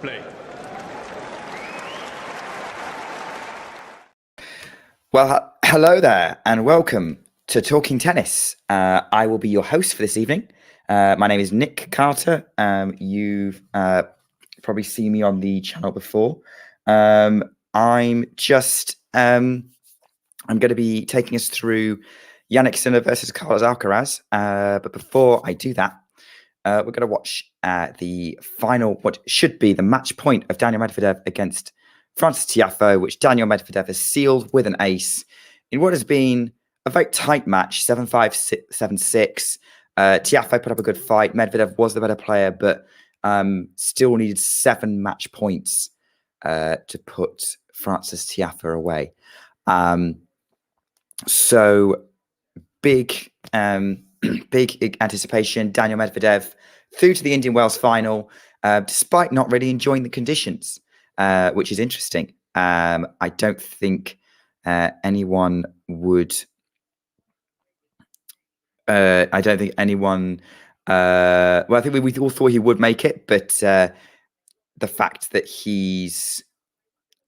Play. Well, hello there and welcome to Talking Tennis. I will be your host for this evening. My name is Nick Carter. You've probably seen me on the channel before. I'm going to be taking us through Jannik Sinner versus Carlos Alcaraz. But before I do that, we're going to watch the final, what should be the match point of Daniel Medvedev against Frances Tiafoe, which Daniel Medvedev has sealed with an ace in what has been a very tight match, 7-5, 7-6. Tiafoe put up a good fight. Medvedev was the better player, but still needed 7 match points to put Frances Tiafoe away. So big anticipation. Daniel Medvedev through to the Indian Wells final, despite not really enjoying the conditions, which is interesting. I don't think anyone would. I don't think anyone. Well, I think we all thought he would make it, but the fact that he's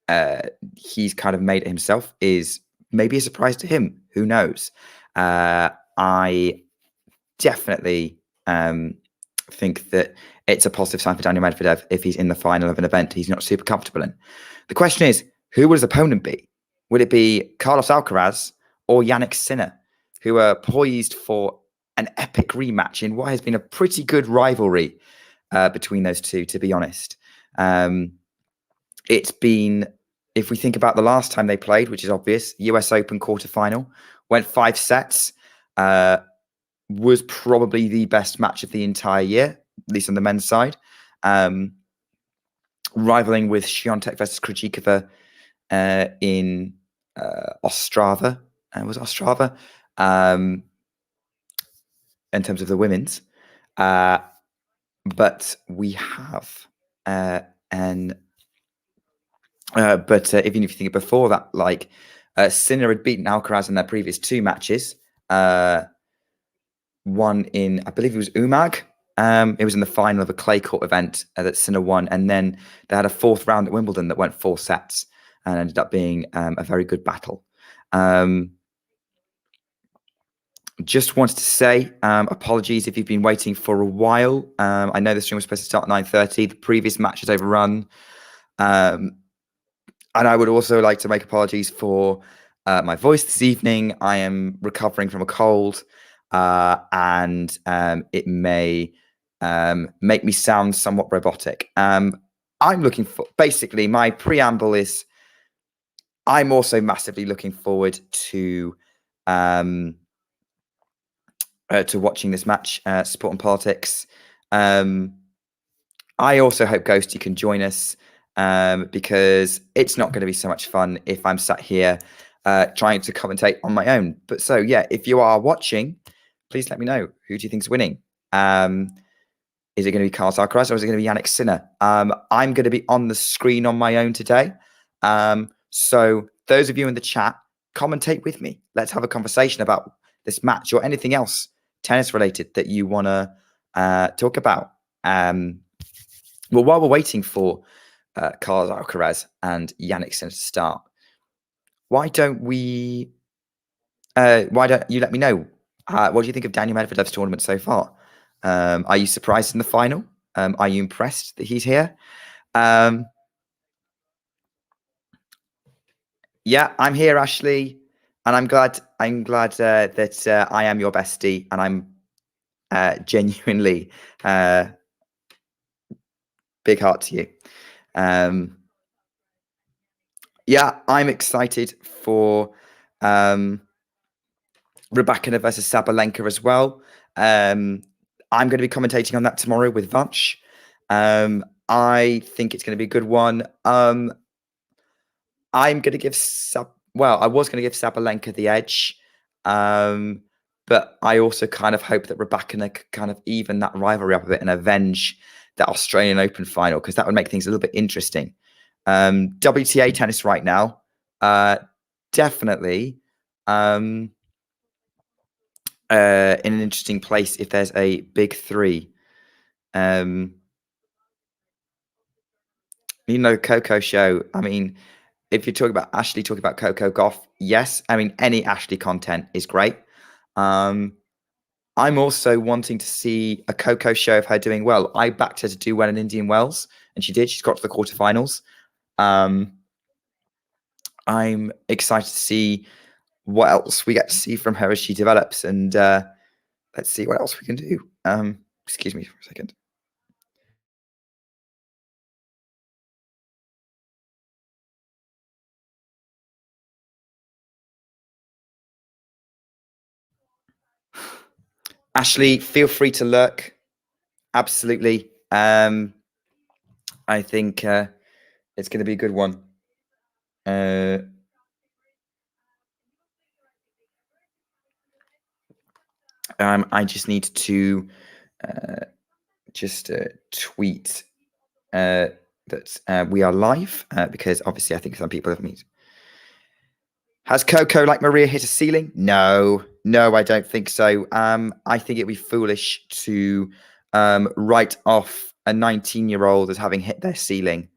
kind of made it himself is maybe a surprise to him. Who knows? I definitely think that it's a positive sign for Daniel Medvedev if he's in the final of an event he's not super comfortable in. The question is, who would his opponent be? Would it be Carlos Alcaraz or Jannik Sinner, who are poised for an epic rematch in what has been a pretty good rivalry between those two, to be honest? It's been, if we think about the last time they played, which is obvious, US Open quarterfinal, went 5 sets, was probably the best match of the entire year, at least on the men's side, rivaling with Świątek versus Krejcikova in Ostrava. Was Ostrava in terms of the women's, but we have but even if you think before that, like Sinner had beaten Alcaraz in their previous 2 matches. One in, I believe it was Umag. It was in the final of a clay court event that Sinner won, and then they had a 4th round at Wimbledon that went 4 sets and ended up being a very good battle. Just wanted to say apologies if you've been waiting for a while. I know the stream was supposed to start at 9:30. The previous match has overrun. And I would also like to make apologies for my voice this evening. I am recovering from a cold, and it may make me sound somewhat robotic. I'm looking for, basically, my preamble is I'm also massively looking forward to watching this match, Sport and Politics. I also hope Ghosty can join us, because it's not going to be so much fun if I'm sat here trying to commentate on my own. But so, yeah, if you are watching, please let me know. Who do you think is winning? Is it going to be Carlos Alcaraz or is it going to be Jannik Sinner? I'm going to be on the screen on my own today. So those of you in the chat, commentate with me. Let's have a conversation about this match or anything else tennis related that you want to talk about. Well, while we're waiting for Carlos Alcaraz and Jannik Sinner to start, why don't you let me know? What do you think of Daniel Medvedev's tournament so far? Are you surprised in the final? Are you impressed that he's here? Yeah, I'm here, Ashley, and I'm glad that I am your bestie, and I'm genuinely big heart to you. Yeah, I'm excited for Rybakina versus Sabalenka as well. I'm going to be commentating on that tomorrow with Vanch. I think it's going to be a good one. I'm going to give I was going to give Sabalenka the edge, but I also kind of hope that Rybakina could kind of even that rivalry up a bit and avenge that Australian Open final, because that would make things a little bit interesting. WTA tennis right now, definitely in an interesting place if there's a big 3. Coco show. I mean, if you're talking about Ashley talking about Coco Goff, yes. I mean, any Ashley content is great. I'm also wanting to see a Coco show of her doing well. I backed her to do well in Indian Wells, and she did. She's got to the quarterfinals. I'm excited to see what else we get to see from her as she develops, and let's see what else we can do. Excuse me for a second. Ashley, feel free to lurk. Absolutely. I think it's going to be a good one. I just need to tweet that we are live because obviously I think some people have missed. Has Coco, like Maria, hit a ceiling? No, I don't think so. I think it'd be foolish to write off a 19-year-old as having hit their ceiling.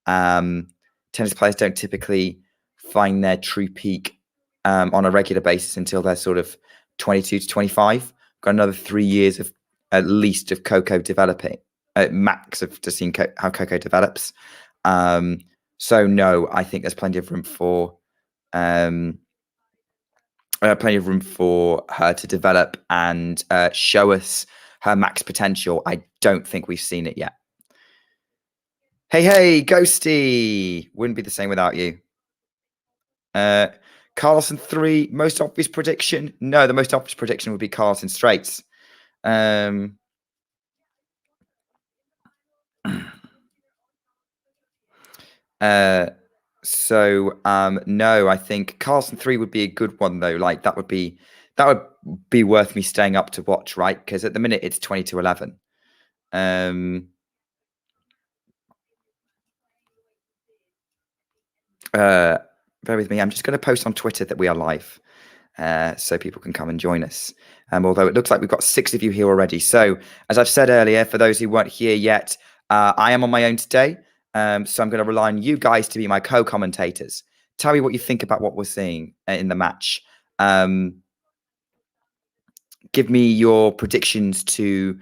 Tennis players don't typically find their true peak on a regular basis until they're sort of 22 to 25. Got another 3 years of at least of Coco developing, max of just seeing how Coco develops. So no, I think there's plenty of room for her to develop and show us her max potential. I don't think we've seen it yet. Hey, Ghosty! Wouldn't be the same without you. Carlsen 3, most obvious prediction? No, the most obvious prediction would be Carlsen straights. No, I think Carlsen 3 would be a good one though. Like that would be worth me staying up to watch, right? Because at the minute it's 20-11. Bear with me. I'm just going to post on Twitter that we are live, so people can come and join us. Although it looks like we've got 6 of you here already. So as I've said earlier, for those who weren't here yet, I am on my own today. So I'm going to rely on you guys to be my co-commentators. Tell me what you think about what we're seeing in the match. Give me your predictions for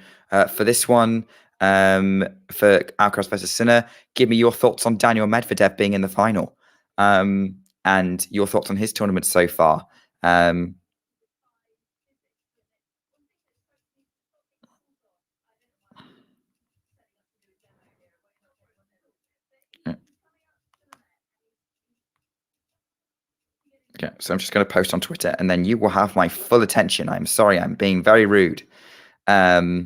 this one, for Alcaraz versus Sinner. Give me your thoughts on Daniel Medvedev being in the final, and your thoughts on his tournament so far. Okay, so I'm just going to post on Twitter, and then you will have my full attention. I'm sorry, I'm being very rude. I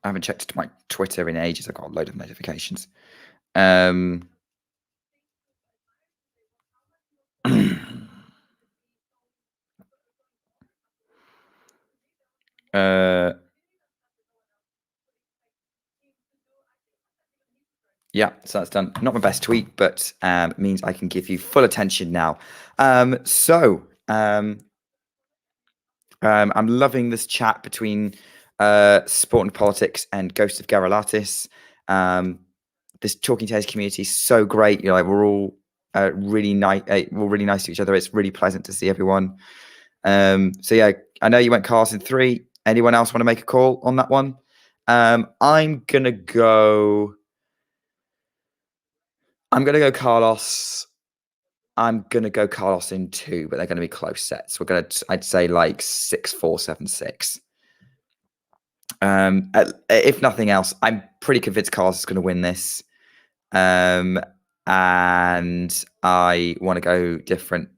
haven't checked my Twitter in ages. I've got a load of notifications. Yeah, so that's done. Not my best tweet, but means I can give you full attention now. I'm loving this chat between Sport and Politics and Ghost of Garalatis. This Talking Tennis community is so great. You know, like we're all really nice. We're really nice to each other. It's really pleasant to see everyone. So yeah, I know you went Carlsen 3. Anyone else want to make a call on that one? I'm gonna go Carlos. I'm gonna go Carlos in 2, but they're gonna be close sets. I'd say like 6-4, 7-6. If nothing else, I'm pretty convinced Carlos is gonna win this. And I want to go different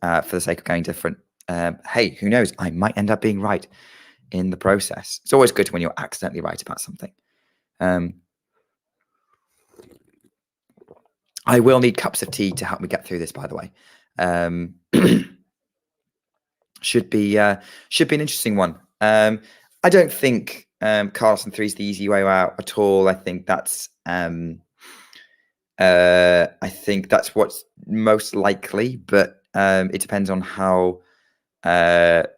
for the sake of going different. Hey, who knows? I might end up being right in the process. It's always good when you're accidentally right about something. I will need cups of tea to help me get through this, by the way. Should be an interesting one. I don't think Carlsen 3 is the easy way out at all. I think that's what's most likely, but It depends on how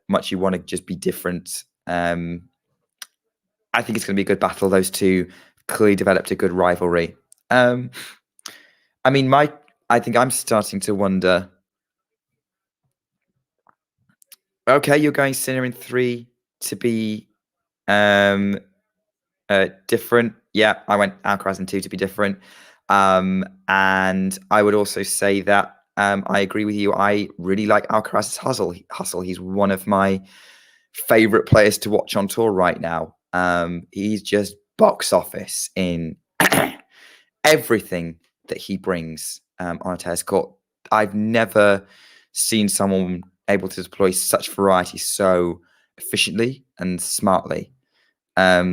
much you want to just be different. I think it's going to be a good battle. Those two clearly developed a good rivalry. I mean, I think I'm starting to wonder. Okay, you're going Sinner in 3 to be different. Yeah, I went Alcaraz in 2 to be different. And I would also say that I agree with you. I really like Alcaraz's hustle. He's one of my favorite players to watch on tour right now. He's just box office in everything that he brings on a tennis court. I've never seen someone able to deploy such variety so efficiently and smartly. Yeah,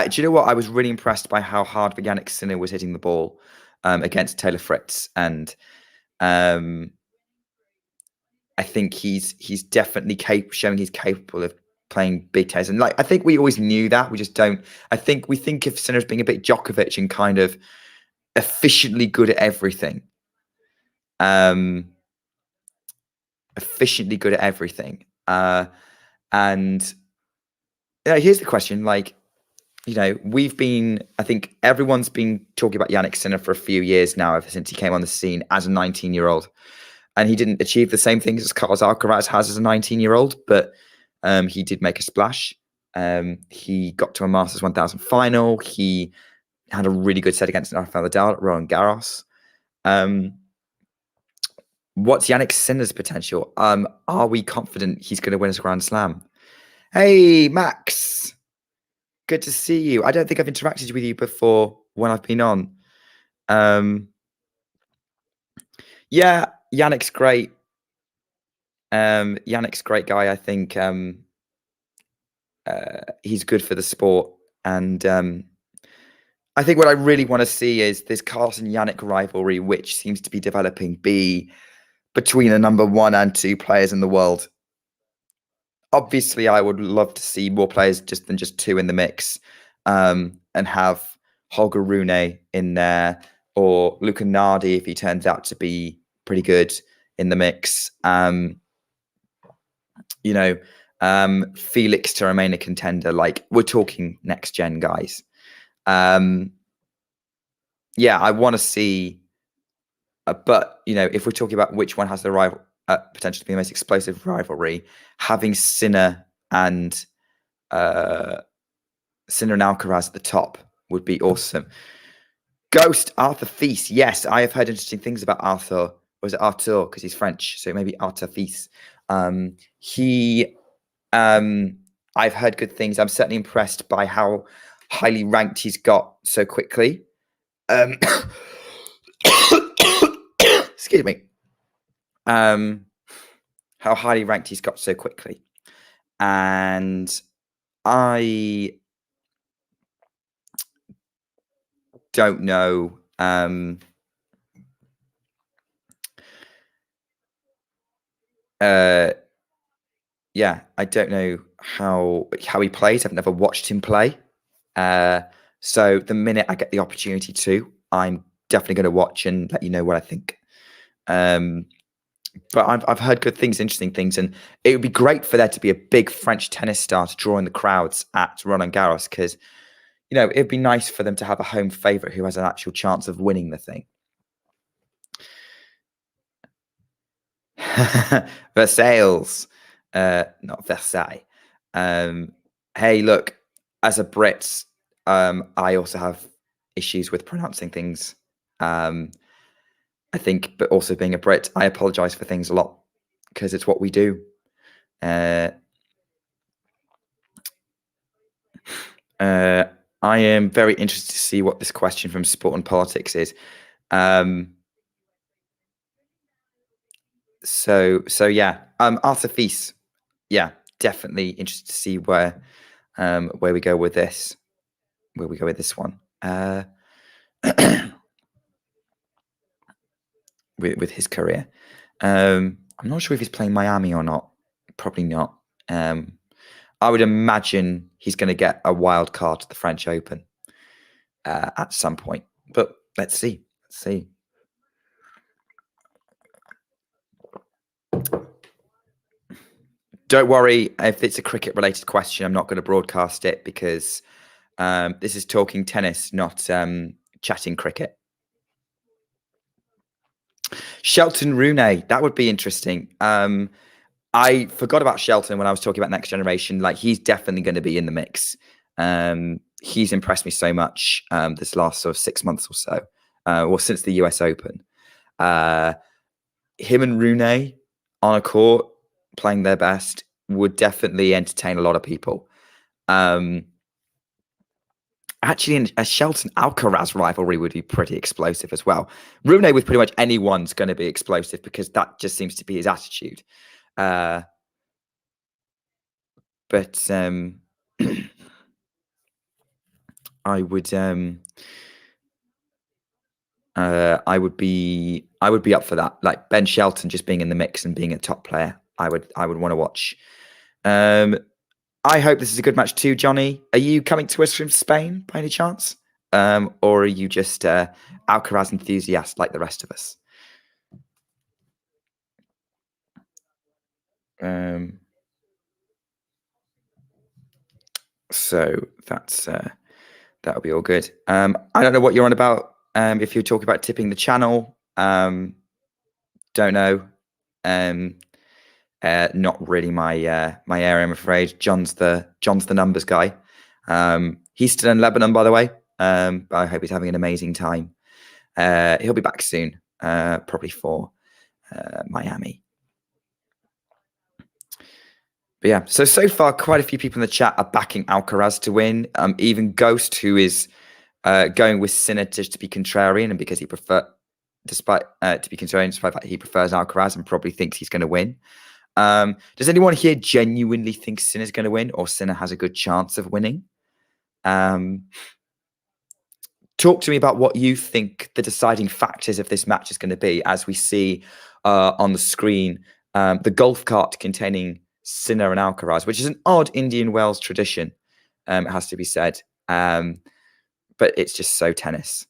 do you know what? I was really impressed by how hard Jannik Sinner was hitting the ball against Taylor Fritz, and I think he's definitely showing he's capable of playing big tennis. And like I think we always knew that. We just don't. I think we think of Sinner as being a bit Djokovic and kind of efficiently good at everything. Efficiently good at everything. And here's the question: like, I think everyone's been talking about Jannik Sinner for a few years now, ever since he came on the scene as a 19-year-old. And he didn't achieve the same things as Carlos Alcaraz has as a 19-year-old, but he did make a splash. He got to a Masters 1000 final. He had a really good set against Rafael Nadal at Roland Garros. What's Jannik Sinner's potential? Are we confident he's going to win a Grand Slam? Hey, Max. Good to see you. I don't think I've interacted with you before when I've been on. Yeah, Yannick's great. Yannick's a great guy. I think he's good for the sport. And I think what I really want to see is this Carlsen Yannick rivalry, which seems to be developing, be between the number 1 and 2 players in the world. Obviously, I would love to see more players than just 2 in the mix, and have Holger Rune in there, or Luca Nardi if he turns out to be pretty good in the mix. Felix to remain a contender. Like, we're talking next gen guys. Yeah, I want to see. But if we're talking about which one has the potential to be the most explosive rivalry, having Sinner and Alcaraz at the top would be awesome. Ghost Arthur Fils. Yes, I have heard interesting things about Arthur. Or was it Arthur? Because he's French, so maybe Arthur Fils. I've heard good things. I'm certainly impressed by how highly ranked he's got so quickly. Excuse me. How highly ranked he's got so quickly. And I don't know. Yeah, I don't know how he plays. I've never watched him play. So the minute I get the opportunity to, I'm definitely going to watch and let you know what I think. But I've heard good things, interesting things, and it would be great for there to be a big French tennis star to draw in the crowds at Roland Garros, because it'd be nice for them to have a home favorite who has an actual chance of winning the thing. Versailles, not Versailles. Hey, look, as a Brit, I also have issues with pronouncing things. I think, but also being a Brit, I apologize for things a lot because it's what we do. I am very interested to see what this question from Sport and Politics is. So yeah, Arthur Fils, yeah, definitely interested to see where we go with this. Where we go with this one. with his career. I'm not sure if he's playing Miami or not. Probably not. I would imagine he's going to get a wild card to the French Open at some point. But let's see. Don't worry if it's a cricket related question. I'm not going to broadcast it because this is talking tennis, not chatting cricket. Shelton Rooney, that would be interesting. I forgot about Shelton when I was talking about next generation. Like, he's definitely going to be in the mix. He's impressed me so much this last sort of 6 months or so, or since the US Open. Him and Rooney on a court playing their best would definitely entertain a lot of people. Actually, a Shelton Alcaraz rivalry would be pretty explosive as well. Rooney with pretty much anyone's going to be explosive because that just seems to be his attitude. But I would be up for that. Like Ben Shelton just being in the mix and being a top player. I would want to watch. I hope this is a good match too, Johnny. Are you coming to us from Spain by any chance? Or are you just Alcaraz enthusiast like the rest of us? So that's that'll be all good. I don't know what you're on about. If you're talking about tipping the channel, don't know. Not really my my area, I'm afraid. John's the numbers guy. He's still in Lebanon, by the way. But I hope he's having an amazing time. He'll be back soon, probably for Miami. But yeah, so far, quite a few people in the chat are backing Alcaraz to win. Even Ghost, who is going with Sinner just to be contrarian and because he despite the fact that he prefers Alcaraz and probably thinks he's going to win. Does anyone here genuinely think Sinner's going to win, or Sinner has a good chance of winning? Talk to me about what you think the deciding factors of this match is going to be, as we see on the screen the golf cart containing Sinner and Alcaraz, which is an odd Indian Wells tradition, it has to be said. But it's just so tennis.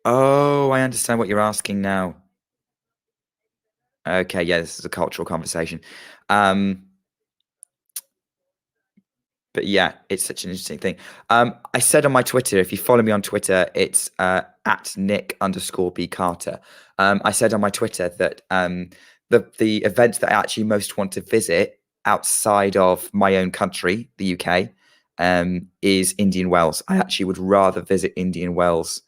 Oh, I understand what you're asking now. Okay, yeah, this is a cultural conversation. But yeah, it's such an interesting thing. I said on my Twitter, if you follow me on Twitter, it's at Nick_B Carter. I said on my Twitter that the event that I actually most want to visit outside of my own country, the UK, is Indian Wells. I actually would rather visit Indian Wells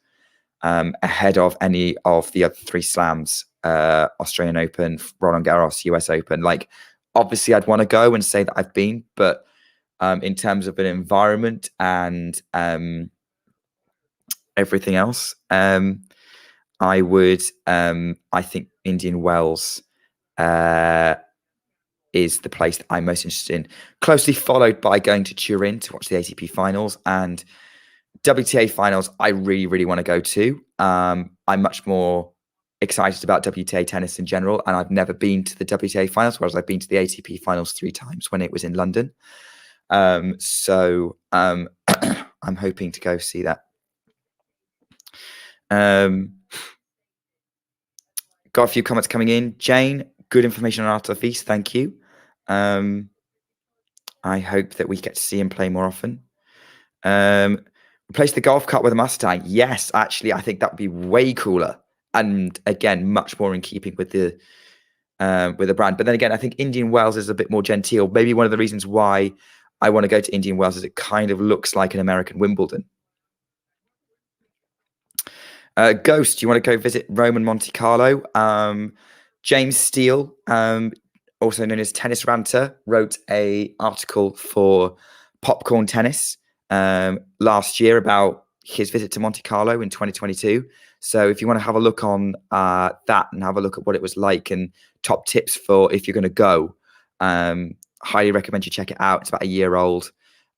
ahead of any of the other 3 slams, Australian Open, Roland Garros, US Open. Like, obviously, I'd want to go and say that I've been, but in terms of an environment and everything else, I would. I think Indian Wells is the place that I'm most interested in, closely followed by going to Turin to watch the ATP finals and WTA finals. I really, really want to go to. I'm much more excited about WTA tennis in general, and I've never been to the WTA finals, whereas I've been to the ATP finals 3 times when it was in London. So I'm hoping to go see that. Got a few comments coming in. Jane, good information on Art of the Feast. Thank you. I hope that we get to see him play more often. Replace the golf cart with a Mustang. Yes, actually, I think that would be way cooler. And again, much more in keeping with the brand. But then again, I think Indian Wells is a bit more genteel. Maybe one of the reasons why I want to go to Indian Wells is it kind of looks like an American Wimbledon. Ghost, do you want to go visit Rome and Monte Carlo? James Steele, also known as Tennis Ranter, wrote an article for Popcorn Tennis last year about his visit to Monte Carlo in 2022. So if you want to have a look on that and have a look at what it was like and top tips for if you're going to go, highly recommend you check it out. It's about a year old,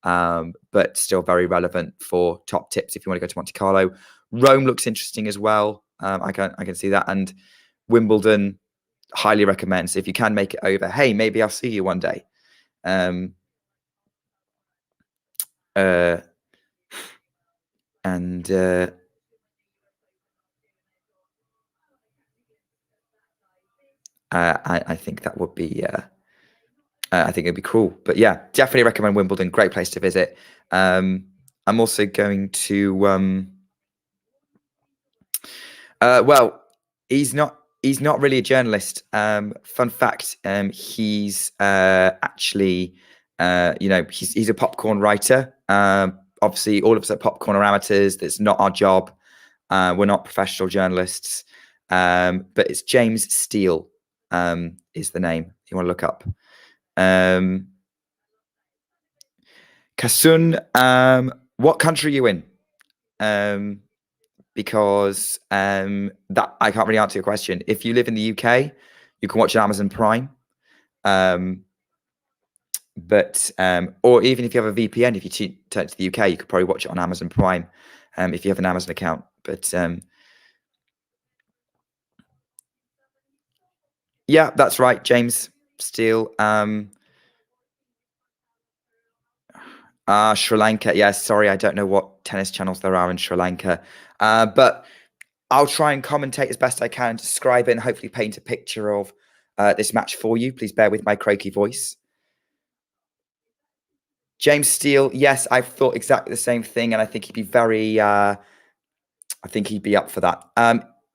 but still very relevant for top tips if you want to go to Monte Carlo. Rome looks interesting as well. I can see that. And Wimbledon, highly recommend. So if you can make it over, hey, maybe I'll see you one day. I think that would be. I think it'd be cool. But yeah, definitely recommend Wimbledon. Great place to visit. I'm also going to. Well, he's not. He's not really a journalist. Fun fact: he's actually, he's a popcorn writer. Obviously, all of us at Popcorn are amateurs. That's not our job. We're not professional journalists. But it's James Steele. Is the name you want to look up? Kasun, what country are you in? Because that I can't really answer your question. If you live in the UK, you can watch it on Amazon Prime. Or even if you have a VPN, if you turn to the UK, you could probably watch it on Amazon Prime if you have an Amazon account. But yeah, that's right, James Steele. Sri Lanka. Yeah, sorry, I don't know what tennis channels there are in Sri Lanka. But I'll try and commentate as best I can, describe it, and hopefully paint a picture of this match for you. Please bear with my croaky voice. James Steele, yes, I thought exactly the same thing, and I think he'd be I think he'd be up for that.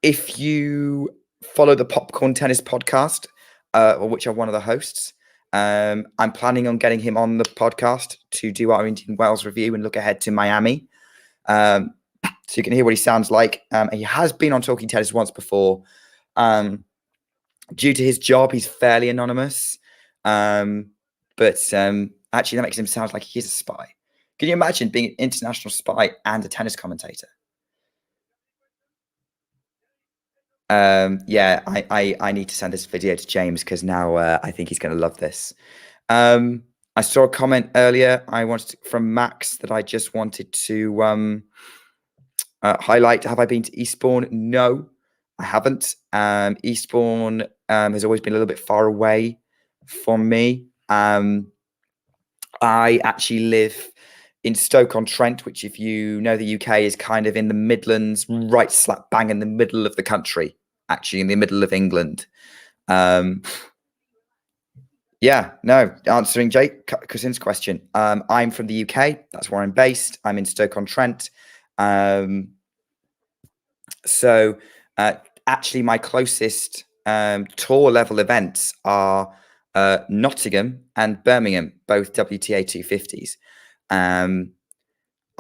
If you follow the Popcorn Tennis podcast, or which I'm one of the hosts, I'm planning on getting him on the podcast to do our Indian Wells review and look ahead to Miami. So you can hear what he sounds like. He has been on Talking Tennis once before. Due to his job, he's fairly anonymous. But actually, that makes him sound like he's a spy. Can you imagine being an international spy and a tennis commentator? Yeah, I need to send this video to James because now I think he's going to love this. I saw a comment earlier from Max that I just wanted to highlight. Have I been to Eastbourne? No, I haven't. Eastbourne has always been a little bit far away from me. I actually live in Stoke-on-Trent, which, if you know the UK, is kind of in the Midlands, right slap bang in the middle of the country, actually in the middle of England. Yeah, no, answering Jake Cousin's question. I'm from the UK. That's where I'm based. I'm in Stoke-on-Trent. So actually, my closest tour level events are Nottingham and Birmingham, both WTA 250s. I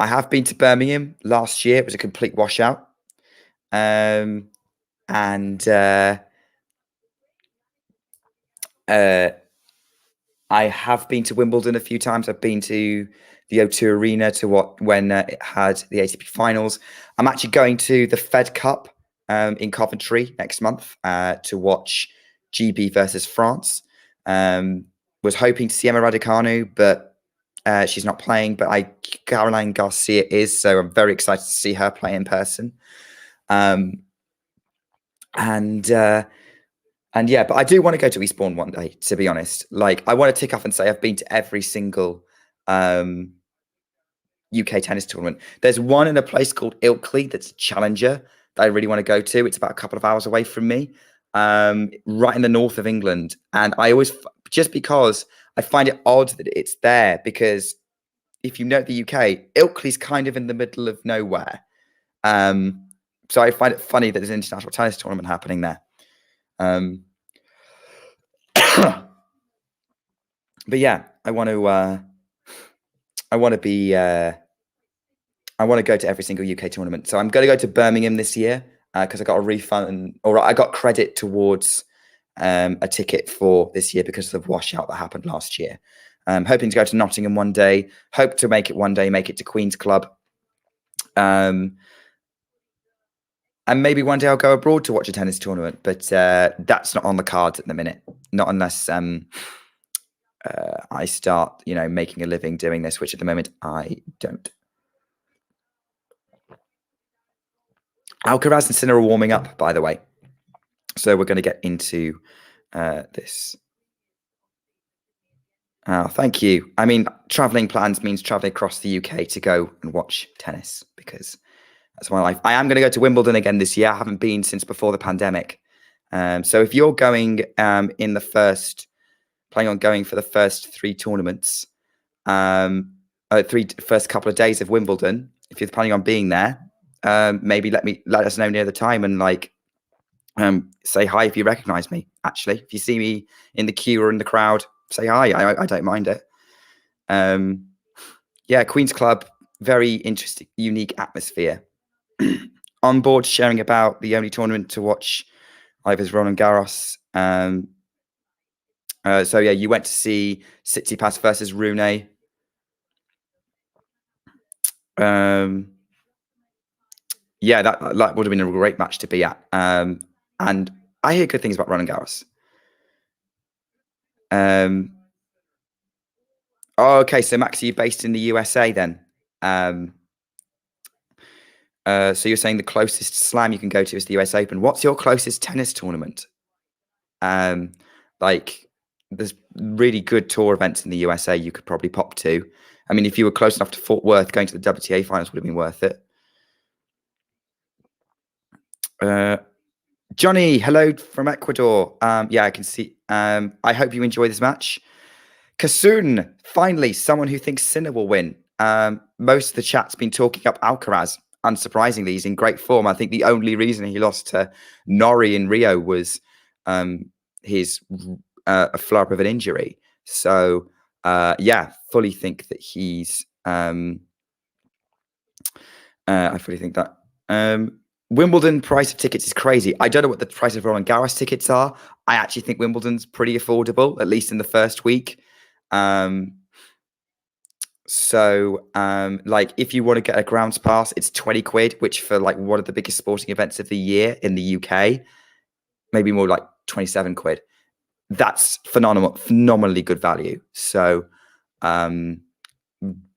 have been to Birmingham last year. It was a complete washout. And I have been to Wimbledon a few times. I've been to the O2 Arena when it had the ATP finals. I'm actually going to the Fed Cup in Coventry next month to watch GB versus France. Was hoping to see Emma Raducanu, but she's not playing. But Caroline Garcia is, so I'm very excited to see her play in person. And yeah, but I do want to go to Eastbourne one day, to be honest. Like, I want to tick off and say I've been to every single UK tennis tournament. There's one in a place called Ilkley that's a challenger that I really want to go to. It's about a couple of hours away from me, right in the north of England. And I always, just because I find it odd that it's there, because if you know the UK, Ilkley's kind of in the middle of nowhere. So I find it funny that there's an international tennis tournament happening there. But yeah, I want to go to every single UK tournament. So I'm going to go to Birmingham this year because I got a refund, or I got credit towards a ticket for this year because of the washout that happened last year. Hoping to go to Nottingham one day. Hope to make it to Queen's Club. And maybe one day I'll go abroad to watch a tennis tournament, but that's not on the cards at the minute. Not unless I start, making a living doing this, which at the moment I don't. Alcaraz and Sinner are warming up, by the way. So we're going to get into this. Oh, thank you. I mean, traveling plans means traveling across the UK to go and watch tennis, because that's my life. I am going to go to Wimbledon again this year. I haven't been since before the pandemic. So if you're going in the planning on going for the first 3 tournaments, first couple of days of Wimbledon, if you're planning on being there, maybe let us know near the time and like say hi if you recognize me. Actually, if you see me in the queue or in the crowd, say hi. I don't mind it. Yeah, Queen's Club, very interesting, unique atmosphere. On board sharing about the only tournament to watch live is Roland Garros. So yeah, you went to see Tsitsipas versus Rune. Yeah, that would have been a great match to be at. And I hear good things about Roland Garros. Oh, okay. So Max, are you based in the USA then? So you're saying the closest slam you can go to is the US Open. What's your closest tennis tournament? Like there's really good tour events in the USA you could probably pop to. I mean, if you were close enough to Fort Worth, going to the WTA finals would have been worth it. Johnny, hello from Ecuador. Yeah, I can see. I hope you enjoy this match. Kasun, finally, someone who thinks Sinner will win. Most of the chat's been talking up Alcaraz. Unsurprisingly, he's in great form. I think the only reason he lost to Norrie in Rio was his a flare of an injury. So, yeah, fully think that he's. I fully think that. Wimbledon price of tickets is crazy. I don't know what the price of Roland Garros tickets are. I actually think Wimbledon's pretty affordable, at least in the first week. Like if you want to get a grounds pass, it's 20 quid, which for like one of the biggest sporting events of the year in the UK, maybe more like 27 quid. That's phenomenally good value. So,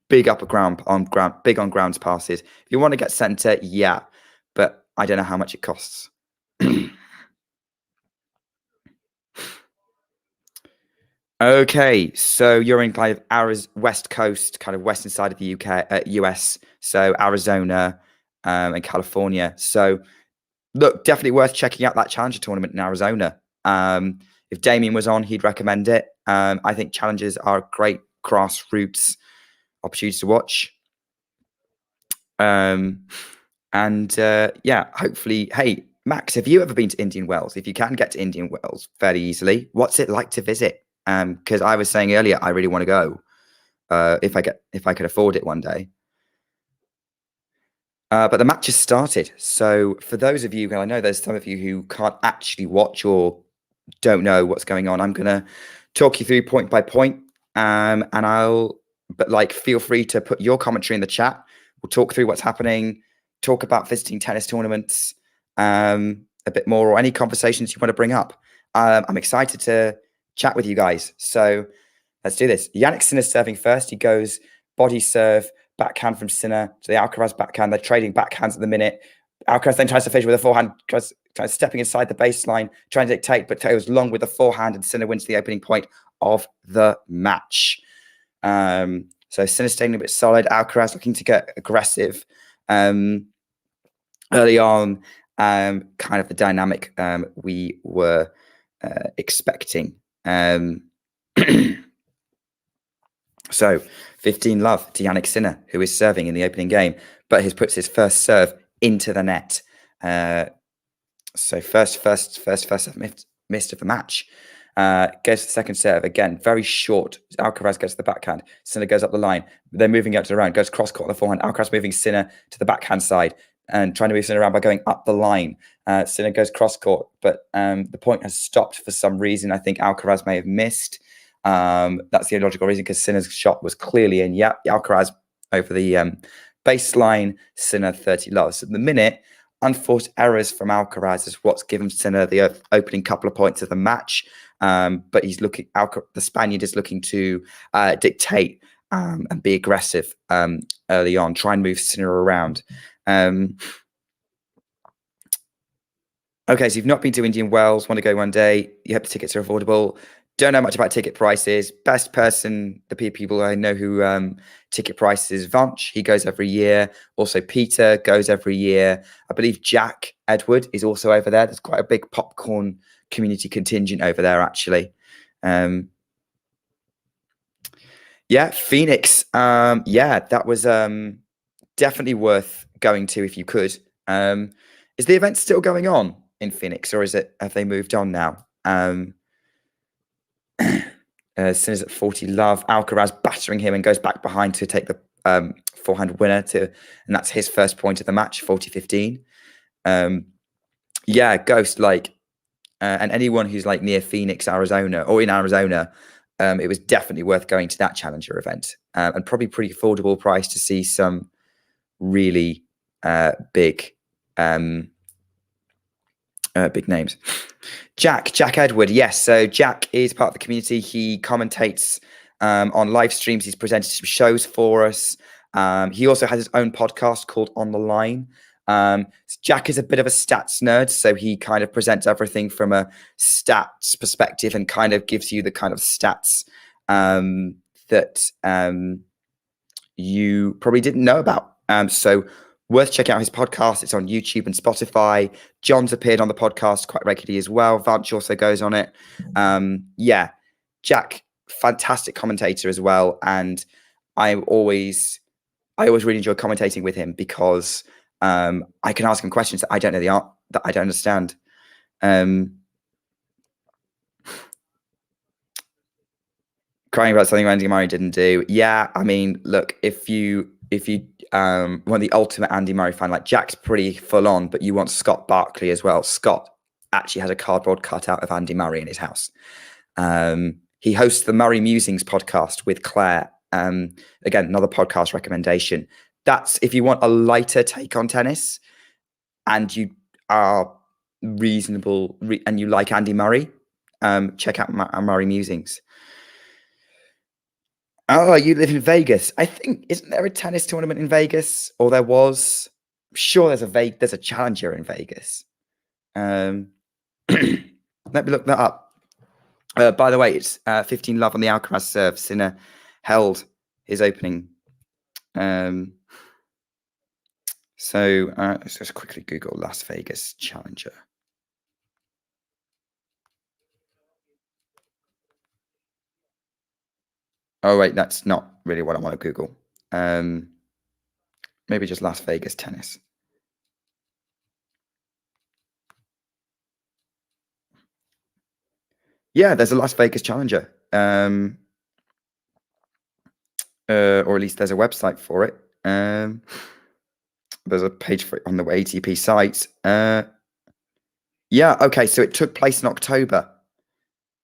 big up big on grounds passes. If you want to get centre, yeah, but I don't know how much it costs. Okay, so you're in kind of West Coast, kind of western side of the US, so Arizona and California. So look, definitely worth checking out that Challenger tournament in Arizona. If Damien was on, he'd recommend it. I think Challengers are a great grassroots opportunity to watch. Yeah, hopefully, hey, Max, have you ever been to Indian Wells? If you can get to Indian Wells fairly easily, what's it like to visit? Because I was saying earlier, I really want to go if I could afford it one day. But the match has started. So for those of you, and I know there's some of you who can't actually watch or don't know what's going on, I'm gonna talk you through point by point. But like, feel free to put your commentary in the chat. We'll talk through what's happening, talk about visiting tennis tournaments a bit more, or any conversations you want to bring up. I'm excited to chat with you guys. So let's do this. Jannik Sinner serving first. He goes body serve, backhand from Sinner to the Alcaraz backhand. They're trading backhands at the minute. Alcaraz then tries to finish with a forehand, tries stepping inside the baseline, trying to dictate, but goes long with the forehand, and Sinner wins the opening point of the match. So Sinner staying a bit solid. Alcaraz looking to get aggressive early on. Kind of the dynamic we were expecting. So 15 love to Jannik Sinner, who is serving in the opening game, but he puts his first serve into the net. So first missed of the match. Goes to the second serve again, very short. Alcaraz goes to the backhand. Sinner goes up the line. They're moving out to the round. Goes cross court on the forehand. Alcaraz moving Sinner to the backhand side and trying to move Sinner around by going up the line. Sinner goes cross court, but the point has stopped for some reason. I think Alcaraz may have missed. That's the illogical reason, because Sinner's shot was clearly in. Yeah, Alcaraz over the baseline. Sinner 30 love. So at the minute, unforced errors from Alcaraz is what's given Sinner the opening couple of points of the match. But he's looking. The Spaniard is looking to dictate and be aggressive early on. Try and move Sinner around. Okay, so you've not been to Indian Wells, want to go one day, you hope the tickets are affordable. Don't know much about ticket prices. Best person, the people I know who ticket prices, Vanch, he goes every year. Also, Peter goes every year. I believe Jack Edward is also over there. There's quite a big popcorn community contingent over there, actually. Yeah, Phoenix. Yeah, that was definitely worth going to if you could. Is the event still going on in Phoenix, or have they moved on now? Sinners at 40 love. Alcaraz battering him and goes back behind to take the forehand winner and that's his first point of the match, 40-15. Yeah, Ghost, and anyone who's near Phoenix, Arizona, or in Arizona, it was definitely worth going to that Challenger event, and probably pretty affordable price to see some really big names. Jack Edward, yes. So Jack is part of the community. He commentates on live streams. He's presented some shows for us. He also has his own podcast called On the Line. Jack is a bit of a stats nerd, so he kind of presents everything from a stats perspective and kind of gives you the kind of stats that you probably didn't know about. So worth checking out his podcast. It's on YouTube and Spotify. John's appeared on the podcast quite regularly as well. Vanch also goes on it. Yeah, Jack, fantastic commentator as well. And I always really enjoy commentating with him because I can ask him questions that I don't know that I don't understand. Crying about something Andy Murray didn't do. Yeah, I mean, look, if you want the ultimate Andy Murray fan, Jack's pretty full on, but you want Scott Barkley as well. Scott actually has a cardboard cutout of Andy Murray in his house. He hosts the Murray Musings podcast with Claire. Again, another podcast recommendation. That's if you want a lighter take on tennis and you are reasonable and you like Andy Murray, check out Murray Musings. Oh, you live in Vegas. I think, isn't there a tennis tournament in Vegas? Or there was? I'm sure there's a challenger in Vegas. Let me look that up. By the way, it's 15 love on the Alcaraz serve. Sinner held his opening. So let's just quickly Google Las Vegas challenger. Oh, wait, that's not really what I want to Google. Maybe just Las Vegas tennis. Yeah, there's a Las Vegas challenger. Or at least there's a website for it. There's a page for it on the ATP site. Yeah, okay, so it took place in October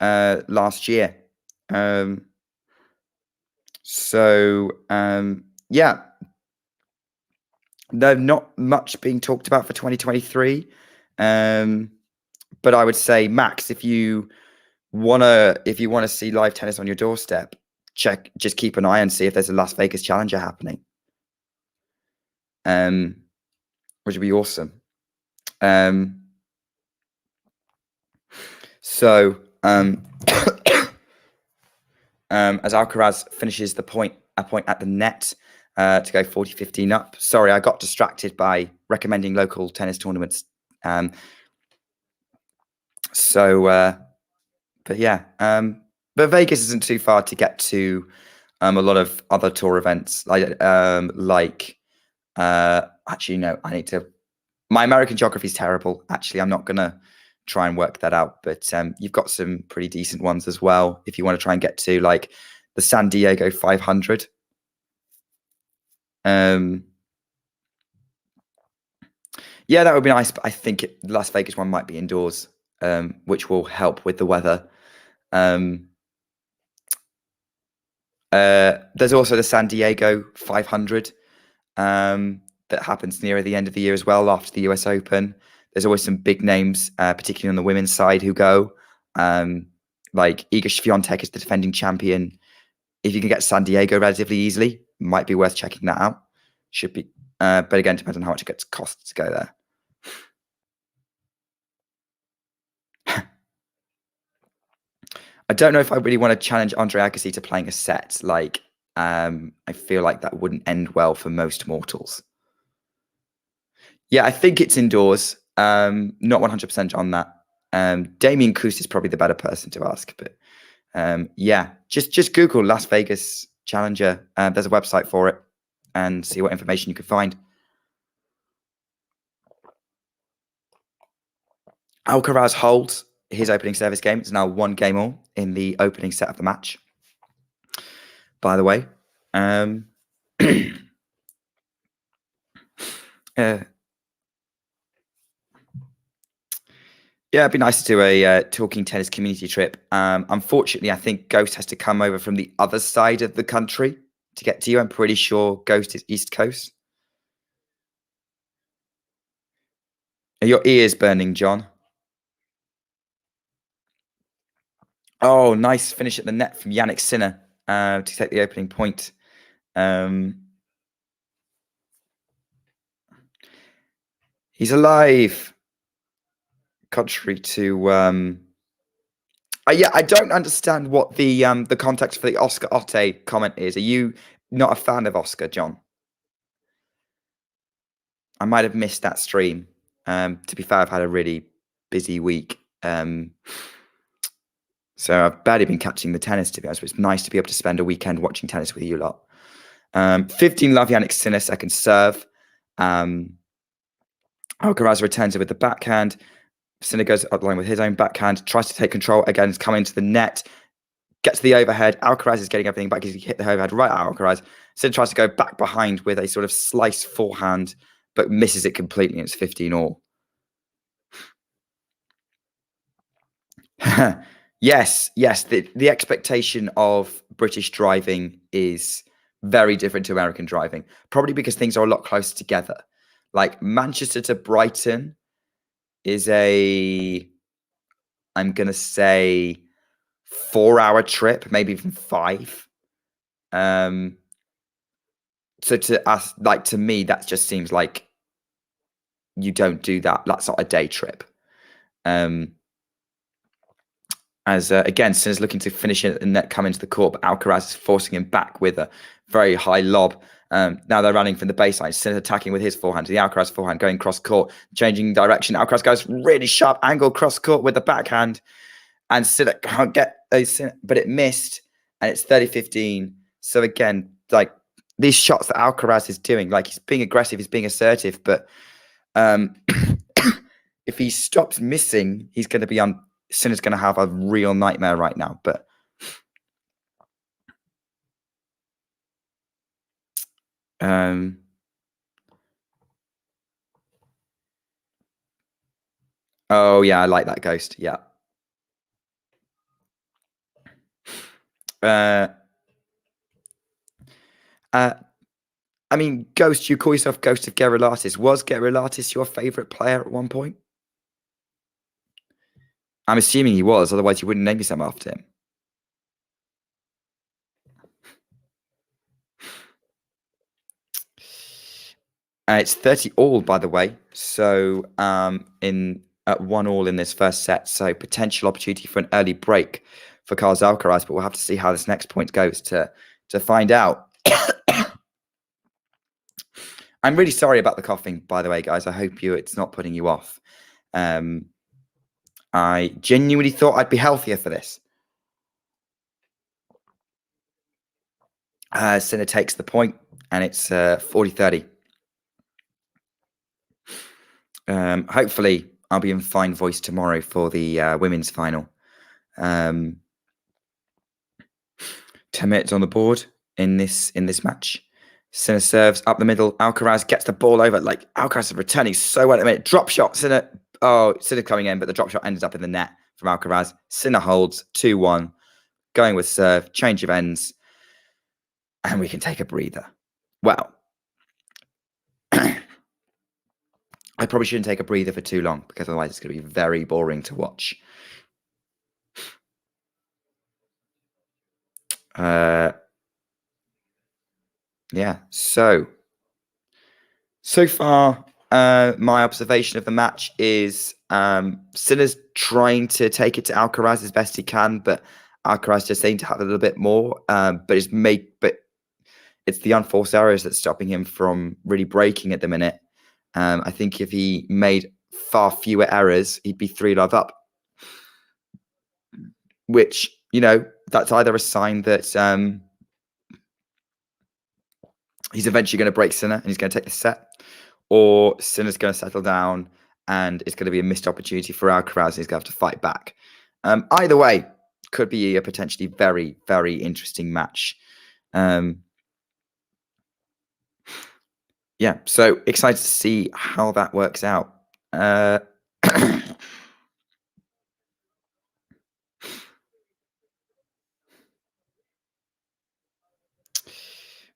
last year. Yeah, there's not much being talked about for 2023. But I would say, Max, if you wanna see live tennis on your doorstep, just keep an eye and see if there's a Las Vegas challenger happening. Which would be awesome. As Alcaraz finishes a point at the net to go 40-15 up. Sorry, I got distracted by recommending local tennis tournaments. But yeah, but Vegas isn't too far to get to a lot of other tour events. Actually, no, I need to. My American geography is terrible. Actually, I'm not gonna try and work that out. But you've got some pretty decent ones as well. If you want to try and get to the San Diego 500. Yeah, that would be nice. But I think the Las Vegas one might be indoors, which will help with the weather. There's also the San Diego 500 that happens near the end of the year as well after the US Open. There's always some big names, particularly on the women's side, who go. Like Iga Swiatek is the defending champion. If you can get San Diego relatively easily, might be worth checking that out. Should be, but again, depends on how much it costs to go there. I don't know if I really want to challenge Andre Agassi to playing a set. Like, I feel like that wouldn't end well for most mortals. Yeah, I think it's indoors. Not 100% on that. Damien Koos is probably the better person to ask, but yeah, just Google Las Vegas Challenger. There's a website for it, and see what information you can find. Alcaraz holds his opening service game. It's now 1-1 in the opening set of the match. By the way, yeah, it'd be nice to do a talking tennis community trip. Unfortunately, I think Ghost has to come over from the other side of the country to get to you. I'm pretty sure Ghost is East Coast. Are your ears burning, John? Oh, nice finish at the net from Jannik Sinner to take the opening point. He's alive. Contrary to yeah, I don't understand what the context for the Oscar Otte comment is. Are you not a fan of Oscar, John? I might have missed that stream. To be fair, I've had a really busy week. So I've barely been catching the tennis, to be honest. But it's nice to be able to spend a weekend watching tennis with you lot. 15 love Jannik Sinner, second serve. Alcaraz returns it with the backhand. Sinner goes up the line with his own backhand, tries to take control. Again, it's coming into the net. Gets the overhead. Alcaraz is getting everything back. He hit the overhead right at Alcaraz. Sinner tries to go back behind with a sort of slice forehand, but misses it completely. It's 15-all. Yes. The expectation of British driving is very different to American driving, probably because things are a lot closer together. Like Manchester to Brighton is I'm going to say 4-hour trip, maybe even 5. So to us, like to me, that just seems like you don't do that. That's not a day trip. As again, Sinner's looking to finish it and net come into the court, but Alcaraz is forcing him back with a very high lob. Now they're running from the baseline. Sinner attacking with his forehand. The Alcaraz forehand going cross court, changing direction. Alcaraz goes really sharp angle cross court with the backhand, and Sinner can't get a but it missed, and it's 30-15. So again, like these shots that Alcaraz is doing, like he's being aggressive, he's being assertive, but if he stops missing, he's going to be on. Sinner's going to have a real nightmare right now, but oh yeah, I like that Ghost. Yeah. I mean, Ghost, you call yourself Ghost of Gerolatis. Was Gerolatis your favorite player at one point? I'm assuming he was, otherwise you wouldn't name yourself after him. It's 30-all, by the way. So in at 1-all in this first set. So potential opportunity for an early break for Carlos Alcaraz, but we'll have to see how this next point goes to find out. I'm really sorry about the coughing, by the way, guys. I hope it's not putting you off. I genuinely thought I'd be healthier for this. Sinner takes the point, and it's 40-30. Hopefully, I'll be in fine voice tomorrow for the women's final. 10 minutes on the board in this match. Sinner serves up the middle. Alcaraz gets the ball over. Like Alcaraz is returning so well at the minute. Drop shot. Sinner coming in, but the drop shot ended up in the net from Alcaraz. Sinner holds 2-1. Going with serve. Change of ends. And we can take a breather. Well, I probably shouldn't take a breather for too long because otherwise it's going to be very boring to watch. Yeah. So far, my observation of the match is Sinner's trying to take it to Alcaraz as best he can, but Alcaraz just seemed to have a little bit more, but it's the unforced errors that's stopping him from really breaking at the minute. I think if he made far fewer errors, he'd be 3-love up, which, that's either a sign that he's eventually going to break Sinner and he's going to take the set, or Sinner's going to settle down and it's going to be a missed opportunity for Alcaraz and he's going to have to fight back. Either way, could be a potentially very, very interesting match. Yeah, so excited to see how that works out.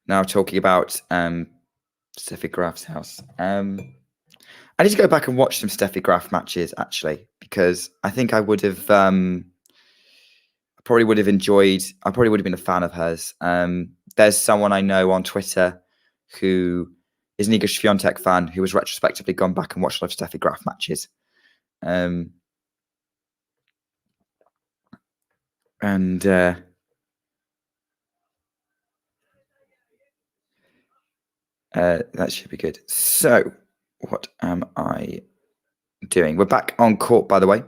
Now talking about Steffi Graf's house. I need to go back and watch some Steffi Graf matches, actually, because I think I would have I probably would have been a fan of hers. There's someone I know on Twitter who is an Iga Świątek fan who has retrospectively gone back and watched a lot of Steffi Graf matches. That should be good. So, what am I doing? We're back on court, by the way.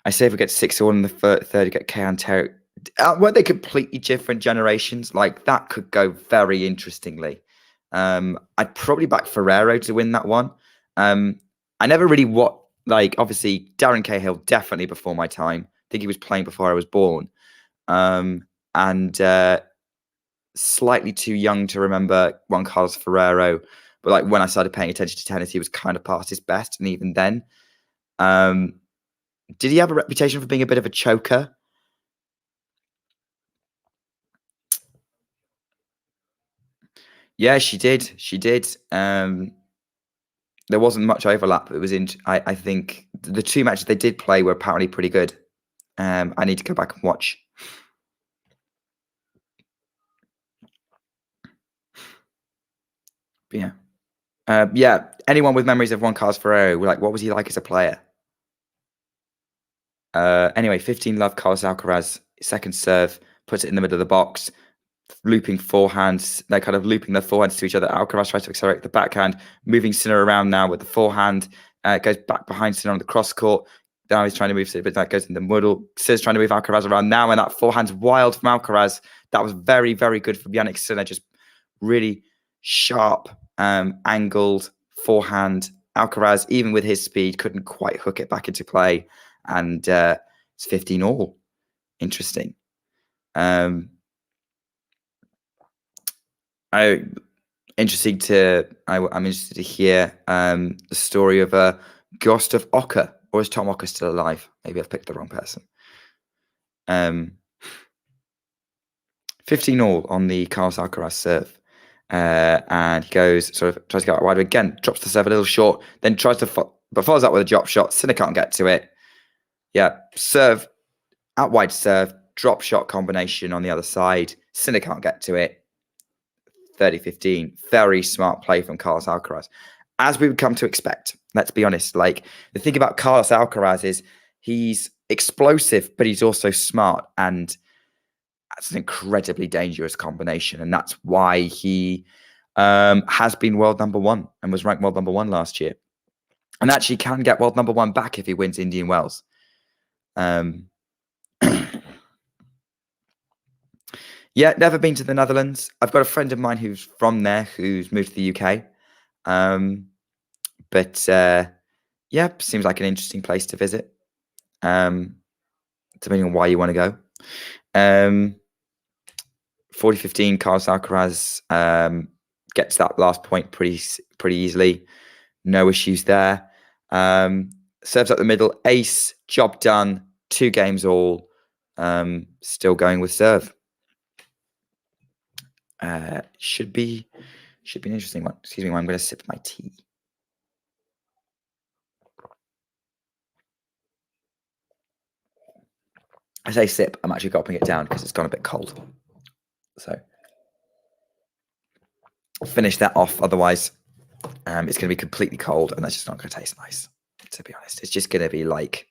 I say if we get 6-all in the third, you get Kay Terry. Were they completely different generations? Like, that could go very interestingly. I'd probably back Ferrero to win that one. I never really obviously Darren Cahill definitely before my time. I think he was playing before I was born. And slightly too young to remember Juan Carlos Ferrero. But when I started paying attention to tennis, he was kind of past his best. And even then, did he have a reputation for being a bit of a choker? Yeah, she did. She did. There wasn't much overlap. It was I think the two matches they did play were apparently pretty good. I need to go back and watch. But yeah. Anyone with memories of Juan Carlos Ferrero, what was he like as a player? Anyway, 15-love Carlos Alcaraz, second serve, puts it in the middle of the box, looping forehands. They're kind of looping their forehands to each other. Alcaraz tries to accelerate the backhand, moving Sinner around now with the forehand. Goes back behind Sinner on the cross court. Now he's trying to move, but that goes in the middle. Sinner's trying to move Alcaraz around now, and that forehand's wild from Alcaraz. That was very, very good from Jannik Sinner. Just really sharp, angled forehand. Alcaraz, even with his speed, couldn't quite hook it back into play. And it's 15-all. Interesting. I'm interested to hear the story of Gustav Ocker, or is Tom Ocker still alive? Maybe I've picked the wrong person. 15-all on the Carlos Alcaraz serve. And he goes, tries to go out wide again, drops the serve a little short, then tries to but follows up with a drop shot. Sinner can't get to it. Yeah, serve, out wide serve, drop shot combination on the other side. Sinner can't get to it. 30-15. Very smart play from Carlos Alcaraz. As we would come to expect, let's be honest. The thing about Carlos Alcaraz is he's explosive, but he's also smart. And that's an incredibly dangerous combination. And that's why he has been world number one and was ranked world number one last year. And actually can get world number one back if he wins Indian Wells. Yeah, never been to the Netherlands. I've got a friend of mine who's from there, who's moved to the UK. But yeah, seems like an interesting place to visit. Depending on why you want to go. 40-15, Carlos Alcaraz gets that last point pretty easily. No issues there. Serves up the middle, ace, job done, 2 games all. Still going with serve. Should be an interesting one. Excuse me, I'm going to sip my tea. I say sip, I'm actually gulping it down because it's gone a bit cold. So finish that off. Otherwise, it's going to be completely cold and that's just not going to taste nice, to be honest. It's just going to be like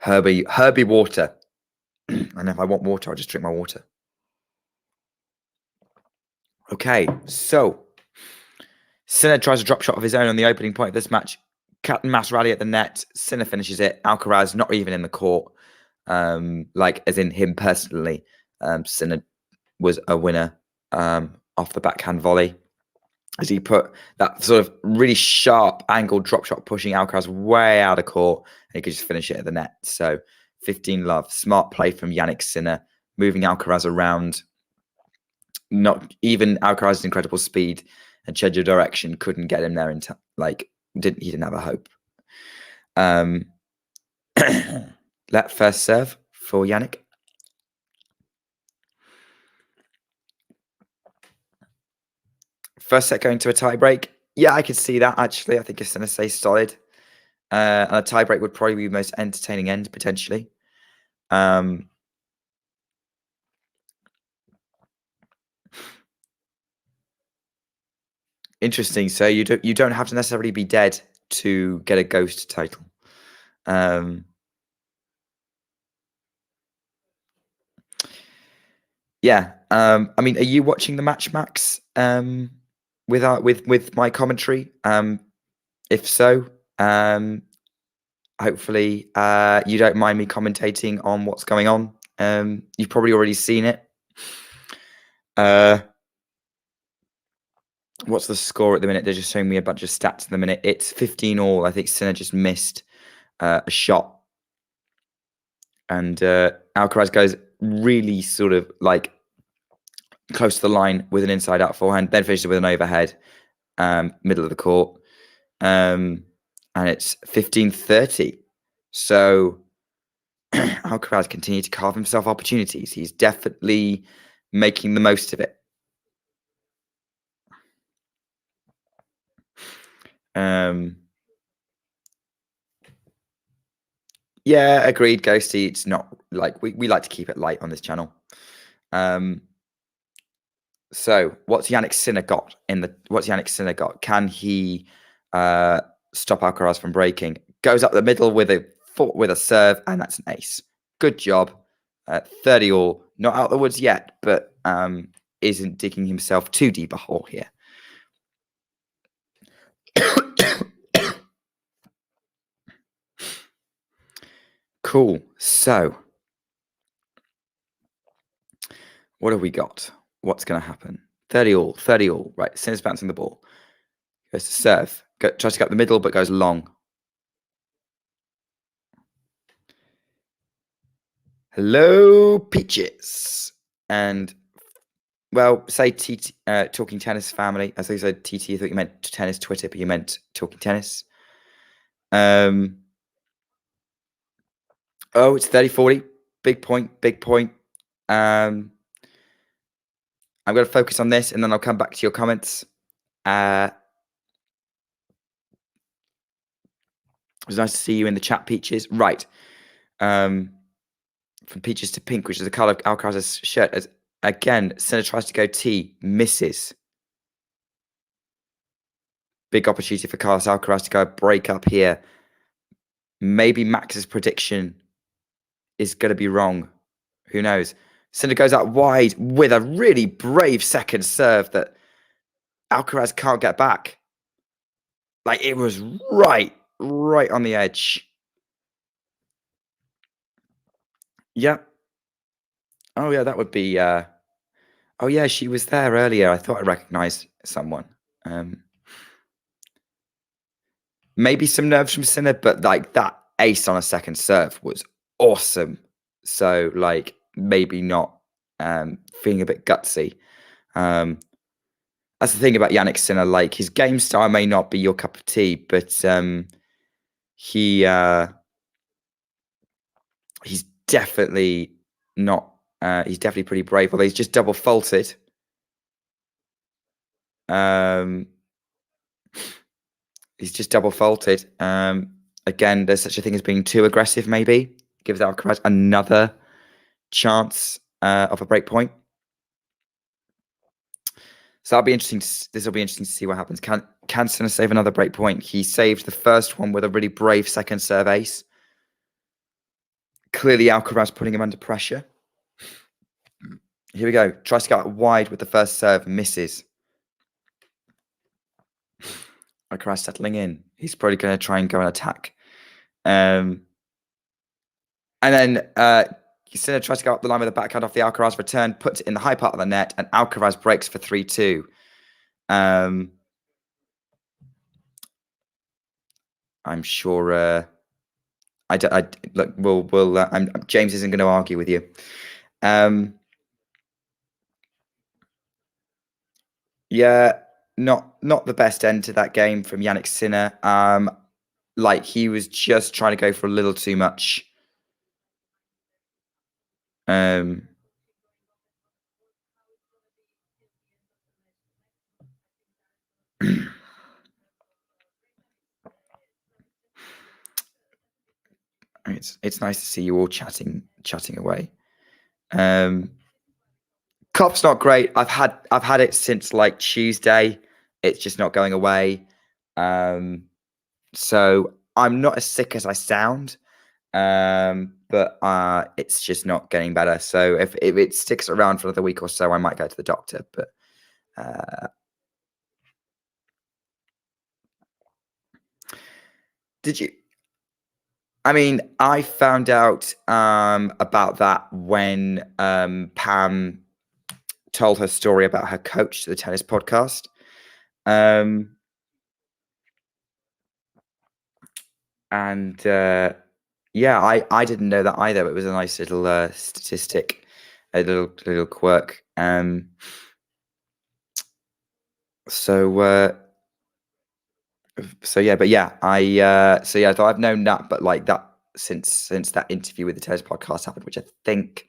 Herbie water. And if I want water, I'll just drink my water. Okay, so Sinner tries a drop shot of his own on the opening point of this match. Cut and mass rally at the net. Sinner finishes it. Alcaraz not even in the court, like as in him personally. Sinner was a winner off the backhand volley, as he put that sort of really sharp angled drop shot, pushing Alcaraz way out of court, and he could just finish it at the net. So 15-love, smart play from Jannik Sinner, moving Alcaraz around. Not even Alcaraz's incredible speed and change of direction couldn't get him there in time. Like, he didn't have a hope. Let first serve for Jannik. First set going to a tiebreak. Yeah, I could see that, actually. I think it's going to stay solid. And a tiebreak would probably be the most entertaining end, potentially. Interesting. So you don't have to necessarily be dead to get a ghost title. Yeah. I mean, are you watching the match, Max? With my commentary? If so, hopefully you don't mind me commentating on what's going on. You've probably already seen it. What's the score at the minute? They're just showing me a bunch of stats at the minute. It's 15-all. I think Sinner just missed a shot. And Alcaraz goes really sort of like close to the line with an inside-out forehand, then finishes with an overhead, middle of the court. And it's 15-30. So Alcaraz continued to carve himself opportunities. He's definitely making the most of it. Yeah, agreed, Ghosty. It's not like we like to keep it light on this channel. So what's Jannik Sinner got what's Jannik Sinner got? Can he stop Alcaraz from breaking? Goes up the middle with a serve, and that's an ace. Good job. 30-all. Not out the woods yet, but isn't digging himself too deep a hole here. Cool. So what have we got? What's going to happen? 30-all. 30-all. Right. Sinner's bouncing the ball. Goes to serve. Tries to get up the middle, but goes long. Hello, Peaches. And, well, say Talking Tennis family. As I said, TT, I thought you meant tennis Twitter, but you meant Talking Tennis. Oh, it's 30-40. Big point, big point. I'm going to focus on this, and then I'll come back to your comments. It was nice to see you in the chat, Peaches. Right. From peaches to pink, which is the color of Alcaraz's shirt. As again, Sinner tries to go T, misses. Big opportunity for Carlos Alcaraz to go break up here. Maybe Max's prediction is going to be wrong. Who knows? Sinner goes out wide with a really brave second serve that Alcaraz can't get back. Like, it was right on the edge. Yep. Oh, yeah, that would be... Oh, yeah, she was there earlier. I thought I recognized someone. Maybe some nerves from Sinner, but, like, that ace on a second serve was awesome. So, like, maybe not feeling a bit gutsy. That's the thing about Jannik Sinner. Like, his game style may not be your cup of tea, but he's definitely not. He's definitely pretty brave. Although he's just double faulted. He's just double faulted. Again, there's such a thing as being too aggressive. Maybe gives Alcaraz another chance of a break point. So that'll be interesting. This will be interesting to see what happens. Can Sinner save another break point? He saved the first one with a really brave second serve ace. Clearly, Alcaraz putting him under pressure. Here we go. Tries to go out wide with the first serve, misses. Alcaraz settling in. He's probably going to try and go and attack. And then Sinner tries to go up the line with a backhand off the Alcaraz return, puts it in the high part of the net, and Alcaraz breaks for 3-2. I'm sure. Look, James isn't going to argue with you. Yeah, not the best end to that game from Jannik Sinner. Like he was just trying to go for a little too much. It's nice to see you all chatting away. Cop's not great. I've had it since like Tuesday. It's just not going away. So I'm not as sick as I sound. But it's just not getting better. So if it sticks around for another week or so, I might go to the doctor. But did you? I mean, I found out about that when Pam told her story about her coach to the tennis podcast. Yeah, I didn't know that either. It was a nice little statistic, a little quirk. So I've known that, but like that since that interview with the tennis podcast happened, which I think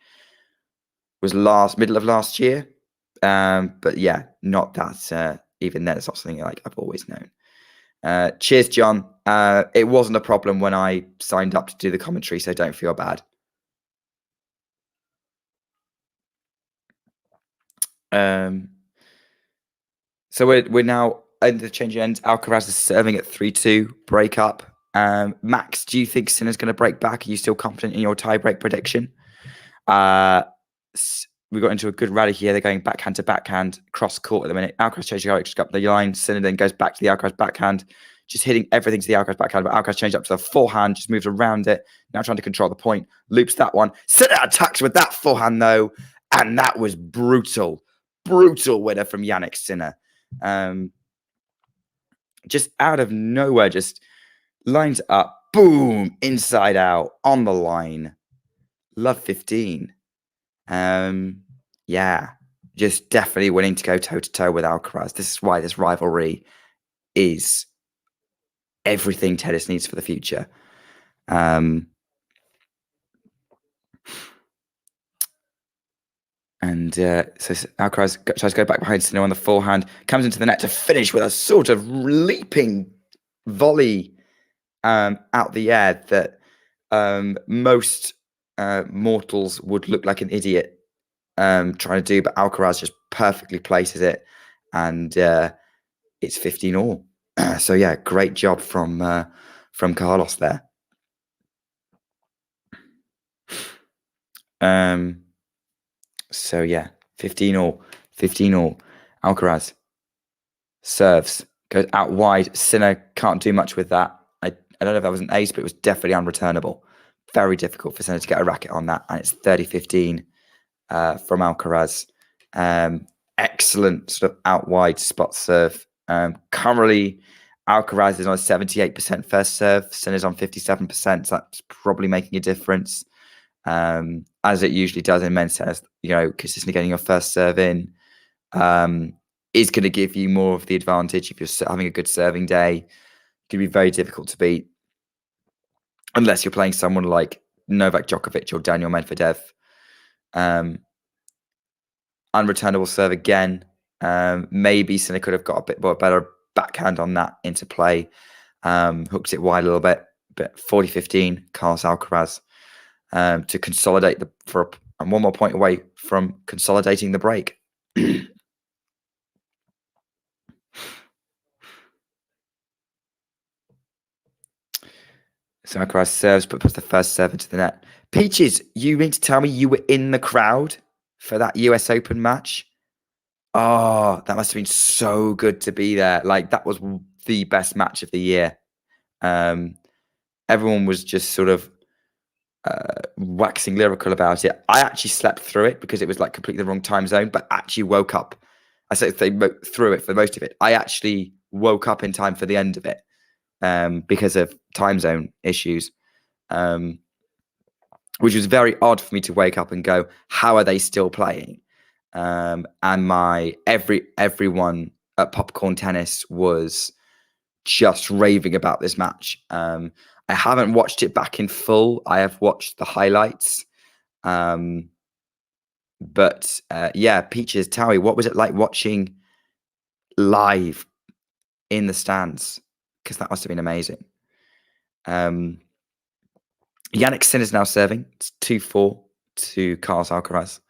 was middle of last year. But yeah, not that. Even then, it's not something like I've always known. Cheers, John. It wasn't a problem when I signed up to do the commentary, so don't feel bad. So we're now at the changing ends. Alcaraz is serving at 3-2, break up. Max, do you think Sinner's going to break back? Are you still confident in your tiebreak prediction? We got into a good rally here. They're going backhand to backhand, cross court at the minute. Alcaraz changes up the line. Sinner then goes back to the Alcaraz backhand, just hitting everything to the Alcaraz backhand. But Alcaraz changed up to the forehand, just moves around it. Now trying to control the point. Loops that one. Sinner attacks with that forehand, though. And that was brutal. Brutal winner from Jannik Sinner. Just out of nowhere, just lines up. Boom. Inside out. On the line. Love 15. Yeah, just definitely willing to go toe-to-toe with Alcaraz. This is why this rivalry is everything tennis needs for the future. So Alcaraz tries to go back behind Sinner on the forehand, comes into the net to finish with a sort of leaping volley out the air that most mortals would look like an idiot trying to do, but Alcaraz just perfectly places it, and it's 15-all. So yeah, great job from Carlos there. So yeah, 15-all. Alcaraz serves, goes out wide. Sinner can't do much with that. I don't know if that was an ace, but it was definitely unreturnable. Very difficult for Sinner to get a racket on that, and it's 30-15 from Alcaraz. Excellent sort of out wide spot serve. Currently, Alcaraz is on 78% first serve. Sinner's on 57%. So that's probably making a difference, as it usually does in men's tennis. Consistently getting your first serve in is going to give you more of the advantage. If you're having a good serving day, it can be very difficult to beat, unless you're playing someone like Novak Djokovic or Daniel Medvedev. Unreturnable serve again. Maybe Sinner could have got a bit more better backhand on that into play. Hooked it wide a little bit, but 40-15, Carlos Alcaraz to consolidate and one more point away from consolidating the break. So Alcaraz serves, but puts the first serve into the net. Peaches, you mean to tell me you were in the crowd for that US Open match? Oh, that must have been so good to be there. Like, that was the best match of the year. Everyone was just sort of waxing lyrical about it. I actually slept through it because it was like completely the wrong time zone, but actually woke up. I said they through it for most of it. I actually woke up in time for the end of it because of time zone issues, which was very odd for me to wake up and go, "How are they still playing?" And everyone at Popcorn Tennis was just raving about this match. I haven't watched it back in full. I have watched the highlights. But yeah, Peaches, Towie, what was it like watching live in the stands? Because that must have been amazing. Jannik Sinner's now serving. It's 2-4 to Carlos Alcaraz.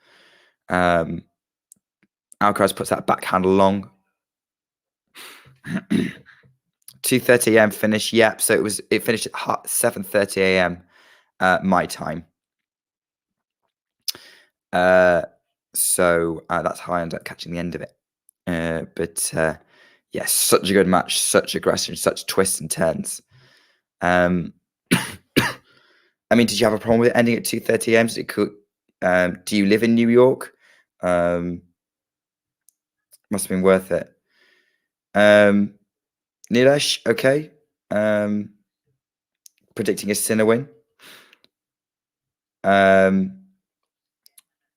Alcaraz puts that backhand long. 2:30 a.m. finish. Yep. So it finished at 7:30 a.m. My time. So that's how I ended up catching the end of it. But yeah, such a good match, such aggression, such twists and turns. I mean, did you have a problem with it ending at 2:30 a.m.? Do you live in New York? Must have been worth it. Nilesh, okay. Predicting a Sinner win.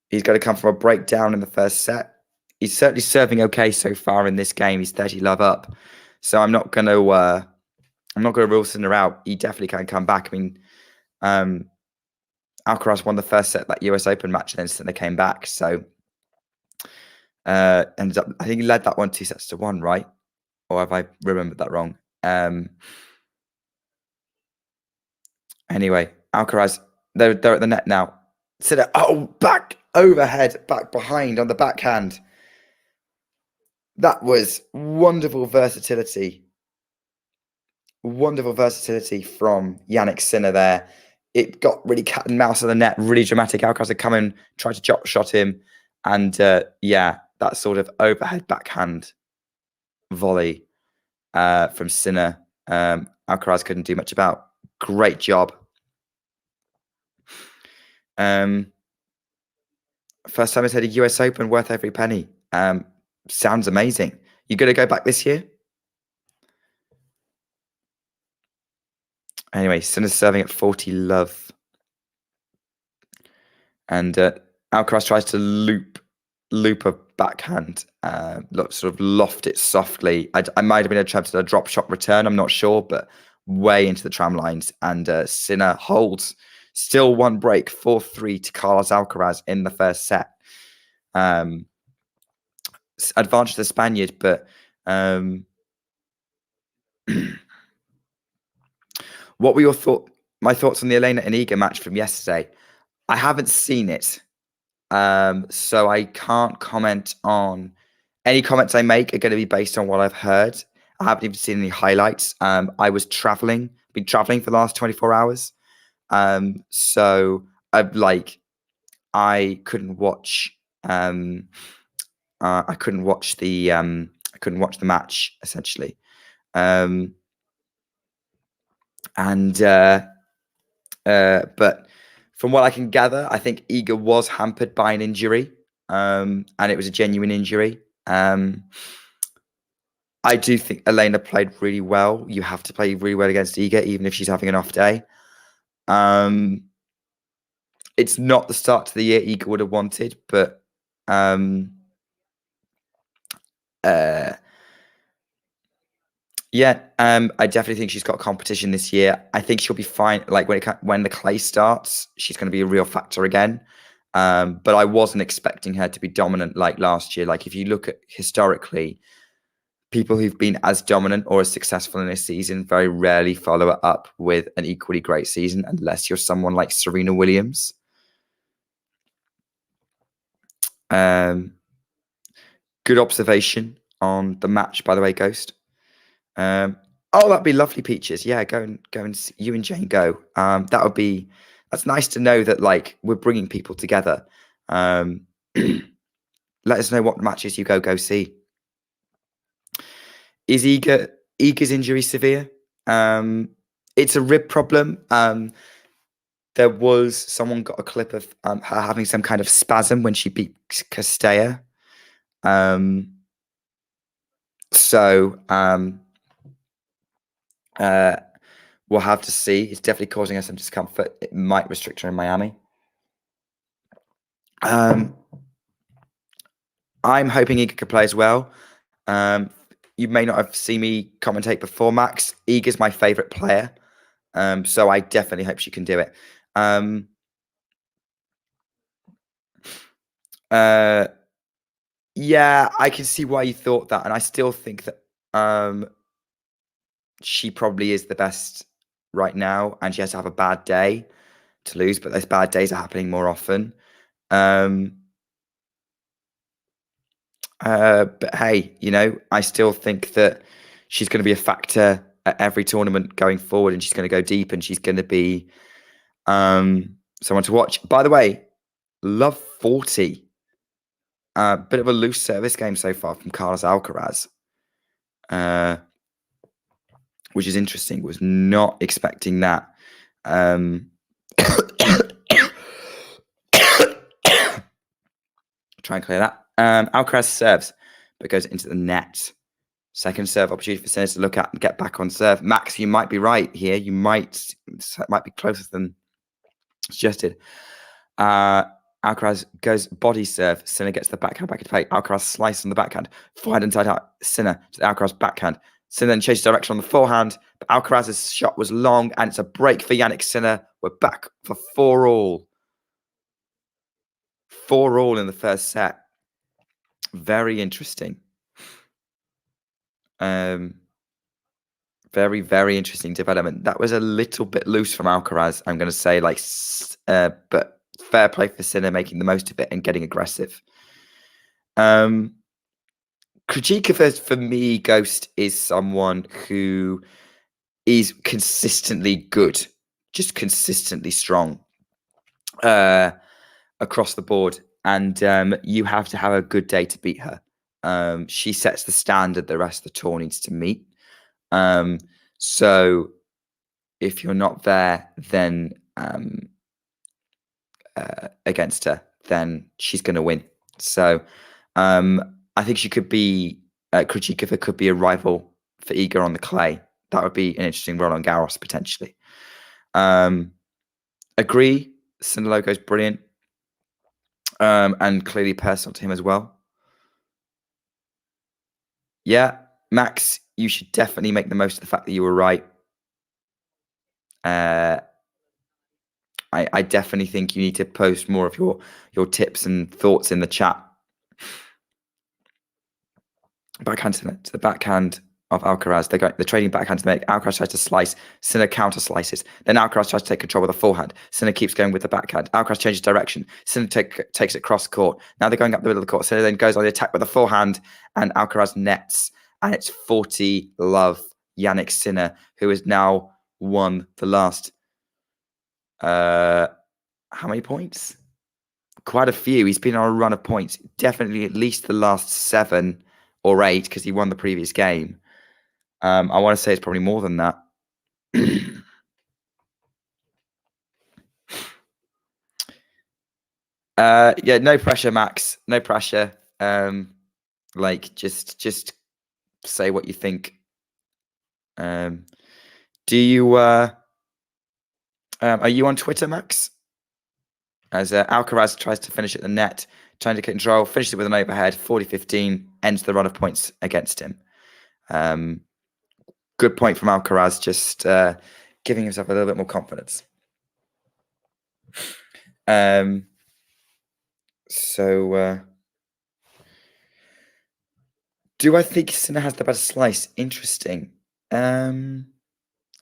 He's going to come from a breakdown in the first set. He's certainly serving okay so far in this game. He's 30 love up, so I'm not going to rule Sinner out. He definitely can come back. I mean, Alcaraz won the first set that US Open match, and then Sinner came back. So ended up, I think he led that one 2-1, right? Or have I remembered that wrong? Anyway, Alcaraz, they're at the net now. Sinner, back overhead, back behind on the backhand. That was wonderful versatility. Wonderful versatility from Jannik Sinner there. It got really cat and mouse on the net, really dramatic. Alcaraz had come in, tried to chop shot him. And yeah, that sort of overhead backhand volley from Sinner, Alcaraz couldn't do much about. Great job. First time he's had a US Open, worth every penny. Sounds amazing. You going to go back this year? Anyway, Sinner's serving at 40 love. And Alcaraz tries to loop a backhand, sort of loft it softly. I might have been attempted a drop shot return, I'm not sure, but way into the tram lines. And Sinner holds still one break, 4-3 to Carlos Alcaraz in the first set. Advantage to the Spaniard, but what were my thoughts on the Elena and Iga match from yesterday? I haven't seen it. So I can't comment on any comments I make are going to be based on what I've heard. I haven't even seen any highlights. I was been traveling for the last 24 hours. So I couldn't watch I couldn't watch the match essentially. But from what I can gather, I think Iga was hampered by an injury, and it was a genuine injury. I do think Elena played really well. You have to play really well against Iga, even if she's having an off day. It's not the start to the year Iga would have wanted, but yeah, I definitely think she's got competition this year. I think she'll be fine. Like when the clay starts, she's going to be a real factor again. But I wasn't expecting her to be dominant like last year. Like if you look at historically, people who've been as dominant or as successful in a season very rarely follow it up with an equally great season, unless you're someone like Serena Williams. Good observation on the match, by the way, Ghost. Oh, that'd be lovely, Peaches. Yeah, go and see, you and Jane go. That's nice to know that like we're bringing people together. Let us know what matches you go see. Is Iga's injury severe? It's a rib problem. There was someone got a clip of her having some kind of spasm when she beat Castella. So we'll have to see. It's definitely causing her some discomfort. It might restrict her in Miami. I'm hoping Iga could play as well. You may not have seen me commentate before, Max. Iga's my favorite player. So I definitely hope she can do it. Yeah, I can see why you thought that, and I still think that she probably is the best right now, and she has to have a bad day to lose, but those bad days are happening more often. But hey, I still think that she's going to be a factor at every tournament going forward, and she's going to go deep, and she's going to be someone to watch. By the way, love 40. Bit of a loose service game so far from Carlos Alcaraz, which is interesting. Was not expecting that. Try and clear that. Alcaraz serves, but goes into the net. Second serve opportunity for Sinner to look at and get back on serve. Max, you might be right here. You might be closer than suggested. Alcaraz goes body serve. Sinner gets the backhand back into play. Alcaraz slice on the backhand. Forehand inside out. Sinner to the Alcaraz backhand. Sinner then changes direction on the forehand. But Alcaraz's shot was long, and it's a break for Jannik Sinner. We're back for 4-all. 4-all in the first set. Very interesting. Very, very interesting development. That was a little bit loose from Alcaraz, I'm going to say, but fair play for Sinner making the most of it and getting aggressive. Krejcikova, for me, Ghost, is someone who is consistently good, just consistently strong across the board. And you have to have a good day to beat her. She sets the standard the rest of the tour needs to meet. So if you're not there, then against her, then she's going to win. So I think she could be Krejcikova could be a rival for Iga on the clay. That would be an interesting Roland Garros potentially. Agree. Sinner logo is brilliant, and clearly personal to him as well. Yeah, Max, you should definitely make the most of the fact that you were right. I definitely think you need to post more of your tips and thoughts in the chat. Backhand to the backhand of Alcaraz. They're trading backhand to make. Alcaraz tries to slice. Sinner counter slices. Then Alcaraz tries to take control with the forehand. Sinner keeps going with the backhand. Alcaraz changes direction. Sinner takes it cross court. Now they're going up the middle of the court. Sinner then goes on the attack with the forehand, and Alcaraz nets. And it's 40-love Jannik Sinner, who has now won the last. How many points? Quite a few. He's been on a run of points. Definitely at least the last 7 or 8 because he won the previous game. I want to say it's probably more than that. Yeah, no pressure, Max. No pressure. Just say what you think. Do you are you on Twitter, Max? As Alcaraz tries to finish at the net, trying to control, finishes it with an overhead, 40-15, ends the run of points against him. Good point from Alcaraz, just giving himself a little bit more confidence. Do I think Sinner has the better slice? Interesting. I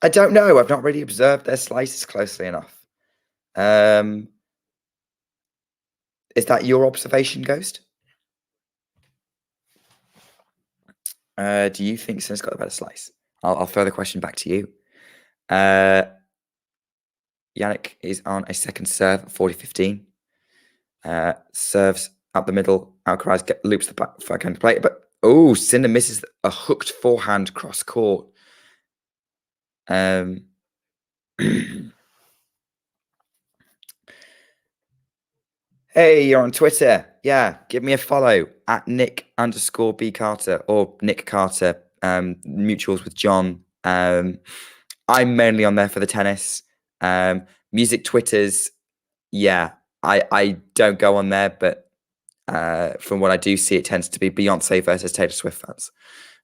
don't know. I've not really observed their slices closely enough. Is that your observation, Ghost? Do you think Sinner's got the better slice? I'll throw the question back to you. Jannik is on a second serve, 40-15. Serves up the middle. Alcaraz loops the backhand plate, but Sinner misses a hooked forehand cross court. Hey, you're on Twitter. Yeah, give me a follow at Nick_B Carter or Nick Carter. Mutuals with John. I'm mainly on there for the tennis. Music Twitters. Yeah, I don't go on there, but from what I do see, it tends to be Beyonce versus Taylor Swift fans,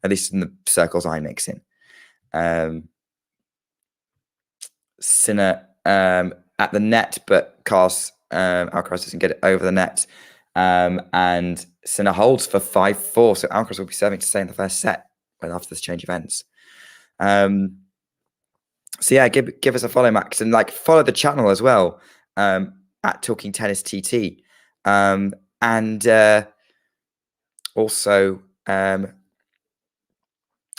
at least in the circles I mix in. Sinner at the net, but Alcaraz doesn't get it over the net. And Sinner holds for 5-4. So Alcaraz will be serving to stay in the first set after this change of ends. So yeah, give us a follow, Max, and follow the channel as well, at Talking Tennis TT. And also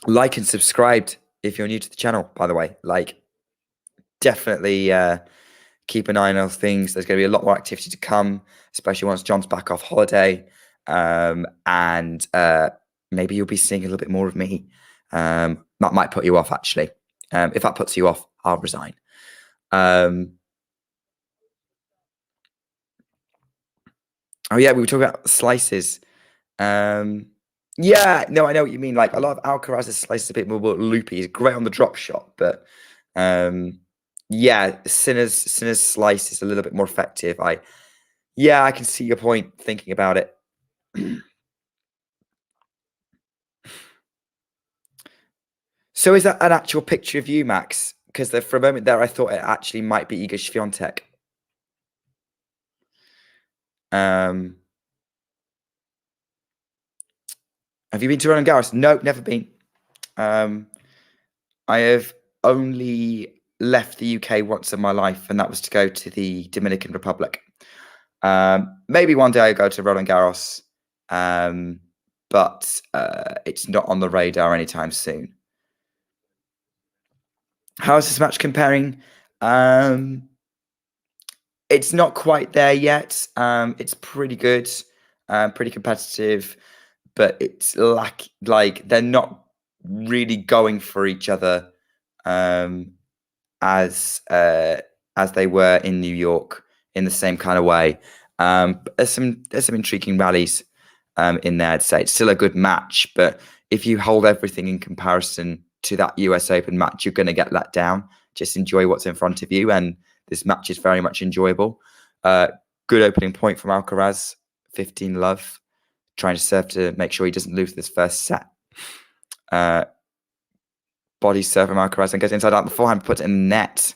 like and subscribe if you're new to the channel, by the way. Definitely keep an eye on those things. There's going to be a lot more activity to come, especially once John's back off holiday. And maybe you'll be seeing a little bit more of me. That might put you off, actually. If that puts you off, I'll resign. Oh, yeah, we were talking about slices. Yeah, no, I know what you mean. A lot of Alcaraz's slice is a bit more loopy. He's great on the drop shot, but yeah, Sinner's slice is a little bit more effective. I can see your point thinking about it. So is that an actual picture of you, Max? Because for a moment there, I thought it actually might be Iga Swiatek. Have you been to Roland Garros? No, never been. I have only left the UK once in my life, and that was to go to the Dominican Republic. Maybe one day I'll go to Roland Garros, but it's not on the radar anytime soon. How is this match comparing? It's not quite there yet. It's pretty good, pretty competitive, but it's they're not really going for each other as they were in New York in the same kind of way. There's some intriguing rallies in there. I'd say it's still a good match, but if you hold everything in comparison to that US Open match, you're going to get let down. Just enjoy what's in front of you, and this match is very much enjoyable. Good opening point from Alcaraz, 15-love, trying to serve to make sure he doesn't lose this first set. Body serve from Alcaraz and goes inside out the forehand, puts it in the net.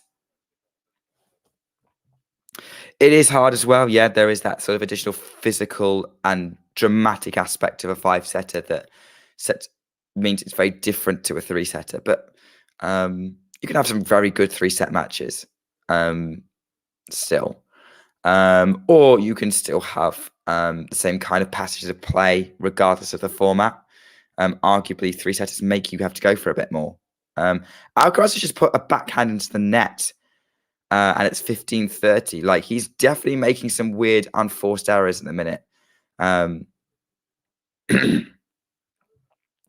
It is hard as well. Yeah, there is that sort of additional physical and dramatic aspect of a 5-setter that means it's very different to a 3-setter. But you can have some very good 3-set matches still. Or you can still have the same kind of passages of play regardless of the format. Arguably, 3-setters make you have to go for a bit more. Alcaraz has just put a backhand into the net, and it's 15-30. He's definitely making some weird, unforced errors in the minute.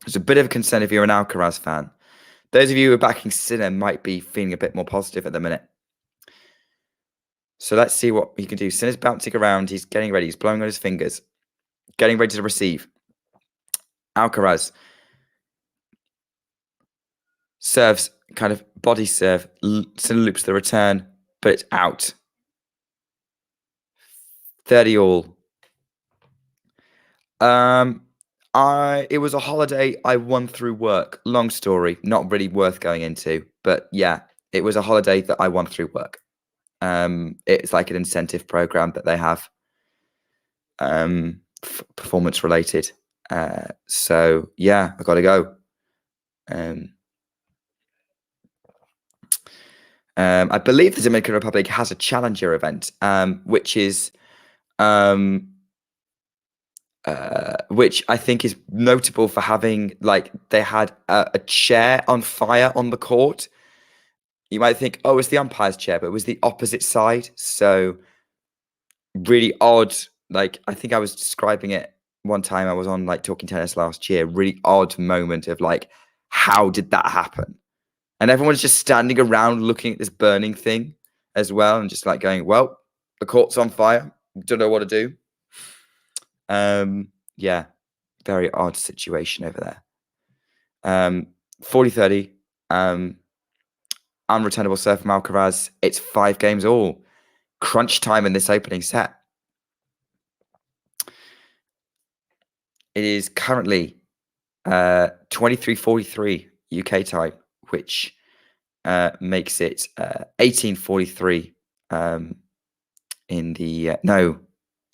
It's a bit of a concern if you're an Alcaraz fan. Those of you who are backing Sinner might be feeling a bit more positive at the minute. So let's see what he can do. Sinner's bouncing around. He's getting ready. He's blowing on his fingers. Getting ready to receive. Alcaraz serves, kind of body serve. Sinner loops the return, but it's out. 30 all. It was a holiday I won through work. Long story, not really worth going into, but yeah, it was a holiday that I won through work. It's like an incentive program that they have, performance related. So yeah, I got to go. I believe the Dominican Republic has a challenger event, which is which I think is notable for having, like, they had a chair on fire on the court. You might think, oh, it's the umpire's chair, but it was the opposite side. So really odd. Like, I think I was describing it one time. I was on like Talking Tennis last year. Really odd moment of like, how did that happen? And everyone's just standing around looking at this burning thing as well, and just like going, well, the court's on fire. Don't know what to do. Yeah, very odd situation over there. 40-30. Unreturnable serve from Alcaraz. It's 5 games all. Crunch time in this opening set. It is currently 23-43 UK time, which makes it 18-43 in the... no,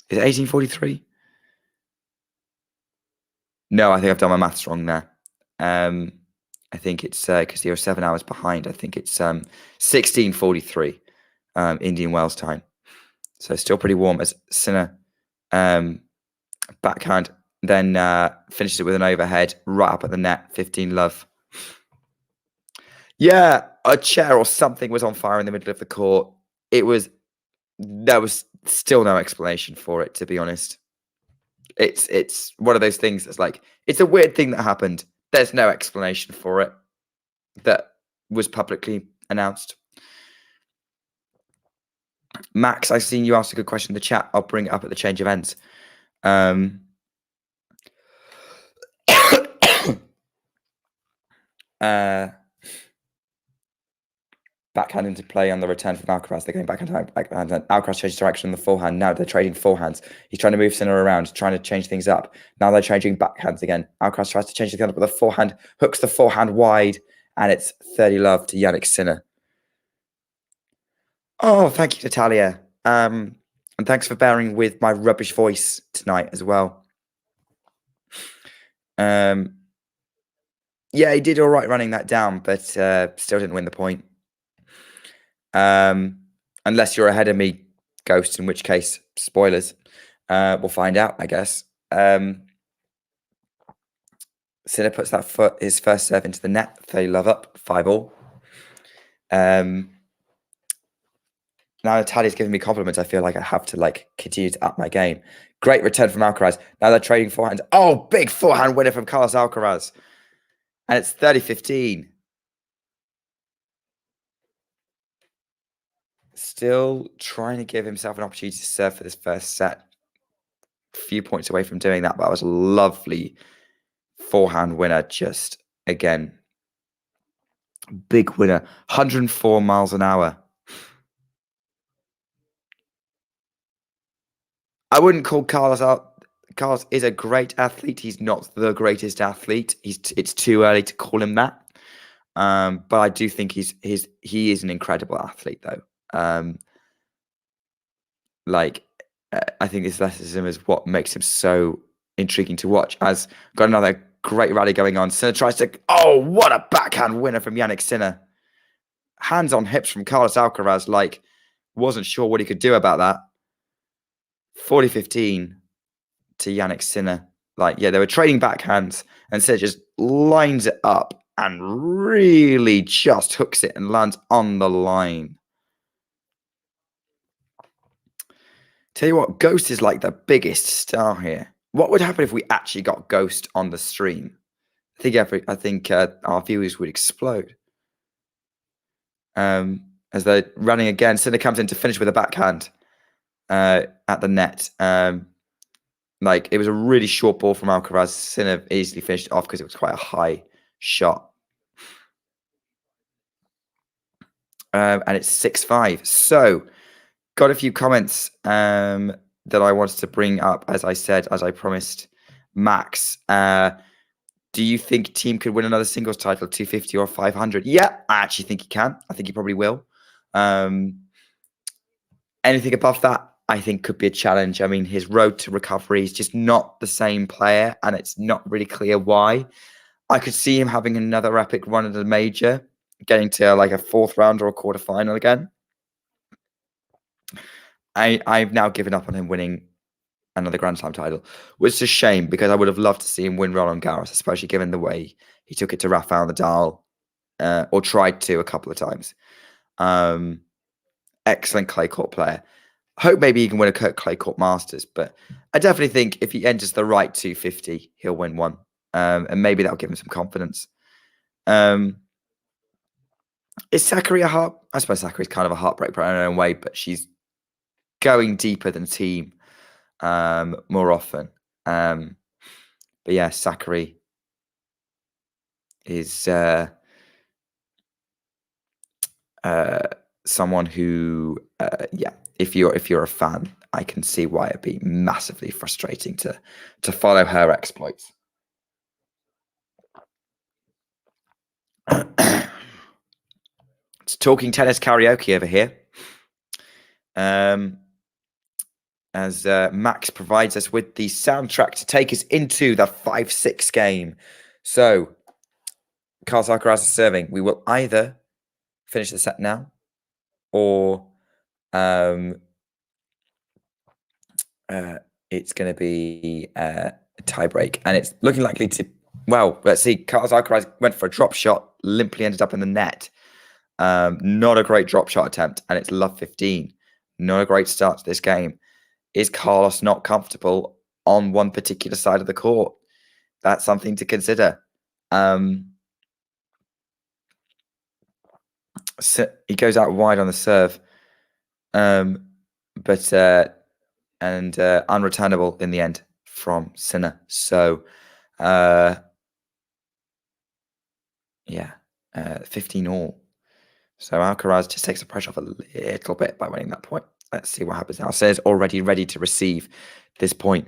is it 18-43? No, I think I've done my maths wrong there. I think it's because you're 7 hours behind. I think it's 16:43 Indian Wells time. So still pretty warm as Sinner backhand, then finishes it with an overhead right up at the net. 15 love. Yeah, a chair or something was on fire in the middle of the court. There was still no explanation for it, to be honest. It's one of those things that's like, it's a weird thing that happened. There's no explanation for it that was publicly announced. Max, I've seen you ask a good question in the chat. I'll bring it up at the change of ends. Backhand into play on the return from Alcaraz. They're going backhand. Alcaraz changes direction on the forehand. Now they're trading forehands. He's trying to move Sinner around, trying to change things up. Now they're changing backhands again. Alcaraz tries to change things up, but the forehand hooks the forehand wide, and it's 30 love to Jannik Sinner. Oh, thank you, Natalia. And thanks for bearing with my rubbish voice tonight as well. Yeah, he did all right running that down, but still didn't win the point. Unless you're ahead of me, Ghost, in which case, spoilers. We'll find out, I guess. Sinner puts his first serve into the net. 30 love up, 5-all. Now Natalia's giving me compliments. I feel like I have to like continue to up my game. Great return from Alcaraz. Now they're trading forehands. Oh, big forehand winner from Carlos Alcaraz. And it's 30-15. Still trying to give himself an opportunity to serve for this first set. A few points away from doing that, but it was a lovely forehand winner. Just, again, big winner. 104 miles an hour. I wouldn't call Carlos out. Carlos is a great athlete. He's not the greatest athlete. It's too early to call him that. But I do think he is an incredible athlete, though. I think his athleticism is what makes him so intriguing to watch. As got another great rally going on. Sinner tries to... oh, what a backhand winner from Jannik Sinner. Hands on hips from Carlos Alcaraz. Like, wasn't sure what he could do about that. 40-15 to Jannik Sinner. Like, yeah, they were trading backhands, and Sinner just lines it up and really just hooks it and lands on the line. Tell you what, Ghost is like the biggest star here. What would happen if we actually got Ghost on the stream? I think our viewers would explode. As they're running again, Sinner comes in to finish with a backhand at the net. Like, it was a really short ball from Alcaraz. Sinner easily finished it off because it was quite a high shot. And it's 6-5. So, got a few comments that I wanted to bring up, as I promised Max. Do you think Thiem could win another singles title, 250 or 500? Yeah, I actually think he can. I think he probably will. Anything above that, I think, could be a challenge. I mean, his road to recovery is just not the same player, and it's not really clear why. I could see him having another epic run at a major, getting to like a 4th round or a quarterfinal again. I've now given up on him winning another Grand Slam title, which is a shame because I would have loved to see him win Roland Garros, especially given the way he took it to Rafael Nadal, or tried to a couple of times. Excellent clay court player. Hope maybe he can win a clay court Masters, but I definitely think if he enters the right 250, he'll win one, and maybe that'll give him some confidence. Is Sakkari I suppose Sakkari's kind of a heartbreaker in her own way, but she's going deeper than Team more often. But yeah, Sakkari is someone who, yeah, if you're a fan, I can see why it'd be massively frustrating to follow her exploits. It's talking tennis karaoke over here. As Max provides us with the soundtrack to take us into the 5-6 game. So, Carlos Alcaraz is serving. We will either finish the set now, or it's going to be a tiebreak, and it's looking likely to. Well, let's see. Carlos Alcaraz went for a drop shot, limply ended up in the net. Not a great drop shot attempt, and it's love 15. Not a great start to this game. Is Carlos not comfortable on one particular side of the court? That's something to consider. So he goes out wide on the serve, but unreturnable in the end from Sinner. So, yeah, 15 all. So Alcaraz just takes the pressure off a little bit by winning that point. Let's see what happens now. Sinner's already ready to receive this point.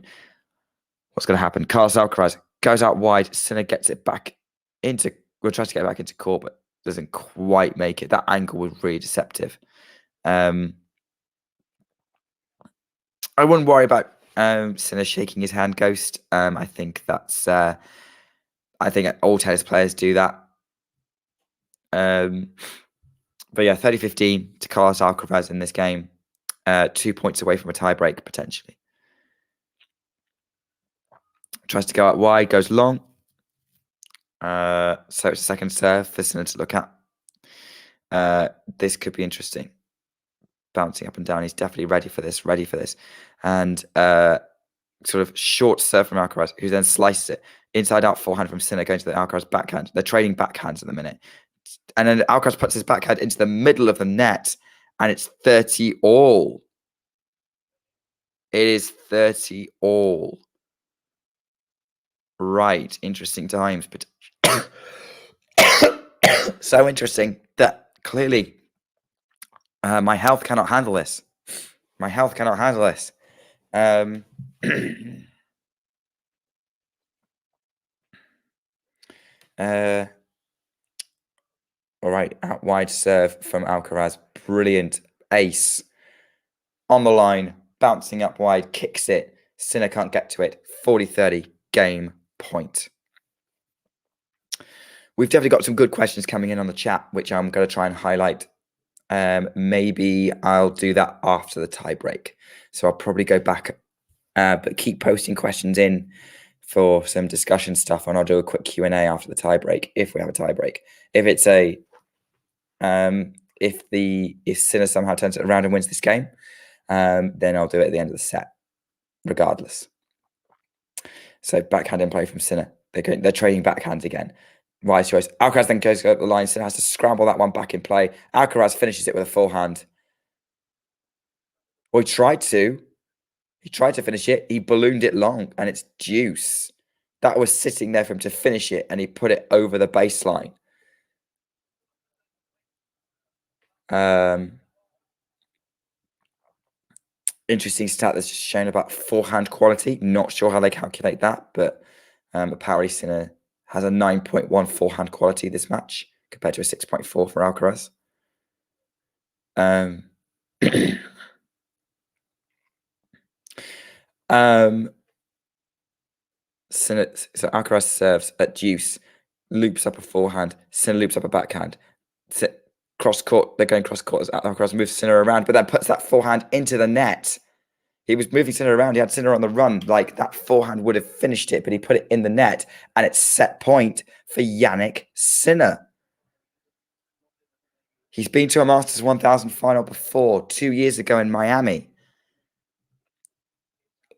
What's going to happen? Carlos Alcaraz goes out wide. Sinner gets it back into. We'll try to get it back into court, but doesn't quite make it. That angle was really deceptive. I wouldn't worry about Sinner shaking his hand ghost. I think that's. I think all tennis players do that. But yeah, 30-15 to Carlos Alcaraz in this game. 2 points away from a tiebreak, potentially. Tries to go out wide, goes long. So it's a second serve for Sinner to look at. This could be interesting. Bouncing up and down. He's definitely ready for this. And sort of short serve from Alcaraz, who then slices it. Inside out forehand from Sinner going to the Alcaraz backhand. They're trading backhands at the minute. And then Alcaraz puts his backhand into the middle of the net, and it's 30 all. It is 30 all. Right. Interesting times. But so interesting that clearly my health cannot handle this. My health cannot handle this. All right, out wide serve from Alcaraz. Brilliant ace. On the line, bouncing up wide, kicks it. Sinner can't get to it. 40-30, game point. We've definitely got some good questions coming in on the chat, which I'm going to try and highlight. Maybe I'll do that after the tiebreak. So I'll probably go back, but keep posting questions in for some discussion stuff, and I'll do a quick Q&A after the tiebreak if we have a tiebreak. If it's a if Sinner somehow turns it around and wins this game, then I'll do it at the end of the set, regardless. So backhand in play from Sinner. They're trading backhands again. Wise choice. Alcaraz then goes up the line. Sinner has to scramble that one back in play. Alcaraz finishes it with a forehand. Well, he tried to finish it. He ballooned it long, and it's deuce. That was sitting there for him to finish it, and he put it over the baseline. Interesting stat that's just shown about forehand quality. Not sure how they calculate that, but apparently Sinner has a 9.1 forehand quality this match compared to a 6.4 for Alcaraz. Sinner, so Alcaraz serves at deuce, loops up a forehand. Sinner loops up a backhand. Cross court, they're going cross court as Alcaraz moves Sinner around, but then puts that forehand into the net. He was moving Sinner around. He had Sinner on the run. Like, that forehand would have finished it, but he put it in the net, and it's set point for Jannik Sinner. He's been to a Masters 1000 final before, 2 years ago in Miami.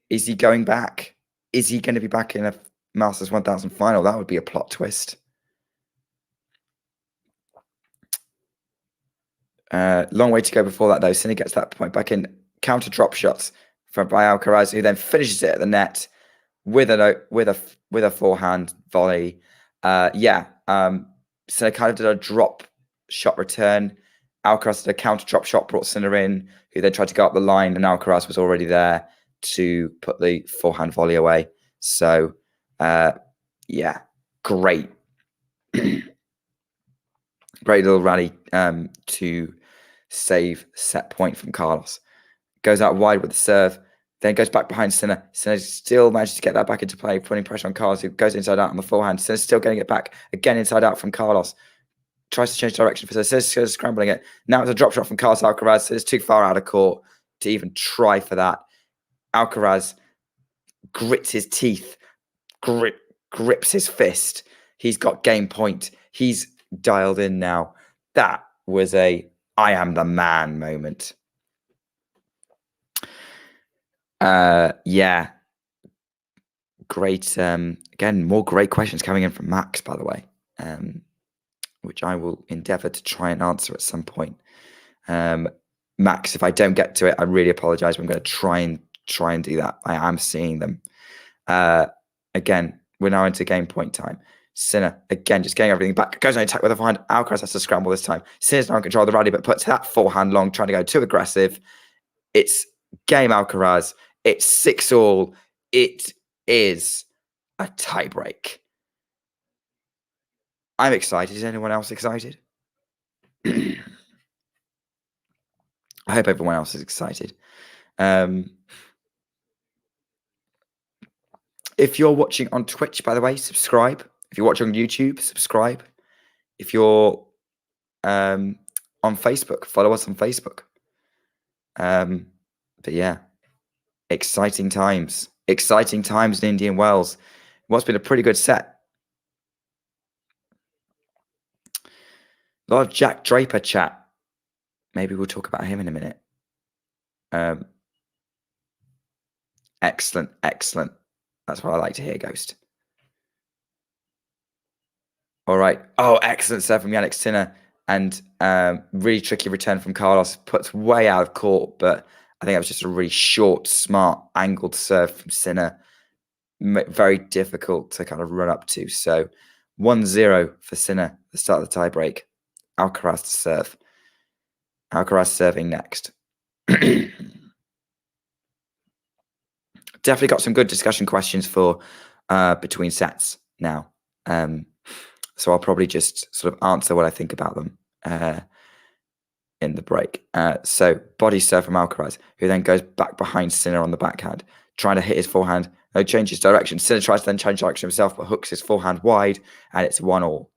Is he going back? Is he going to be back in a Masters 1000 final? That would be a plot twist. Long way to go before that, though. Sinner gets that point back in. Counter drop shots by Alcaraz, who then finishes it at the net with a forehand volley. Sinner kind of did a drop shot return. Alcaraz did a counter drop shot, brought Sinner in, who then tried to go up the line, and Alcaraz was already there to put the forehand volley away. So, great. Great little rally to save set point from Carlos. Goes out wide with the serve, then goes back behind Sinner. Sinner still manages to get that back into play, putting pressure on Carlos, who goes inside out on the forehand. Sinner's still getting it back, again inside out from Carlos. Tries to change direction for Sinner. Sinner's scrambling it. Now it's a drop shot from Carlos Alcaraz. Sinner's too far out of court to even try for that. Alcaraz grits his teeth, grips his fist. He's got game point. He's dialed in now. That was a I am the man moment. Great. Again, more great questions coming in from Max, by the way, which I will endeavor to try and answer at some point. Max, if I don't get to it, I really apologize. I'm going to try and do that. I am seeing them. Again, we're now into game point time. Sinner, again, just getting everything back. Goes on attack with a forehand. Alcaraz has to scramble this time. Sinner's now in control of the rally, but puts that forehand long, trying to go too aggressive. It's game Alcaraz. It's 6-all. It is a tiebreak. I'm excited. Is anyone else excited? I hope everyone else is excited. If you're watching on Twitch, by the way, subscribe. If you're watching on YouTube, subscribe. If you're on Facebook, follow us on Facebook. But yeah, exciting times. Exciting times in Indian Wells. What's been a pretty good set. A lot of Jack Draper chat. Maybe we'll talk about him in a minute. Excellent. That's what I like to hear, Ghost. All right. Oh, excellent serve from Jannik Sinner. And really tricky return from Carlos. Puts way out of court, but I think that was just a really short, smart, angled serve from Sinner. Very difficult to kind of run up to. So 1-0 for Sinner, the start of the tiebreak. Alcaraz to serve. Alcaraz serving next. Definitely got some good discussion questions for between sets now. So I'll probably just sort of answer what I think about them in the break. So body serve from Alcaraz, who then goes back behind Sinner on the backhand, trying to hit his forehand. No, changes direction. Sinner tries to then change direction himself, but hooks his forehand wide, and it's 1-all.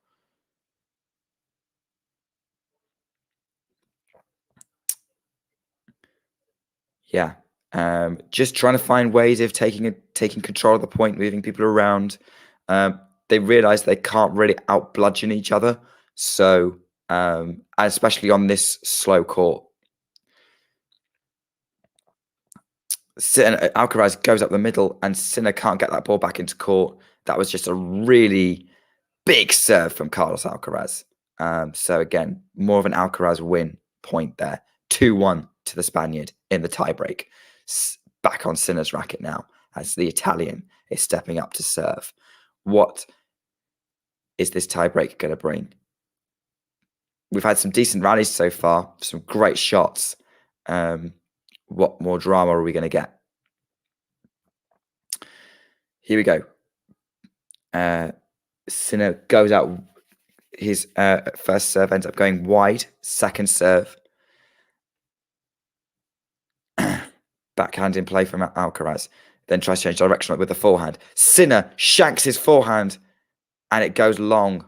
Yeah. Just trying to find ways of taking control of the point, moving people around. They realize they can't really out-bludgeon each other. So, especially on this slow court. Alcaraz goes up the middle, and Sinner can't get that ball back into court. That was just a really big serve from Carlos Alcaraz. So again, more of an Alcaraz win point there. 2-1 to the Spaniard in the tiebreak. Back on Sinner's racket now, as the Italian is stepping up to serve. What is this tiebreak going to bring? We've had some decent rallies so far, some great shots. What more drama are we going to get? Here we go. Sinner goes out. His first serve ends up going wide. Second serve. Backhand in play from Alcaraz. Then tries to change direction with the forehand. Sinner shanks his forehand, and it goes long.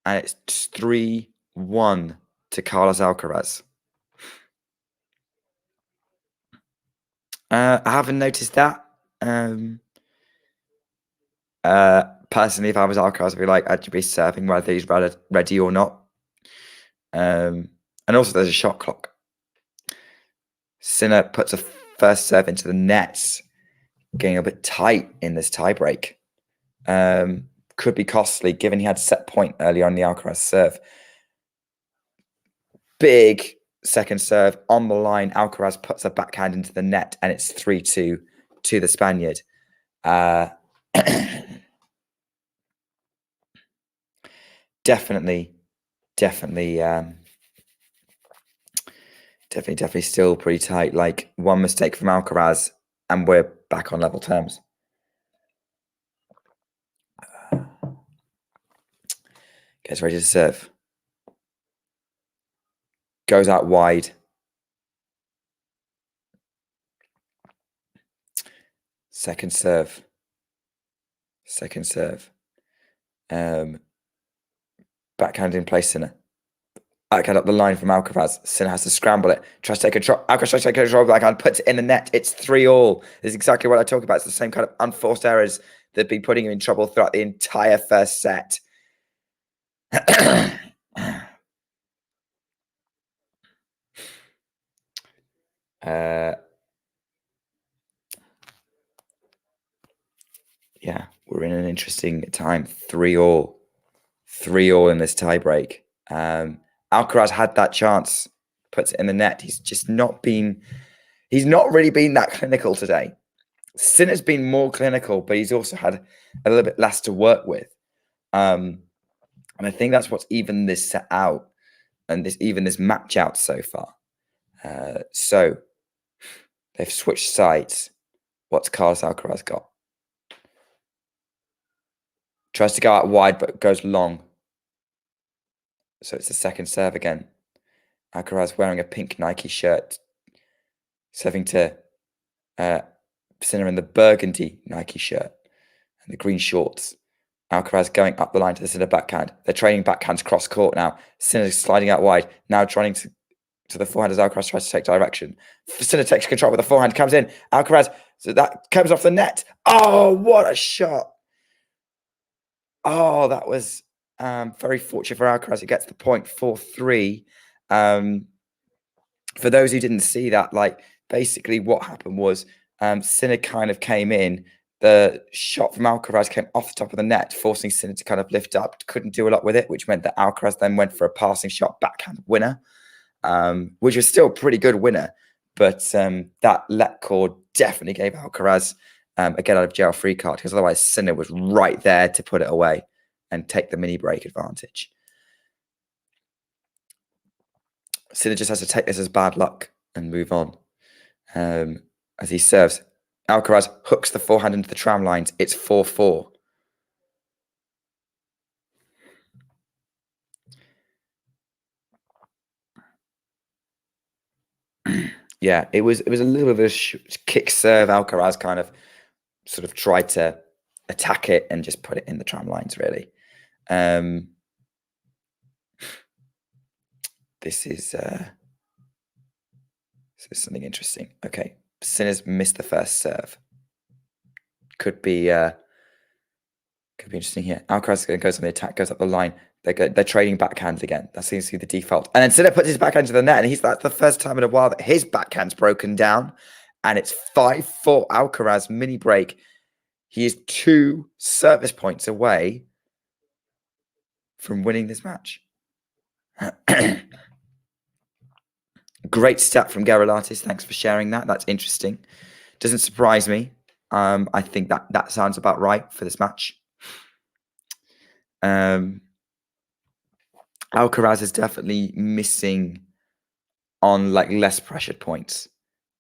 And it's 3-1 to Carlos Alcaraz. I haven't noticed that. Personally, if I was Alcaraz, I'd be like, I'd be serving whether he's ready or not. And also, there's a shot clock. Sinner puts a first serve into the nets, getting a bit tight in this tiebreak. Could be costly, given he had set point early on the Alcaraz serve. Big second serve on the line. Alcaraz puts a backhand into the net, and it's 3-2 to the Spaniard. Definitely still pretty tight. Like, one mistake from Alcaraz, and we're back on level terms. Gets ready to serve. Goes out wide. Second serve. Backhand in place, Sinner. Backhand up the line from Alcaraz. Sinner has to scramble it. Tries to take control. Alcaraz tries to take control. Backhand puts it in the net. It's 3-3. This is exactly what I talk about. It's the same kind of unforced errors that have been putting him in trouble throughout the entire first set. Yeah, we're in an interesting time. 3-3. 3-3 in this tiebreak. Alcaraz had that chance, puts it in the net. He's not really been that clinical today. Sinner's been more clinical, but he's also had a little bit less to work with. And I think that's what's even this set out and this match out so far. So they've switched sides. What's Carlos Alcaraz got? Tries to go out wide, but goes long. So it's the second serve again. Alcaraz wearing a pink Nike shirt, serving to Sinner in the burgundy Nike shirt and the green shorts. Alcaraz going up the line to the Sinner backhand. They're trading backhands cross court now. Sinner sliding out wide. Now trying to the forehand as Alcaraz tries to take direction. Sinner takes control with the forehand, comes in. Alcaraz, so that comes off the net. Oh, what a shot. Oh, that was very fortunate for Alcaraz. It gets the point 4-3. For those who didn't see that, like, basically what happened was Sinner kind of came in. The shot from Alcaraz came off the top of the net, forcing Sinner to kind of lift up. Couldn't do a lot with it, which meant that Alcaraz then went for a passing shot backhand winner, which was still a pretty good winner. But that let cord definitely gave Alcaraz a get out of jail free card, because otherwise Sinner was right there to put it away and take the mini break advantage. Sinner just has to take this as bad luck and move on. As he serves, Alcaraz hooks the forehand into the tram lines. It's 4-4. Yeah, it was a little bit of a kick serve. Alcaraz kind of sort of tried to attack it and just put it in the tram lines, really. This is something interesting. Okay, Sinner's missed the first serve. Could be interesting here. Alcaraz goes on the attack, goes up the line. They're trading backhands again. That seems to be the default. And then Sinner puts his backhand to the net, and that's the first time in a while that his backhand's broken down. And it's 5-4 Alcaraz mini break. He is 2 service points away from winning this match. Great stat from Geralatis. Thanks for sharing that. That's interesting. Doesn't surprise me. I think that sounds about right for this match. Alcaraz is definitely missing on like less pressured points.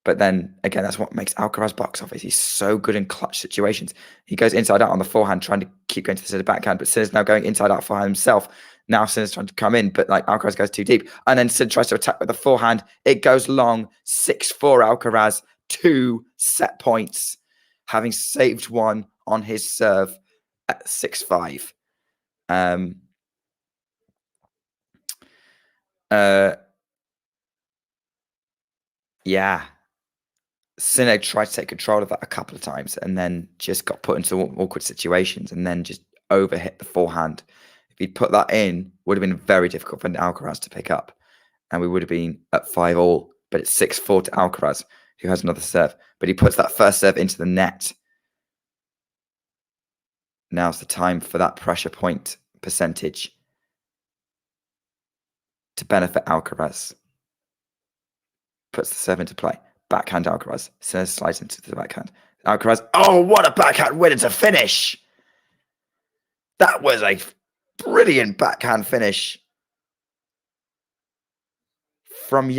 But then again, that's what makes Alcaraz box office. He's so good in clutch situations. He goes inside out on the forehand, trying to keep going to the Sinner backhand, but Sinner's now going inside out forehand himself. Now Sinner's trying to come in, but like Alcaraz goes too deep. And then Sinner tries to attack with the forehand. It goes long. 6-4 Alcaraz, 2 set points, having saved one on his serve at 6-5. Yeah. Sinner tried to take control of that a couple of times and then just got put into awkward situations and then just overhit the forehand. If he'd put that in, would have been very difficult for Alcaraz to pick up. And we would have been at 5-all. But it's 6-4 to Alcaraz, who has another serve. But he puts that first serve into the net. Now's the time for that pressure point percentage to benefit Alcaraz. Puts the serve into play. Backhand Alcaraz. Sinner slides into the backhand. Alcaraz. Oh, what a backhand winner to finish! That was a brilliant backhand finish from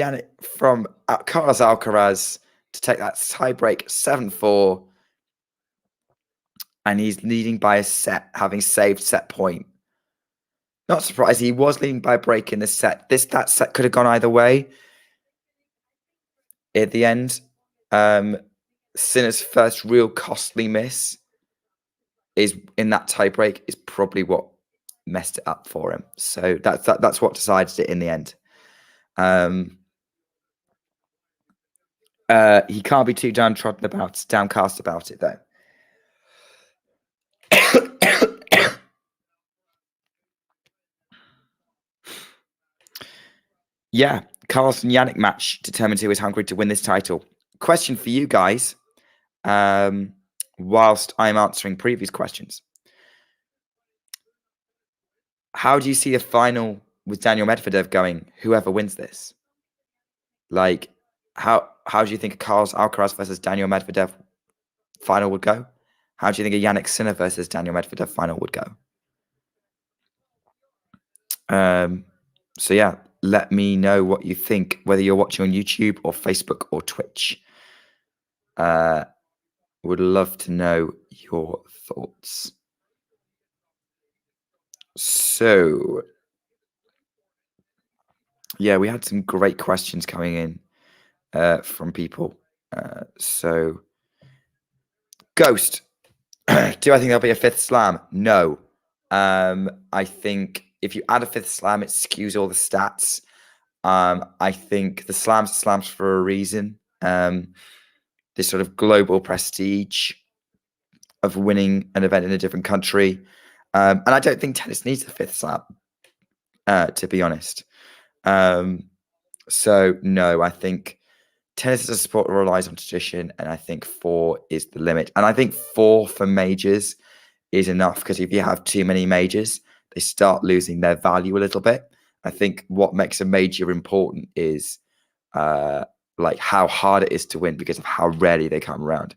Carlos Alcaraz to take that tiebreak 7-4. And he's leading by a set, having saved set point. Not surprised. He was leading by a break in the set. That set could have gone either way. At the end, Sinner's first real costly miss is in that tiebreak is probably what messed it up for him. So that's what decided it in the end. He can't be too downcast about it though. Yeah, Carlos Jannik match determines who is hungry to win this title. Question for you guys, whilst I'm answering previous questions. How do you see the final with Daniel Medvedev going, whoever wins this? Like, how do you think a Carlos Alcaraz versus Daniel Medvedev final would go? How do you think a Jannik Sinner versus Daniel Medvedev final would go? So yeah, let me know what you think, whether you're watching on YouTube or Facebook or Twitch. Would love to know your thoughts. So, yeah, we had some great questions coming in from people. So, Ghost, do I think there'll be a fifth slam? No. I think if you add a fifth slam, it skews all the stats. I think the slams for a reason. This sort of global prestige of winning an event in a different country. And I don't think tennis needs a fifth slam, to be honest. So, no, I think tennis as a sport relies on tradition, and I think 4 is the limit. And I think 4 for majors is enough, because if you have too many majors, they start losing their value a little bit. I think what makes a major important is like how hard it is to win because of how rarely they come around.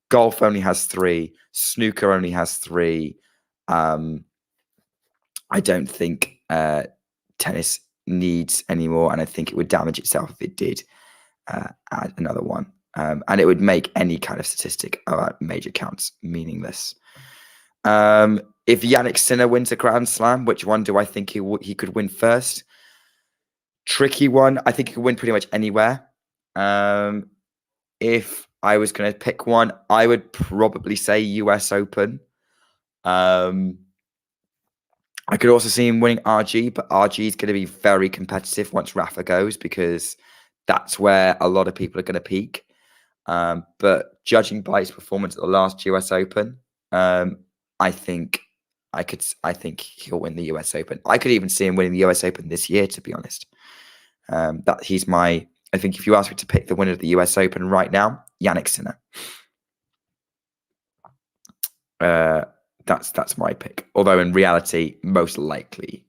Golf only has 3. Snooker only has 3. I don't think tennis needs any more, and I think it would damage itself if it did add another one. And it would make any kind of statistic about major counts meaningless. If Jannik Sinner wins a Grand Slam, which one do I think he could win first? Tricky one. I think he could win pretty much anywhere. If I was going to pick one, I would probably say US Open. I could also see him winning RG, but RG is going to be very competitive once Rafa goes, because that's where a lot of people are going to peak. But judging by his performance at the last US Open, I think he'll win the US Open. I could even see him winning the US Open this year, to be honest. I think if you ask me to pick the winner of the US Open right now, Jannik Sinner. That's my pick. Although in reality, most likely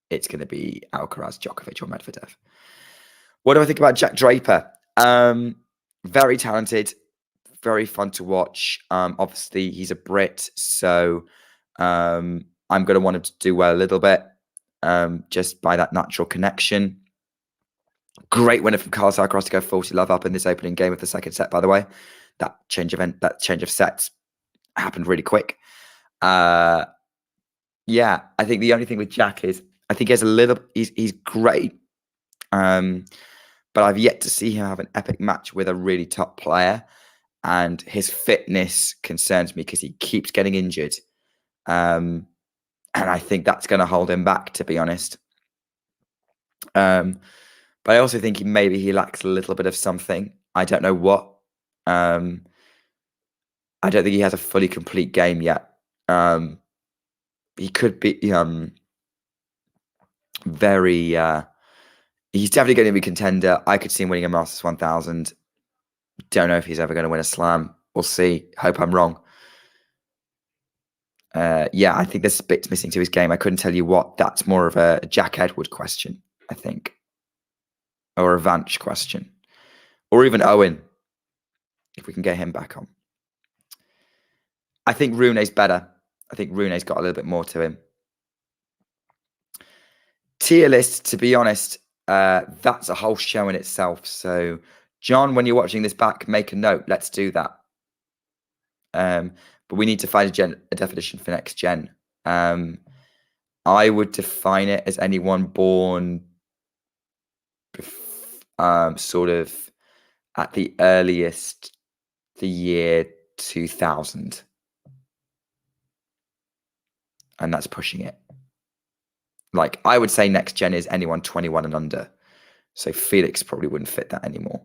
it's going to be Alcaraz, Djokovic, or Medvedev. What do I think about Jack Draper? Very talented, very fun to watch. Obviously, he's a Brit, so I'm going to want him to do well a little bit, just by that natural connection. Great winner from Carlos Alcaraz to go 40-love up in this opening game of the second set, by the way. That change of sets happened really quick. Yeah, I think the only thing with Jack is I think he's great. But I've yet to see him have an epic match with a really top player. And his fitness concerns me because he keeps getting injured. And I think that's going to hold him back, to be honest. But I also think he lacks a little bit of something. I don't know what. I don't think he has a fully complete game yet. He could be very. He's definitely going to be a contender. I could see him winning a Masters 1000. Don't know if he's ever going to win a Slam. We'll see. Hope I'm wrong. Yeah, I think there's bits missing to his game. I couldn't tell you what. That's more of a Jack Edward question, I think, or a Vance question, or even Owen, if we can get him back on. I think Rune's better. I think Rune's got a little bit more to him. Tier list, to be honest, that's a whole show in itself. So, John, when you're watching this back, make a note. Let's do that. But we need to find a definition for next gen. I would define it as anyone born sort of at the earliest, the year 2000. And that's pushing it. Like, I would say next gen is anyone 21 and under. So Felix probably wouldn't fit that anymore.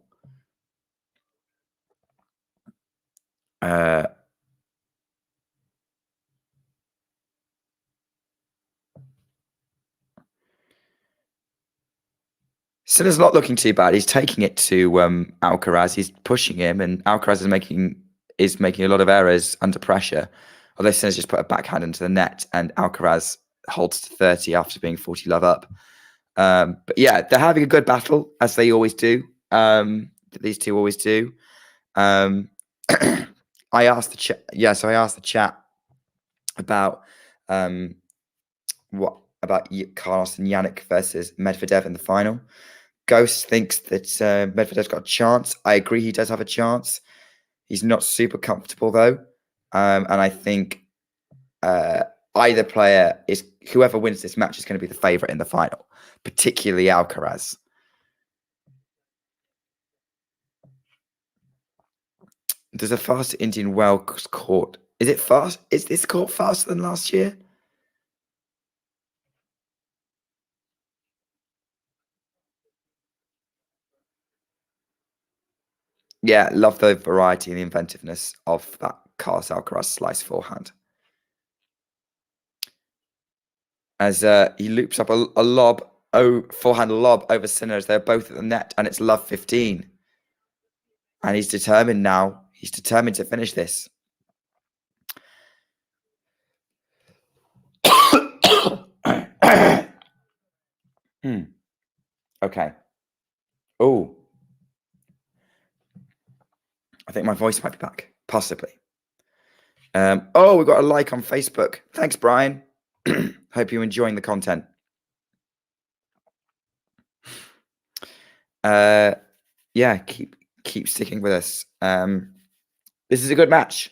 Sinner's not looking too bad. He's taking it to Alcaraz. He's pushing him, and Alcaraz is making a lot of errors under pressure. Although Sinner's just put a backhand into the net, and Alcaraz holds to 30 after being 40 love up. But yeah, they're having a good battle, as they always do. These two always do. I asked the chat. Yeah, so I asked the chat about what about Carlos and Jannik versus Medvedev in the final. Ghost thinks that Medvedev's got a chance. I agree, he does have a chance. He's not super comfortable though, and I think either player is whoever wins this match is going to be the favorite in the final, particularly Alcaraz. There's a faster Indian Wells court. Is it fast? Is this court faster than last year? Yeah, love the variety and the inventiveness of that Carlos Alcaraz slice forehand. As he loops up a lob, forehand lob over Sinner as they're both at the net, and it's love 15. And he's determined now. He's determined to finish this. Okay. Oh. I think my voice might be back. Possibly. Oh, we've got a like on Facebook. Thanks, Brian. Hope you're enjoying the content. Yeah, keep sticking with us. This is a good match.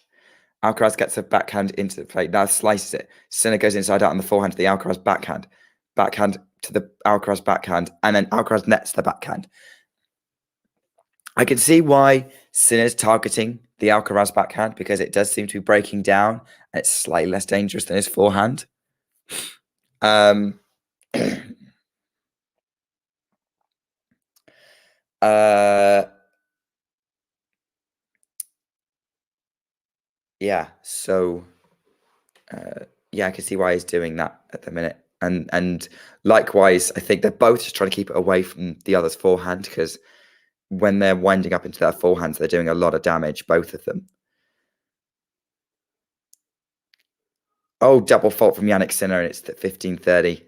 Alcaraz gets a backhand into the plate. Now slices it. Sinner goes inside out on the forehand to the Alcaraz backhand. Backhand to the Alcaraz backhand. And then Alcaraz nets the backhand. I can see why Sinner's targeting the Alcaraz backhand because it does seem to be breaking down and it's slightly less dangerous than his forehand. Yeah, so yeah, I can see why he's doing that at the minute. And likewise, I think they're both just trying to keep it away from the other's forehand because when they're winding up into their forehands, they're doing a lot of damage, both of them. Oh, double fault from Jannik Sinner, and it's at 15:30.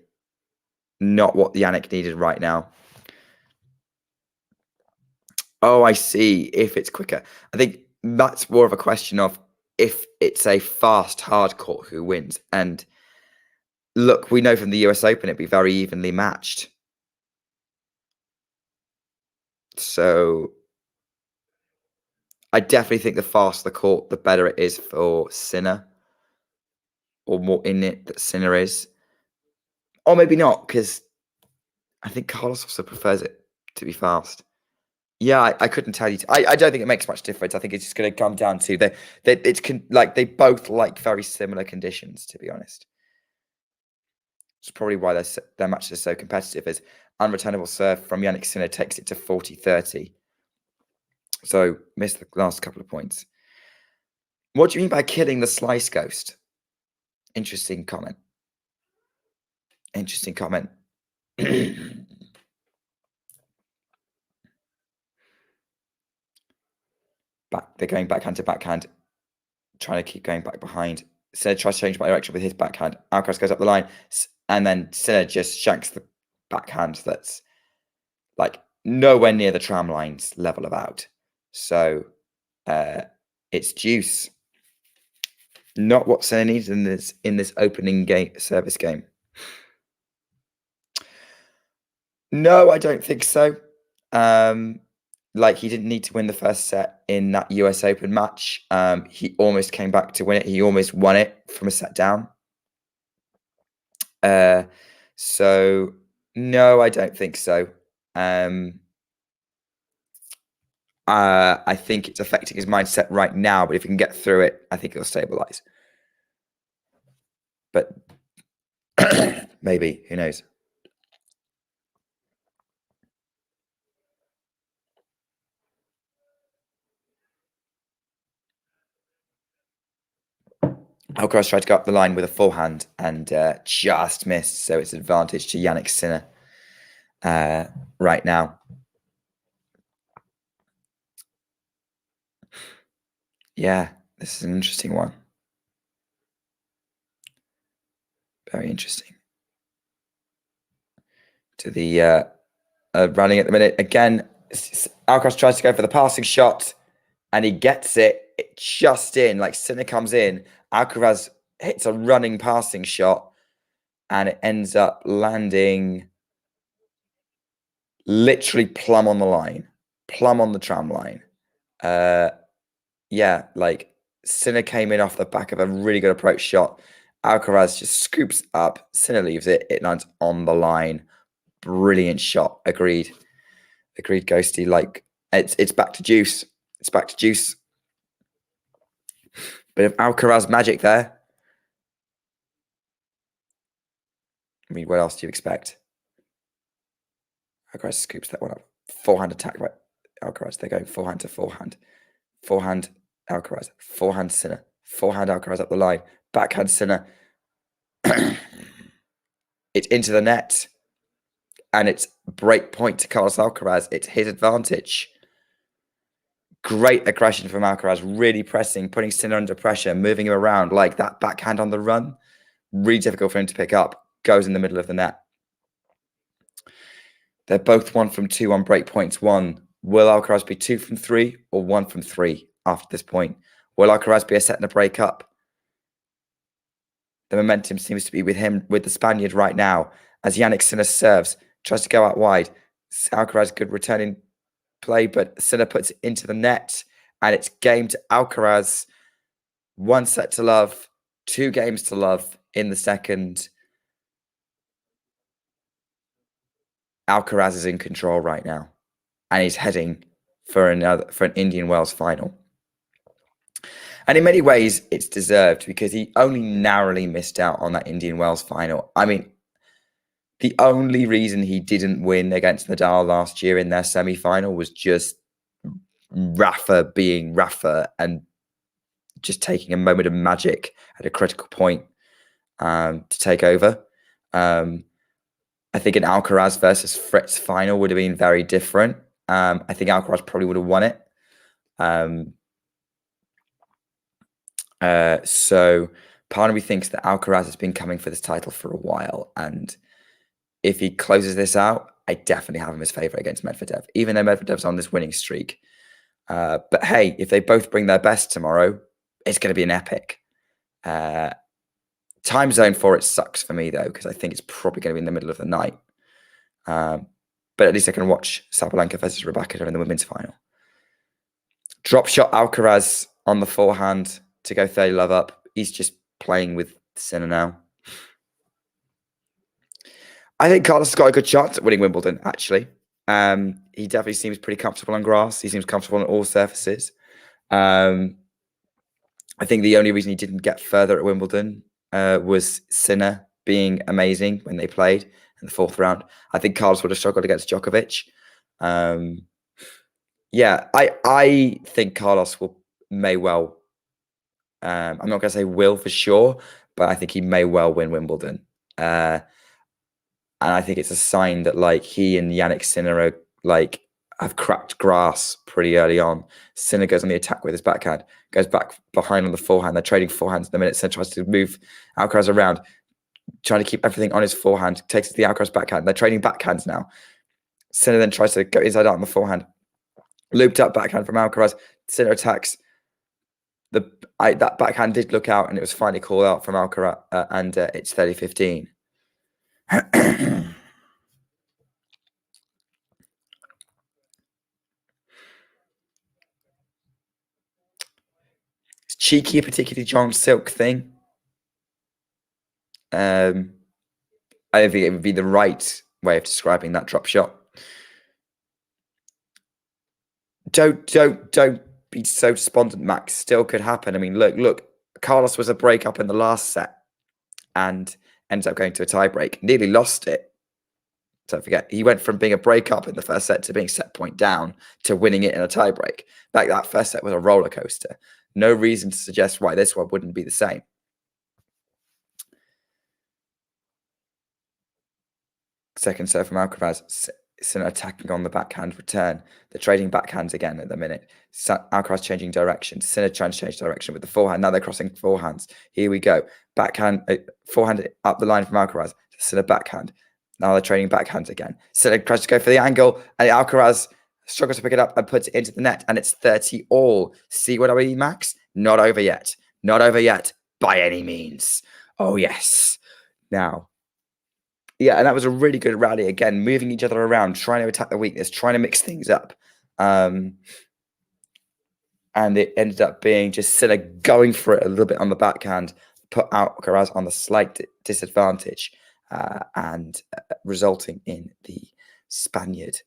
Not what Jannik needed right now. Oh, I see. If it's quicker. I think that's more of a question of if it's a fast hard court who wins. And look, we know from the US Open it'd be very evenly matched. So I definitely think the faster the court, the better it is for Sinner. Or more in it that Sinner is. Or maybe not, because I think Carlos also prefers it to be fast. Yeah, I couldn't tell you. I don't think it makes much difference. I think it's just going to come down to they both like very similar conditions. To be honest, it's probably why their matches are so competitive. Is unreturnable serve from Jannik Sinner takes it to 40-30. So missed the last couple of points. What do you mean by killing the slice ghost? Interesting comment. Interesting comment. They're going backhand to backhand, trying to keep going back behind. Sinner tries to change my direction with his backhand. Alcaraz goes up the line, and then Sinner just shanks the backhand that's like nowhere near the tram line's level of out. So it's deuce. Not what Sinner needs in this opening service game. No, I don't think so. Like he didn't need to win the first set in that US Open match. He almost came back to win it. He almost won it from a set down. So no, I don't think so. I think it's affecting his mindset right now, but if he can get through it, I think it'll stabilize. But maybe, who knows? Alcaraz tried to go up the line with a forehand and just missed, so it's advantage to Jannik Sinner right now. Yeah, this is an interesting one. Very interesting. To the running at the minute. Again, Alcaraz tries to go for the passing shot and he gets it just in. Like Sinner comes in, Alcaraz hits a running passing shot and it ends up landing literally plumb on the line, plumb on the tram line. Yeah, like Sinner came in off the back of a really good approach shot. Alcaraz just scoops up. Sinner leaves it. It lands on the line. Brilliant shot. Agreed. Agreed, Ghosty. Like it's back to juice. It's back to juice. Bit of Alcaraz magic there. I mean, what else do you expect? Alcaraz scoops that one up. Forehand attack by Alcaraz. They're going forehand to forehand. Forehand Alcaraz. Forehand Sinner. Forehand Alcaraz up the line. Backhand Sinner. It's into the net. And it's break point to Carlos Alcaraz. It's his advantage. Great aggression from Alcaraz. Really pressing, putting Sinner under pressure, moving him around like that backhand on the run. Really difficult for him to pick up. Goes in the middle of the net. They're both 1 from 2 on break points. Will Alcaraz be 2 from 3 or 1 from 3 after this point? Will Alcaraz be a set and a break up? The momentum seems to be with him, with the Spaniard right now. As Jannik Sinner serves, tries to go out wide. Alcaraz good returning play, but Sinner puts it into the net. And it's game to Alcaraz. 1 set to love, 2 games to love in the second. Alcaraz is in control right now, and he's heading for an Indian Wells final. And in many ways, it's deserved because he only narrowly missed out on that Indian Wells final. I mean, the only reason he didn't win against Nadal last year in their semi-final was just Rafa being Rafa and just taking a moment of magic at a critical point to take over. I think an Alcaraz versus Fritz final would have been very different. I think Alcaraz probably would have won it. So part of me thinks that Alcaraz has been coming for this title for a while. And if he closes this out, I definitely have him as favourite against Medvedev, even though Medvedev's on this winning streak. But hey, if they both bring their best tomorrow, it's going to be an epic. Time zone for it sucks for me, though, because I think it's probably going to be in the middle of the night. But at least I can watch Sabalenka versus Rebecca in the women's final. Drop shot Alcaraz on the forehand to go 30 love up. He's just playing with Sinner now. I think Carlos has got a good chance at winning Wimbledon, actually. He definitely seems pretty comfortable on grass. He seems comfortable on all surfaces. I think the only reason he didn't get further at Wimbledon was Sinner being amazing when they played in the 4th round. I think Carlos would have struggled against Djokovic. Yeah, I think Carlos may well. I'm not going to say will for sure, but I think he may well win Wimbledon. And I think it's a sign that like he and Yannick Sinner are like have cracked grass pretty early on. Sinner goes on the attack with his backhand, goes back behind on the forehand. They're trading forehands in the minute. Sinner tries to move Alcaraz around, trying to keep everything on his forehand, takes the Alcaraz backhand. They're trading backhands now. Sinner then tries to go inside out on the forehand. Looped up backhand from Alcaraz. Sinner attacks. That backhand did look out, and it was finally called out from Alcaraz, and it's 30-15. It's cheeky, particularly John Silk thing. I don't think it would be the right way of describing that drop shot. Don't be so despondent, Max. Still could happen. I mean, look. Carlos was a break-up in the last set and ends up going to a tie-break. Nearly lost it. Don't forget, he went from being a break-up in the first set to being set point down to winning it in a tie-break. Like that first set was a roller coaster. No reason to suggest why this one wouldn't be the same. Second serve from Alcaraz. Sinner attacking on the backhand return. They're trading backhands again at the minute. Alcaraz changing direction. Sinner trying to change direction with the forehand. Now they're crossing forehands. Here we go. Backhand, forehand up the line from Alcaraz. Sinner backhand. Now they're trading backhands again. Sinner tries to go for the angle, and Alcaraz struggles to pick it up and puts it into the net, and it's 30 all. See what I mean, Max? Not over yet. Not over yet by any means. Oh, yes. Now, yeah, and that was a really good rally. Again, moving each other around, trying to attack the weakness, trying to mix things up. And it ended up being just Sinner going for it a little bit on the backhand, put Alcaraz on the slight disadvantage, and resulting in the Spaniard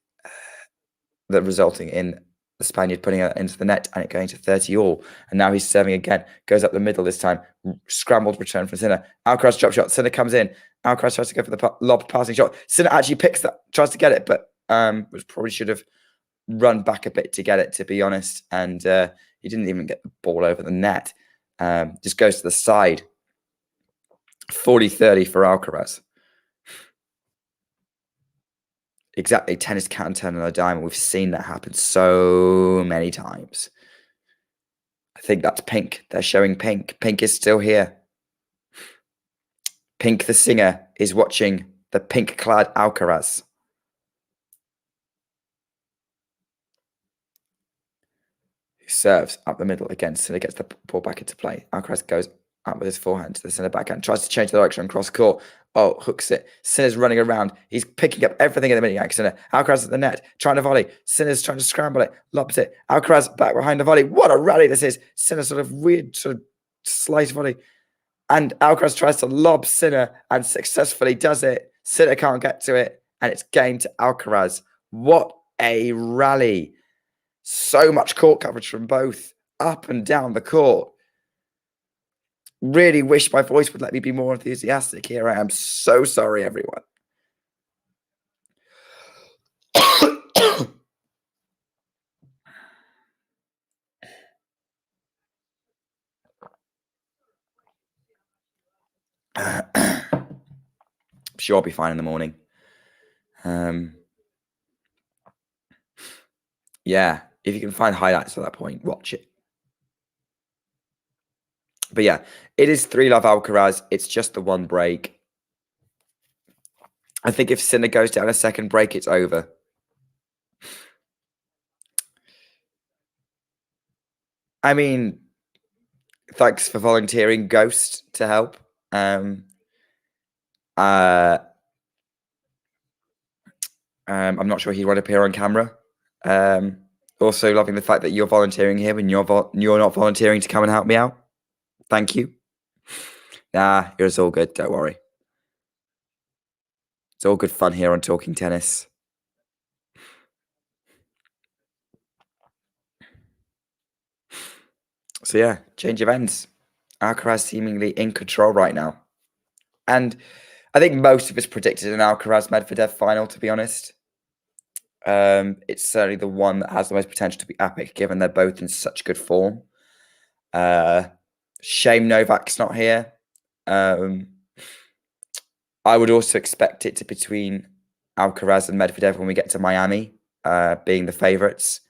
putting it into the net and it going to 30 all. And now he's serving again, goes up the middle this time, scrambled return from Sinner. Alcaraz drop shot, Sinner comes in. Alcaraz tries to go for the lob passing shot. Sinner actually picks that, tries to get it, but probably should have run back a bit to get it, to be honest. And he didn't even get the ball over the net. Just goes to the side. 40-30 for Alcaraz. Exactly, tennis can turn on a dime. We've seen that happen so many times. I think that's Pink. They're showing Pink. Pink is still here. Pink, the singer, is watching the pink-clad Alcaraz. Who serves up the middle again. Sinner gets the ball back into play. Alcaraz goes up with his forehand to the Sinner backhand. Tries to change the direction cross court. Oh, hooks it. Sinner's running around. He's picking up everything in the minute. Sinner. Alcaraz at the net, trying to volley. Sinner's trying to scramble it, lobs it. Alcaraz back behind the volley. What a rally this is. Sinner sort of weird, sort of slice volley. And Alcaraz tries to lob Sinner and successfully does it. Sinner can't get to it. And it's game to Alcaraz. What a rally. So much court coverage from both, up and down the court. Really wish my voice would let me be more enthusiastic here. I am so sorry, everyone. I'm sure I'll be fine in the morning. Yeah, if you can find highlights at that point, watch it. But yeah, it is 3-love Alcaraz. It's just the one break. I think if Sinner goes down a second break, it's over. I mean, thanks for volunteering, Ghost, to help. I'm not sure he'd want to appear on camera. Also, loving the fact that you're volunteering here when you're not volunteering to come and help me out. Thank you. Nah, it's all good. Don't worry. It's all good fun here on Talking Tennis. So yeah, change of ends. Alcaraz seemingly in control right now. And I think most of us predicted an Alcaraz-Medvedev final, to be honest. It's certainly the one that has the most potential to be epic, given they're both in such good form. Shame Novak's not here. I would also expect it to be between Alcaraz and Medvedev when we get to Miami, being the favourites.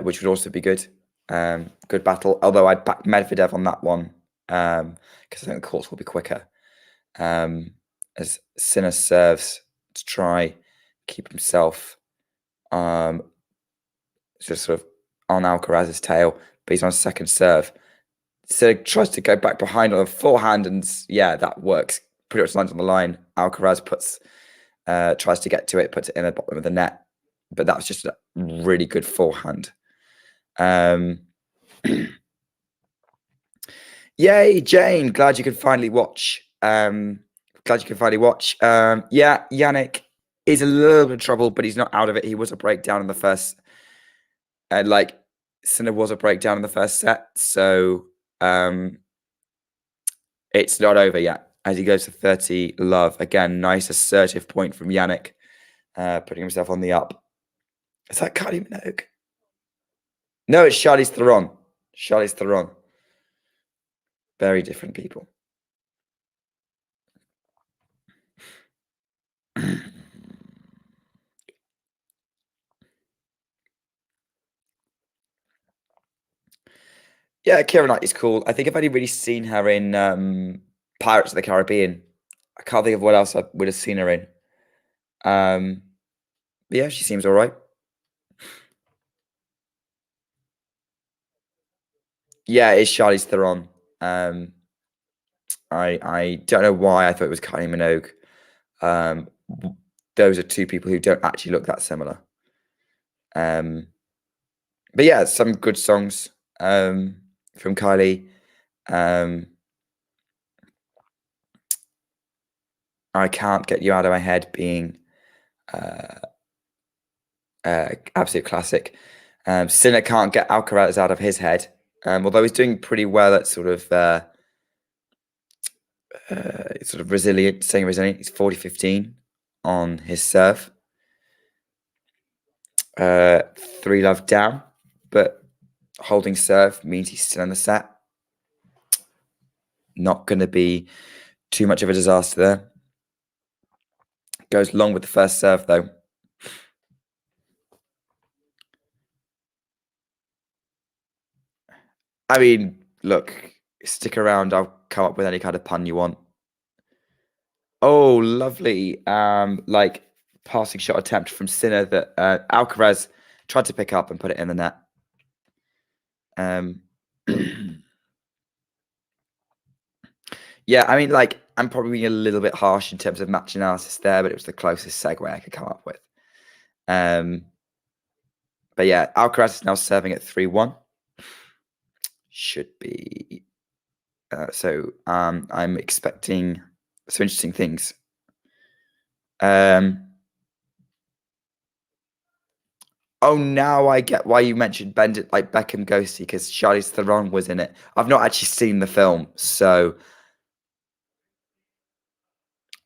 Which would also be good. Good battle. Although I'd back Medvedev on that one because I think the courts will be quicker. As Sinner serves to try keep himself just sort of on Alcaraz's tail, but he's on second serve. So tries to go back behind on a forehand, and yeah, that works. Pretty much lands on the line. Alcaraz tries to get to it, puts it in the bottom of the net, but that was just a really good forehand. Yay, Jane! Glad you could finally watch. Yeah, Jannik is a little bit of trouble, but he's not out of it. He was a breakdown in the first, and Sinner was a breakdown in the first set, so it's not over yet. As he goes to 30 love again, nice assertive point from Jannik, putting himself on the up. Is that Kylie Minogue? No, it's Charlize Theron. Charlize Theron. Very different people. Yeah, Keira Knightley's cool. I think I've only really seen her in Pirates of the Caribbean. I can't think of what else I would have seen her in. But yeah, she seems all right. Yeah, it's Charlize Theron. I don't know why I thought it was Kylie Minogue. Those are two people who don't actually look that similar. But yeah, some good songs from Kylie. I Can't Get You Out of My Head being absolute classic. Sinner can't get Alcaraz out of his head, although he's doing pretty well at sort of resilient, staying resilient. He's 40-15 on his serve. 3 love down, but holding serve means he's still in the set. Not going to be too much of a disaster there. Goes long with the first serve, though. I mean, look, stick around. I'll come up with any kind of pun you want. Oh, lovely. Passing shot attempt from Sinner that Alcaraz tried to pick up and put it in the net. Yeah, I mean, I'm probably being a little bit harsh in terms of match analysis there, but it was the closest segue I could come up with. But yeah, Alcaraz is now serving at 3-1. Should be. So I'm expecting some interesting things. Oh, now I get why you mentioned Bend It Like Beckham Ghosty, because Charlize Theron was in it. I've not actually seen the film, so.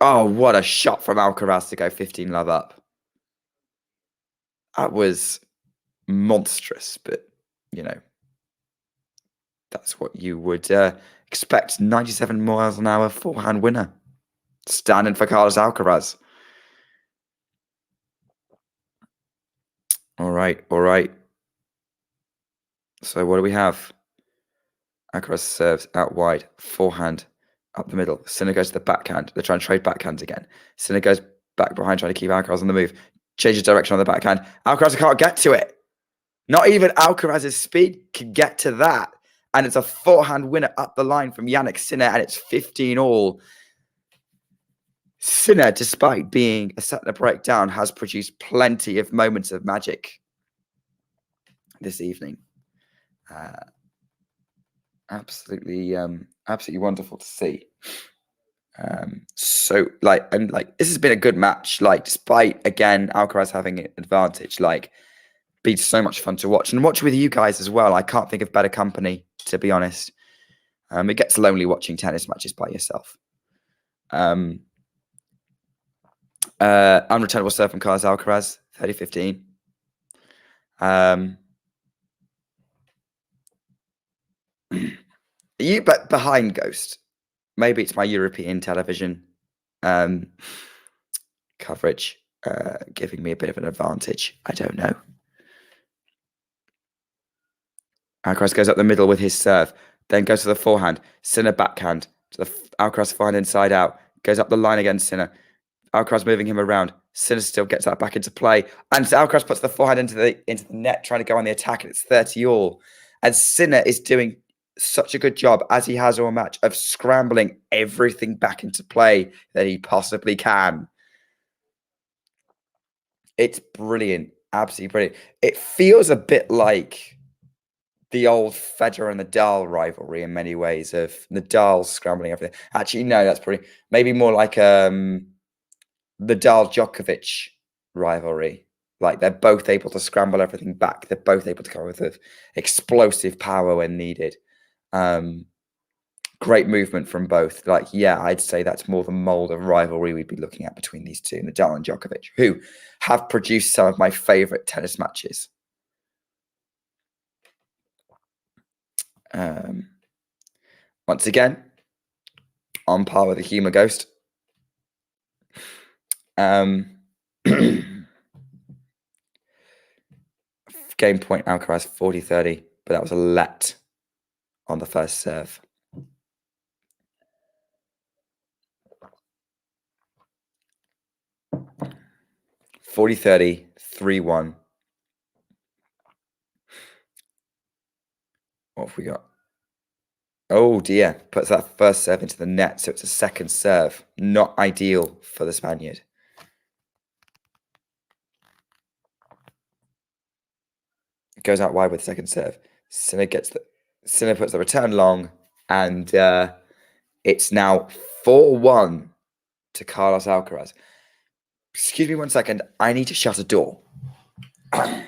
Oh, what a shot from Alcaraz to go 15 love up. That was monstrous, but, that's what you would expect. 97 miles an hour forehand winner. Standing for Carlos Alcaraz. All right. So what do we have? Alcaraz serves out wide, forehand, up the middle. Sinner goes to the backhand. They're trying to trade backhands again. Sinner goes back behind, trying to keep Alcaraz on the move. Changes direction on the backhand. Alcaraz can't get to it. Not even Alcaraz's speed can get to that. And it's a forehand winner up the line from Jannik Sinner, and it's 15 all. Sinner, despite being a set and a breakdown, has produced plenty of moments of magic this evening. Absolutely wonderful to see. This has been a good match. Despite again Alcaraz having an advantage, been so much fun to watch and watch with you guys as well. I can't think of better company, to be honest. It gets lonely watching tennis matches by yourself. Unreturnable serve from Carlos Alcaraz, 30-15. You bet behind Ghost. Maybe it's my European television coverage giving me a bit of an advantage. I don't know. Alcaraz goes up the middle with his serve, then goes to the forehand. Sinner backhand to the Alcaraz forehand inside out. Goes up the line again, Sinner. Alcaraz moving him around. Sinner still gets that back into play. And Alcaraz puts the forehand into the net, trying to go on the attack, and it's 30-all. And Sinner is doing such a good job, as he has all match, of scrambling everything back into play that he possibly can. It's brilliant. Absolutely brilliant. It feels a bit like the old Federer and Nadal rivalry in many ways, of Nadal scrambling everything. Actually, no, that's probably maybe more like the Djokovic rivalry. Like, they're both able to scramble everything back. They're both able to come with explosive power when needed. Great movement from both. Like, yeah, I'd say that's more the mold of rivalry we'd be looking at between these two, Nadal and Djokovic, who have produced some of my favorite tennis matches. Once again, on par with the Humor Ghost. Game point Alcaraz 40-30, but that was a let on the first serve. (40-30), 3-1. What have we got? Oh dear, puts that first serve into the net, so it's a second serve. Not ideal for the Spaniard. Goes out wide with the second serve. Sinner puts the return long, and it's now 4-1 to Carlos Alcaraz. Excuse me 1 second. I need to shut a door. Okay.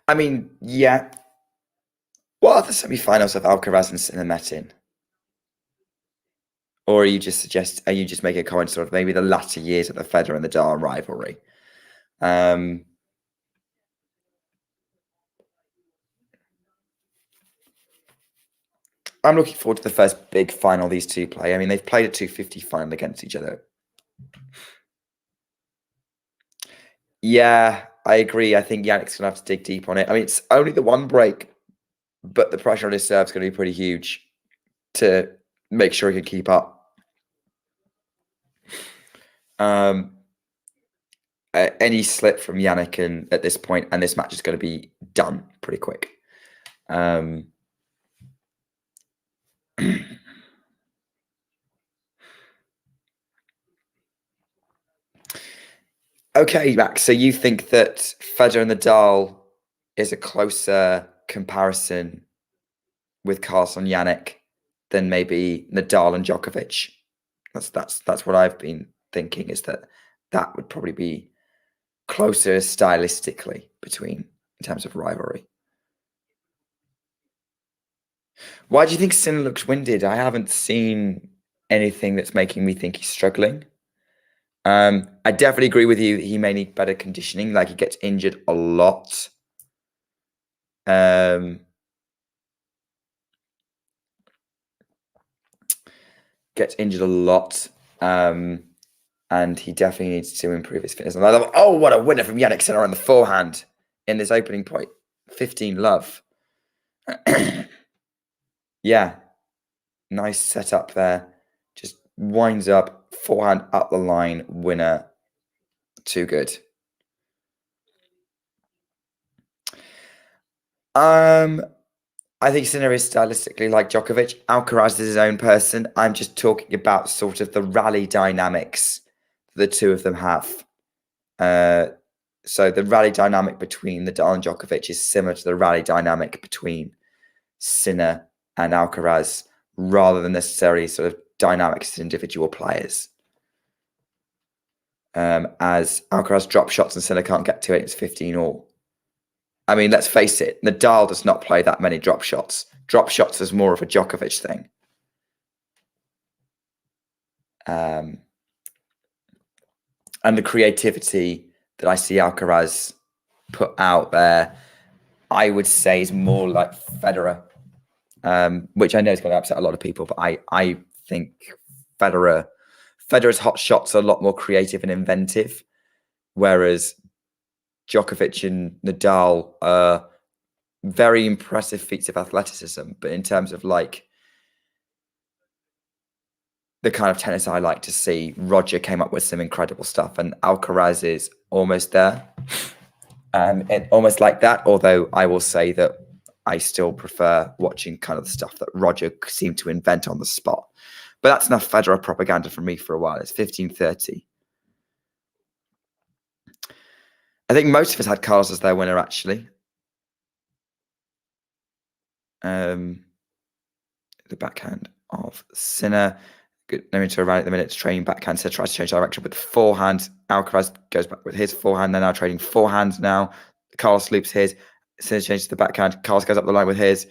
I mean, yeah. What are the semi-finals of Alcaraz and Sinner met in? Or are you just making a comment sort of maybe the latter years of the Federer and the Nadal rivalry? I'm looking forward to the first big final these two play. I mean, they've played a 250 final against each other. Yeah, I agree. I think Jannik's going to have to dig deep on it. I mean, it's only the one break, but the pressure on his serve is going to be pretty huge to make sure he can keep up. Any slip from Jannik at this point, and this match is going to be done pretty quick. Okay, Max. So you think that Federer and Nadal is a closer comparison with Carlos and Jannik than maybe Nadal and Djokovic? That's what I've been thinking, is that would probably be closer stylistically in terms of rivalry. Why do you think Sinner looks winded? I haven't seen anything that's making me think he's struggling. I definitely agree with you that he may need better conditioning. Like, he gets injured a lot. And he definitely needs to improve his fitness. Oh, what a winner from Jannik Sinner on the forehand in this opening point. 15 love. Yeah. Nice setup there. Just winds up, forehand up the line, winner. Too good. I think Sinner is stylistically like Djokovic. Alcaraz is his own person. I'm just talking about sort of the rally dynamics the two of them have. So the rally dynamic between Nadal and Djokovic is similar to the rally dynamic between Sinner and Alcaraz rather than necessarily sort of dynamics as individual players. As Alcaraz drop shots and Sinner can't get to it, it's 15-all. I mean, let's face it, Nadal does not play that many drop shots. Drop shots is more of a Djokovic thing. And the creativity that I see Alcaraz put out there, I would say is more like Federer, which I know is going to upset a lot of people, but I think Federer's hot shots are a lot more creative and inventive, whereas Djokovic and Nadal are very impressive feats of athleticism, but in terms of like the kind of tennis I like to see, Roger came up with some incredible stuff, and Alcaraz is almost there, and almost like that. Although I will say that I still prefer watching kind of the stuff that Roger seemed to invent on the spot. But that's enough Federer propaganda for me for a while. It's 15-30. I think most of us had Carlos as their winner, actually. The backhand of Sinner. Good. No into around at the minute. Trading backhand. So tries to change direction with the forehand. Alcaraz goes back with his forehand. They're now trading forehands now. Carlos loops his. Sinner changes the backhand. Carlos goes up the line with his.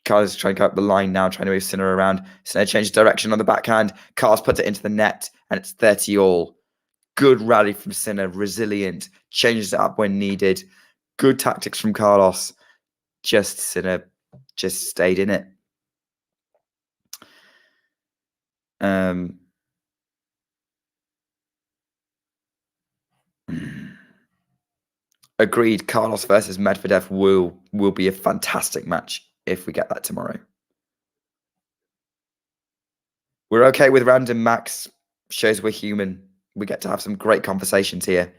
Carlos is trying to go up the line now, trying to move Sinner around. Sinner changes direction on the backhand. Carlos puts it into the net, and it's 30-all. Good rally from Sinner, resilient, changes it up when needed. Good tactics from Carlos. Just Sinner just stayed in it. Agreed. Carlos versus Medvedev will be a fantastic match if we get that tomorrow. We're okay with random max. Shows we're human. We get to have some great conversations here.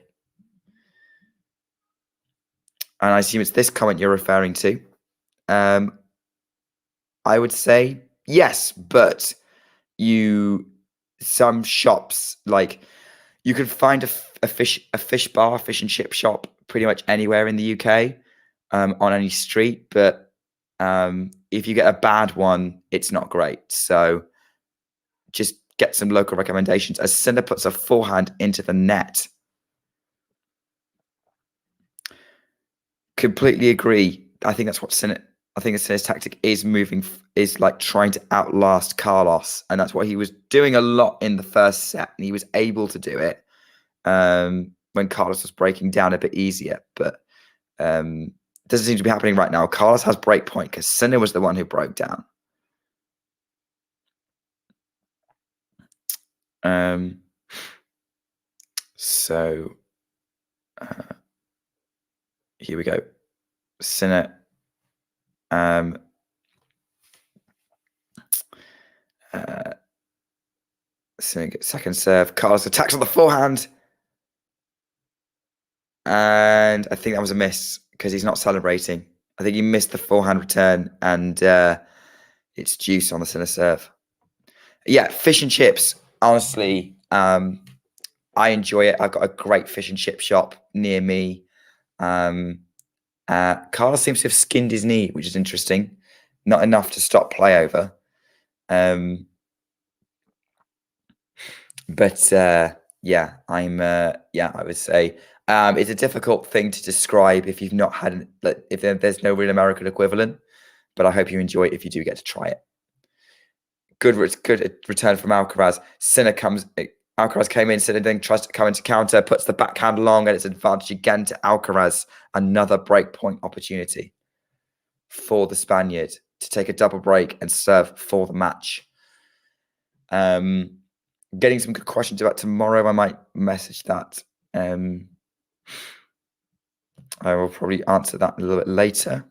And I assume it's this comment you're referring to. I would say yes, but some shops, like you can find a fish bar, fish and chip shop pretty much anywhere in the UK, on any street. But if you get a bad one, it's not great. So just get some local recommendations. As Sinner puts a forehand into the net. Completely agree. I think that's what Sinner. I think Sinner's tactic is like trying to outlast Carlos, and that's what he was doing a lot in the first set, and he was able to do it when Carlos was breaking down a bit easier. But doesn't seem to be happening right now. Carlos has break point because Sinner was the one who broke down. So here we go. Sinner. Second serve. Carlos attacks on the forehand. And I think that was a miss because he's not celebrating. I think he missed the forehand return, and it's deuce on the Sinner serve. Yeah, fish and chips. Honestly, I enjoy it. I've got a great fish and chip shop near me. Carlos seems to have skinned his knee, which is interesting. Not enough to stop play over. But yeah, I would say it's a difficult thing to describe if you've not had, if there's no real American equivalent. But I hope you enjoy it if you do get to try it. Good return from Alcaraz. Alcaraz came in, Sinner then tries to come into counter, puts the backhand long, and it's advantage again to Alcaraz. Another break point opportunity for the Spaniard to take a double break and serve for the match. Getting some good questions about tomorrow. I might message that. I will probably answer that a little bit later.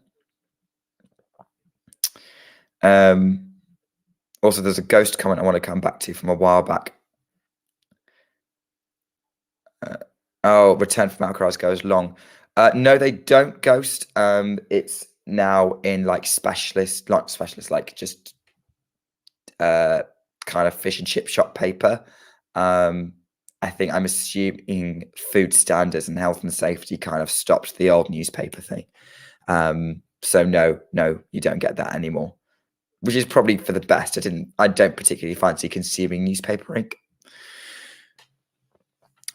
Also, there's a ghost comment I want to come back to from a while back. Return from Alcaraz goes long. No, they don't ghost. It's now in like like just kind of fish and chip shop paper. I think I'm assuming food standards and health and safety kind of stopped the old newspaper thing. So no, you don't get that anymore, which is probably for the best. I don't particularly fancy consuming newspaper ink.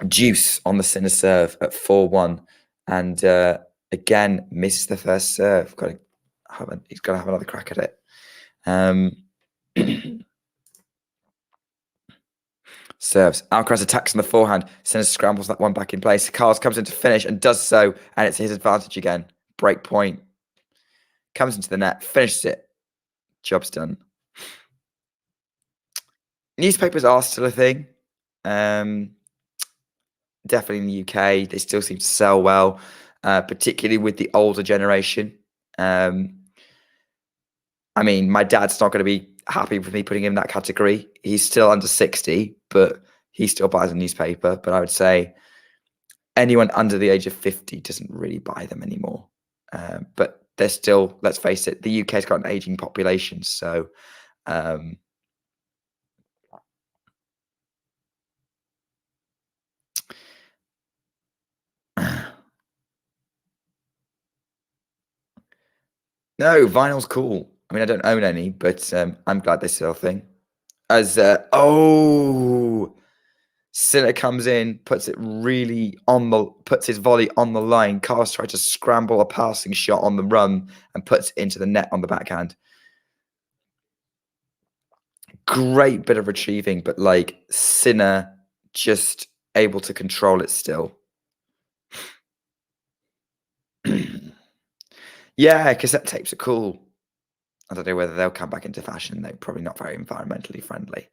Juice on the Sinner serve at 4-1, and again misses the first serve. He's got to have another crack at it. Serves. Alcaraz attacks on the forehand. Sinner scrambles that one back in place. Carlos comes in to finish and does so, and it's his advantage again. Break point. Comes into the net, finishes it. Job's done. Newspapers are still a thing. Definitely in the UK, they still seem to sell well, particularly with the older generation. I mean, my dad's not going to be happy with me putting him in that category. He's still under 60, but he still buys a newspaper. But I would say anyone under the age of 50 doesn't really buy them anymore. But they're still, let's face it, the UK's got an aging population. So no, vinyl's cool. I mean, I don't own any, but I'm glad they're still a thing. As Sinner comes in, puts his volley on the line. Carlos tries to scramble a passing shot on the run and puts it into the net on the backhand. Great bit of retrieving, but like Sinner just able to control it still. Yeah, cassette tapes are cool. I don't know whether they'll come back into fashion. They're probably not very environmentally friendly.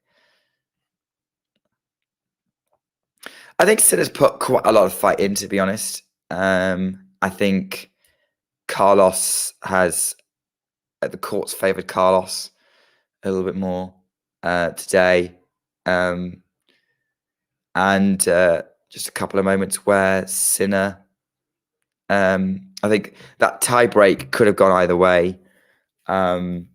I think Sinner's put quite a lot of fight in, to be honest. I think Carlos has, the courts favoured Carlos a little bit more today. And just a couple of moments where Sinner, I think that tiebreak could have gone either way. And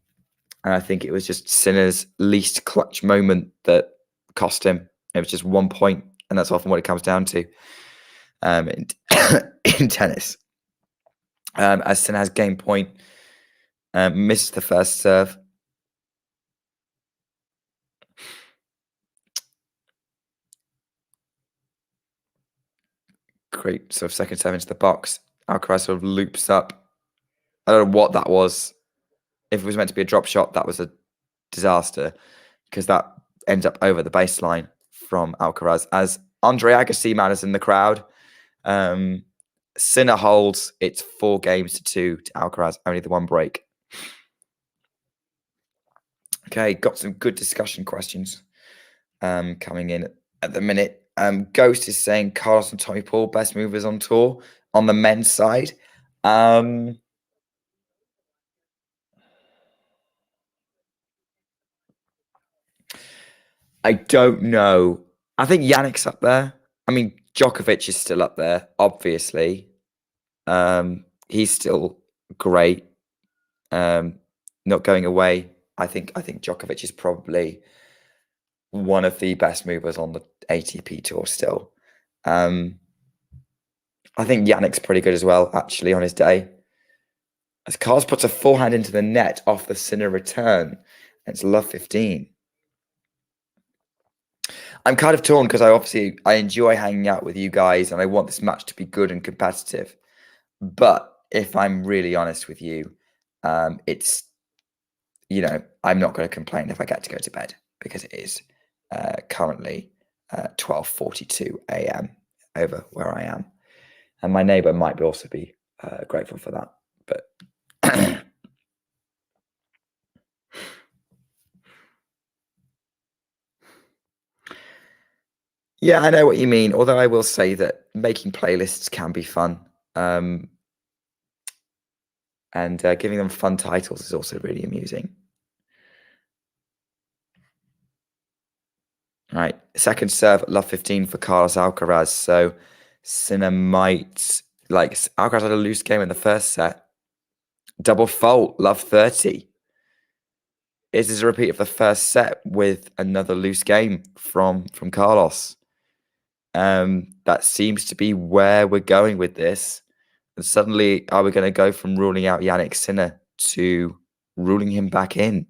I think it was just Sinner's least clutch moment that cost him. It was just 1 point, and that's often what it comes down to in tennis. As Sinner has game point, missed the first serve. Great sort of second serve into the box. Alcaraz sort of loops up. I don't know what that was. If it was meant to be a drop shot, that was a disaster because that ends up over the baseline from Alcaraz. As Andre Agassi matters in the crowd, Sinner holds. It's 4-2 to Alcaraz, only the one break. Okay, got some good discussion questions coming in at the minute. Ghost is saying Carlos and Tommy Paul, best movers on tour on the men's side. I don't know. I think Jannik's up there. I mean, Djokovic is still up there, obviously. He's still great. Not going away. I think Djokovic is probably one of the best movers on the ATP tour still. I think Jannik's pretty good as well, actually, on his day. As Carlos puts a forehand into the net off the Sinner return, it's love 15. I'm kind of torn because I enjoy hanging out with you guys and I want this match to be good and competitive. But if I'm really honest with you, it's, I'm not going to complain if I get to go to bed because it is currently 12:42 a.m. over where I am. And my neighbor might also be grateful for that. But yeah, I know what you mean. Although I will say that making playlists can be fun. And giving them fun titles is also really amusing. All right, second serve, love 15 for Carlos Alcaraz. So Sinner Alcaraz had a loose game in the first set. Double fault, love 30. This is a repeat of the first set with another loose game from Carlos. That seems to be where we're going with this. And suddenly, are we going to go from ruling out Jannik Sinner to ruling him back in?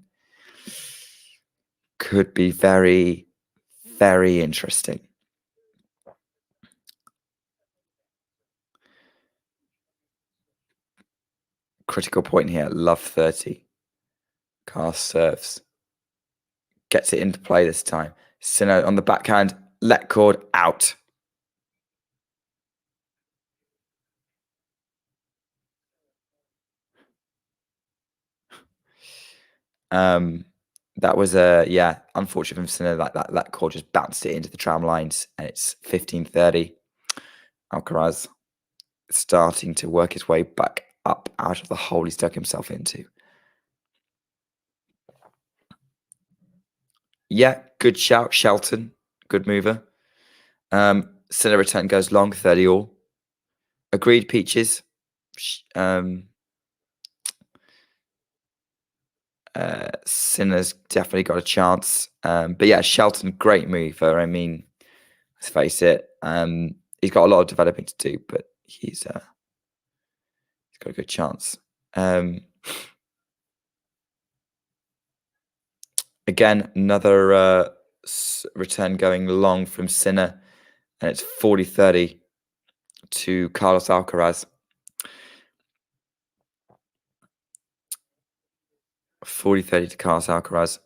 Could be very, very interesting. Critical point here. Love 30. Carlos serves. Gets it into play this time. Sinner on the backhand. Let cord out. That was unfortunate from Sinner. That cord just bounced it into the tram lines, and it's 15-30. Alcaraz starting to work his way back up out of the hole he's dug himself into. Yeah, good shout, Shelton. Good mover. Sinner return goes long, 30 all. Agreed, Peaches. Sinner's definitely got a chance. But yeah, Shelton, great mover. I mean, let's face it. He's got a lot of developing to do, but he's got a good chance. Again, another return going long from Sinner, and it's 40-30 to Carlos Alcaraz. 40-30 to Carlos Alcaraz.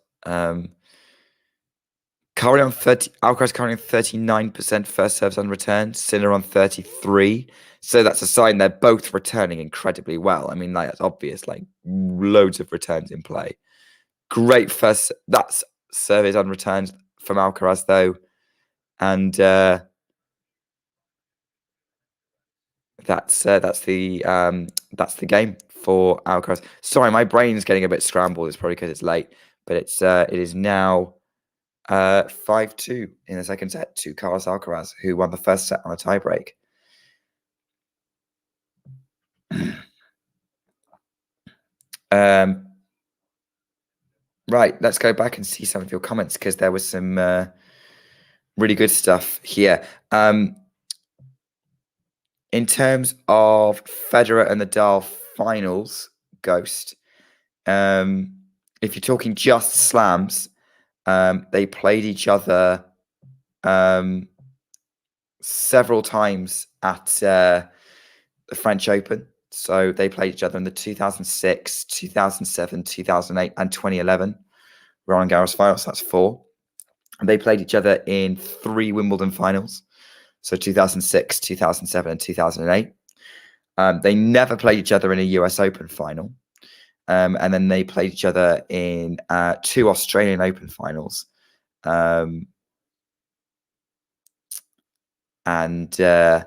Currently on 30, Alcaraz currently on 39% first serves unreturned, Sinner on 33. So that's a sign they're both returning incredibly well. I mean, like, that's obvious, like loads of returns in play. Great first, that's service unreturned from Alcaraz though. And that's the game for Alcaraz. Sorry, my brain's getting a bit scrambled. It's probably because it's late, but it is now 5-2 in the second set to Carlos Alcaraz, who won the first set on a tiebreak. Right, let's go back and see some of your comments because there was some really good stuff here. In terms of Federer and Nadal finals, Ghost, if you're talking just slams, they played each other several times at the French Open. So they played each other in the 2006, 2007, 2008, and 2011 Roland Garros finals. That's 4. And they played each other in 3 Wimbledon finals. So 2006, 2007, and 2008. They never played each other in a US Open final. And then they played each other in 2 Australian Open finals. And that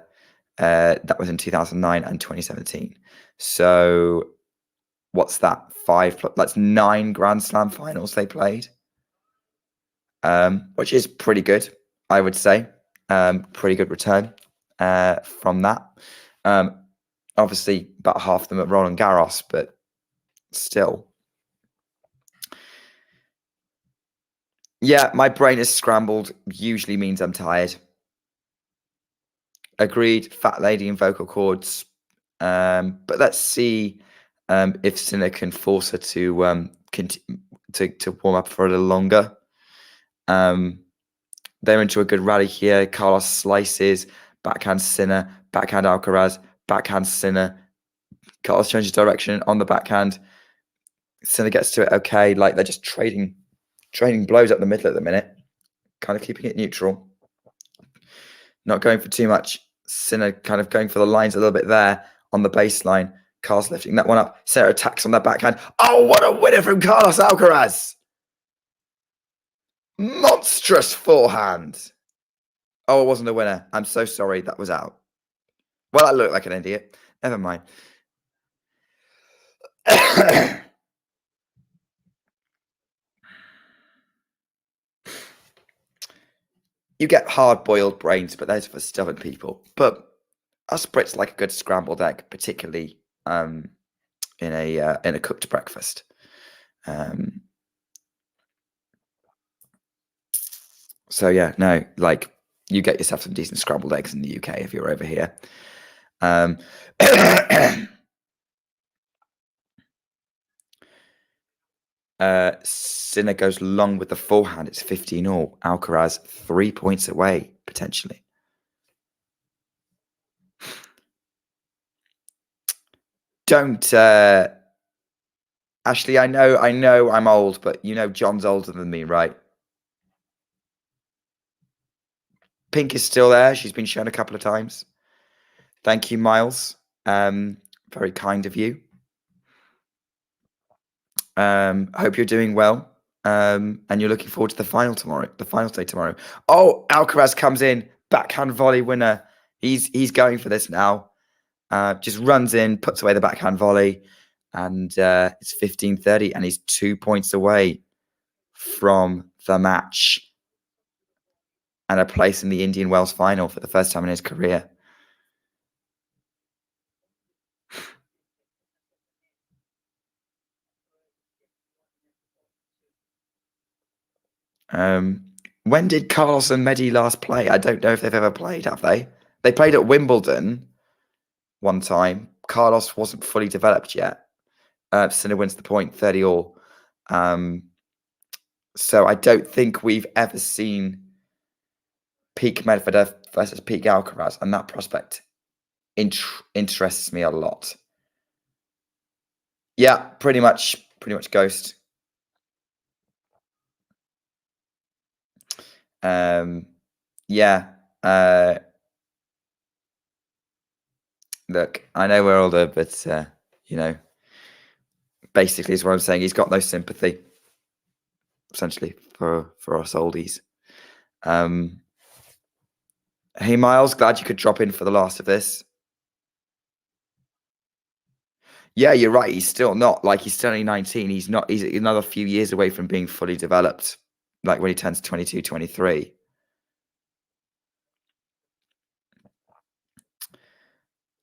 was in 2009 and 2017. So what's that? 5 that's 9 Grand Slam finals they played, which is pretty good, I would say. Pretty good return from that. Obviously, about half of them at Roland Garros, but still. Yeah, my brain is scrambled. Usually means I'm tired. Agreed. Fat lady and vocal cords. But let's see if Sinner can force her to warm up for a little longer. They're into a good rally here. Carlos slices, backhand Sinner, backhand Alcaraz, backhand Sinner. Carlos changes direction on the backhand. Sinner gets to it okay. Like, they're just trading blows up the middle at the minute, kind of keeping it neutral. Not going for too much. Sinner kind of going for the lines a little bit there on the baseline. Carlos lifting that one up. Sinner attacks on that backhand. Oh, what a winner from Carlos Alcaraz! Monstrous forehand. Oh, it wasn't a winner. I'm so sorry. That was out. Well, I look like an idiot. Never mind. You get hard-boiled brains, but those are for stubborn people. But us Brits like a good scrambled egg, particularly in a cooked breakfast. So yeah, no, like, you get yourself some decent scrambled eggs in the UK if you're over here. Um, Sinner goes long with the forehand. It's 15-all. Alcaraz 3 points away, potentially. Don't, Ashley, I know I'm old, but you know John's older than me, right? Pink is still there. She's been shown a couple of times. Thank you, Miles. Very kind of you. Hope you're doing well. And you're looking forward to the final day tomorrow. Oh, Alcaraz comes in, backhand volley winner. He's going for this now. Just runs in, puts away the backhand volley, and it's 15-30, and he's 2 points away from the match and a place in the Indian Wells final for the first time in his career. When did Carlos and Mehdi last play? I don't know if they've ever played, have they? They played at Wimbledon one time. Carlos wasn't fully developed yet. Sinner wins the point, 30-all. So I don't think we've ever seen peak Medvedev versus peak Alcaraz, and that prospect interests me a lot. Yeah, pretty much ghost. Yeah. Look, I know we're older, but you know, basically is what I'm saying. He's got no sympathy, essentially, for us oldies. Hey, Miles, glad you could drop in for the last of this. Yeah, you're right. He's still not he's still only 19. He's another few years away from being fully developed, like when he turns 22, 23.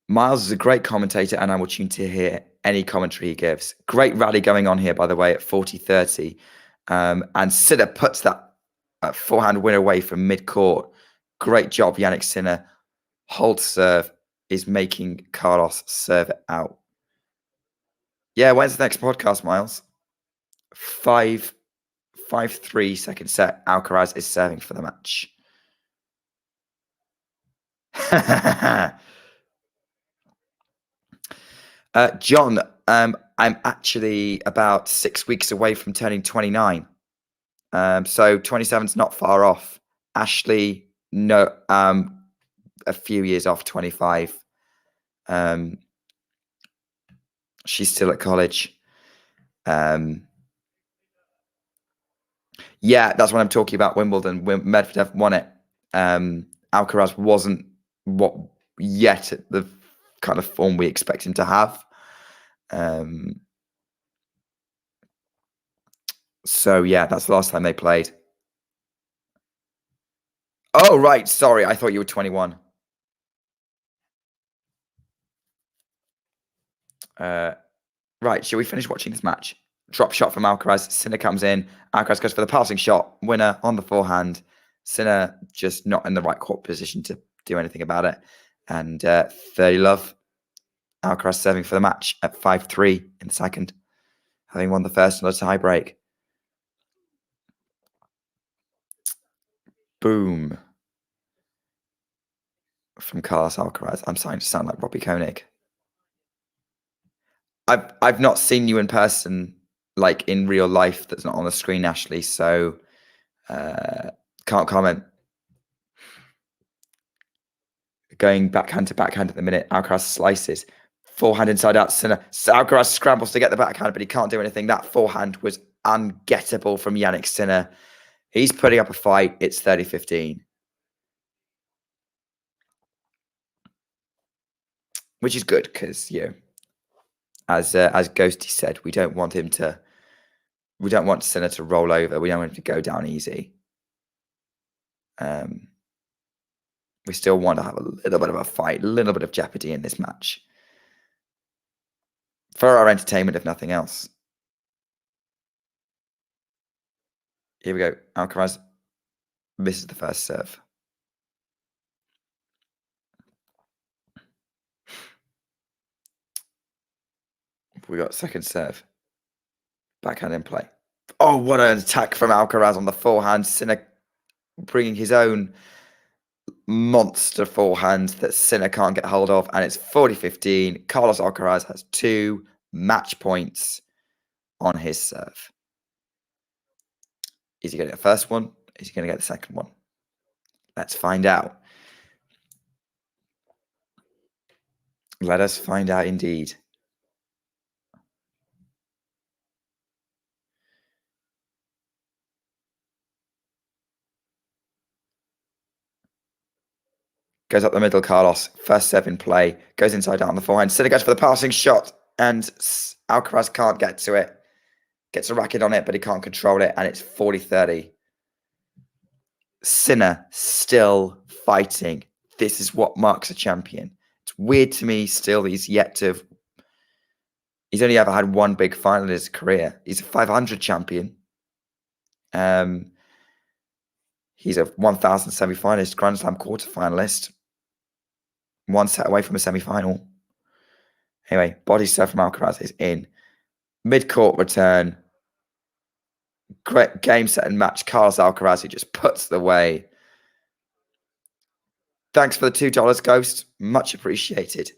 Miles is a great commentator, and I will tune to hear any commentary he gives. Great rally going on here, by the way, at 40-30. And Sinner puts that forehand win away from mid-court. Great job, Jannik Sinner. Hold serve is making Carlos serve it out. Yeah, when's the next podcast, Miles? 5-3 second set. Alcaraz is serving for the match. John, I'm actually about 6 weeks away from turning 29. So 27's not far off. Ashley, no, a few years off, 25. She's still at college. Yeah, that's what I'm talking about. Wimbledon. Medvedev won it. Alcaraz wasn't yet at the kind of form we expect him to have. So yeah, that's the last time they played. Oh, right. Sorry, I thought you were 21. Right, shall we finish watching this match? Drop shot from Alcaraz. Sinner comes in. Alcaraz goes for the passing shot. Winner on the forehand. Sinner just not in the right court position to do anything about it. And 30 love. Alcaraz serving for the match at 5-3 in the second, having won the first on a tie break. Boom. From Carlos Alcaraz. I'm starting to sound like Robbie Koenig. I've not seen you in person, like in real life, that's not on the screen, Ashley, so can't comment. Going backhand to backhand at the minute. Alcaraz slices. Forehand inside out. Sinner. Alcaraz scrambles to get the backhand, but he can't do anything. That forehand was ungettable from Jannik Sinner. He's putting up a fight. It's 30-15. Which is good because, you know, as Ghosty said, we don't want Sinner to roll over. We don't want him to go down easy. We still want to have a little bit of a fight, a little bit of jeopardy in this match. For our entertainment, if nothing else. Here we go. Alcaraz misses the first serve. We got second serve. Backhand in play. Oh, what an attack from Alcaraz on the forehand. Sinner bringing his own monster forehand that Sinner can't get hold of. And it's 40-15. Carlos Alcaraz has 2 match points on his serve. Is he going to get the first one? Is he going to get the second one? Let's find out. Let us find out indeed. Goes up the middle, Carlos. First serve in play. Goes inside out on the forehand. Sinner goes for the passing shot. And Alcaraz can't get to it. Gets a racket on it, but he can't control it. And it's 40-30. Sinner still fighting. This is what marks a champion. It's weird to me still that he's yet to... He's only ever had one big final in his career. He's a 500 champion. He's a 1,000 semi-finalist, Grand Slam quarter-finalist. 1 set away from a semi-final. Anyway, body serve from Alcaraz is in. Mid-court return. Great game, set, and match. Carlos Alcaraz, who just puts it away. Thanks for the $2, Ghost. Much appreciated.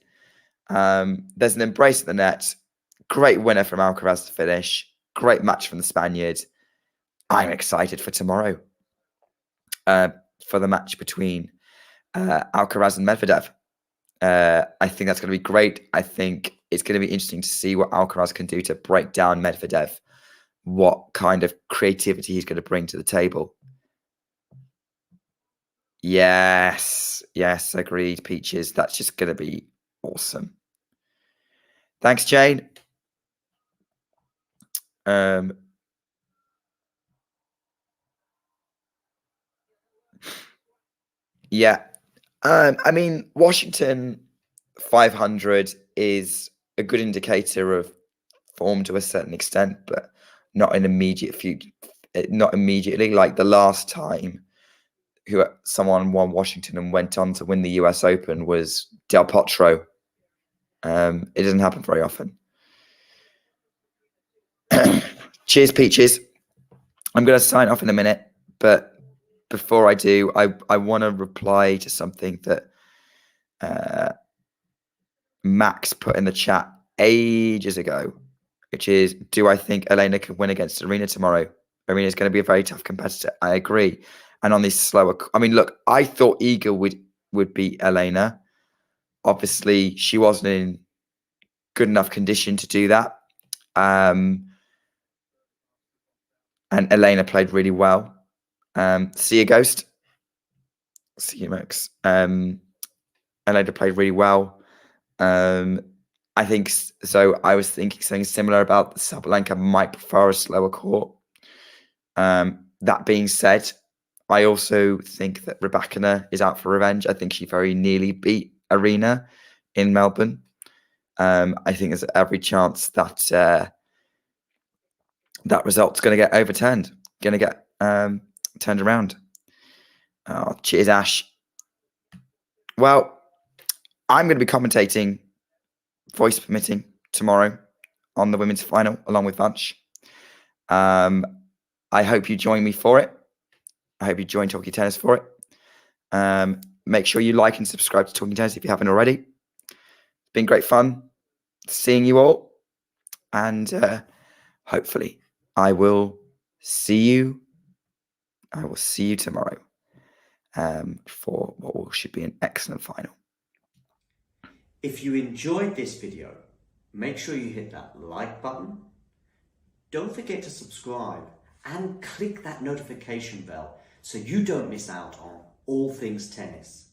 There's an embrace at the net. Great winner from Alcaraz to finish. Great match from the Spaniard. I'm excited for tomorrow. For the match between Alcaraz and Medvedev. I think that's going to be great. I think it's going to be interesting to see what Alcaraz can do to break down Medvedev. What kind of creativity he's going to bring to the table. Yes, agreed, Peaches. That's just going to be awesome. Thanks, Jane. Yeah. I mean, Washington 500 is a good indicator of form to a certain extent, but not in immediate future. Not immediately. Like the last time someone won Washington and went on to win the US Open was Del Potro. It doesn't happen very often. Cheers, Peaches. I'm going to sign off in a minute, but before I do, I want to reply to something that Max put in the chat ages ago, which is, do I think Elena can win against Serena tomorrow? Serena is going to be a very tough competitor. I agree. And on these slower... I mean, look, I thought Iga would beat Elena. Obviously, she wasn't in good enough condition to do that. And Elena played really well. See you, Ghost. See you, Max. Elena played really well. I think so. I was thinking something similar about Sabalenka might prefer a slower court. That being said, I also think that Rybakina is out for revenge. I think she very nearly beat Arena in Melbourne. I think there's every chance that that result's going to get overturned, going to get turned around. Oh, cheers, Ash. Well, I'm going to be commentating, voice permitting, tomorrow on the women's final, along with Vanch. I hope you join me for it. I hope you join Talking Tennis for it. Make sure you like and subscribe to Talking Tennis if you haven't already. It's been great fun seeing you all. And hopefully I will see you. I will see you tomorrow for what should be an excellent final. If you enjoyed this video, make sure you hit that like button. Don't forget to subscribe and click that notification bell so you don't miss out on all things tennis.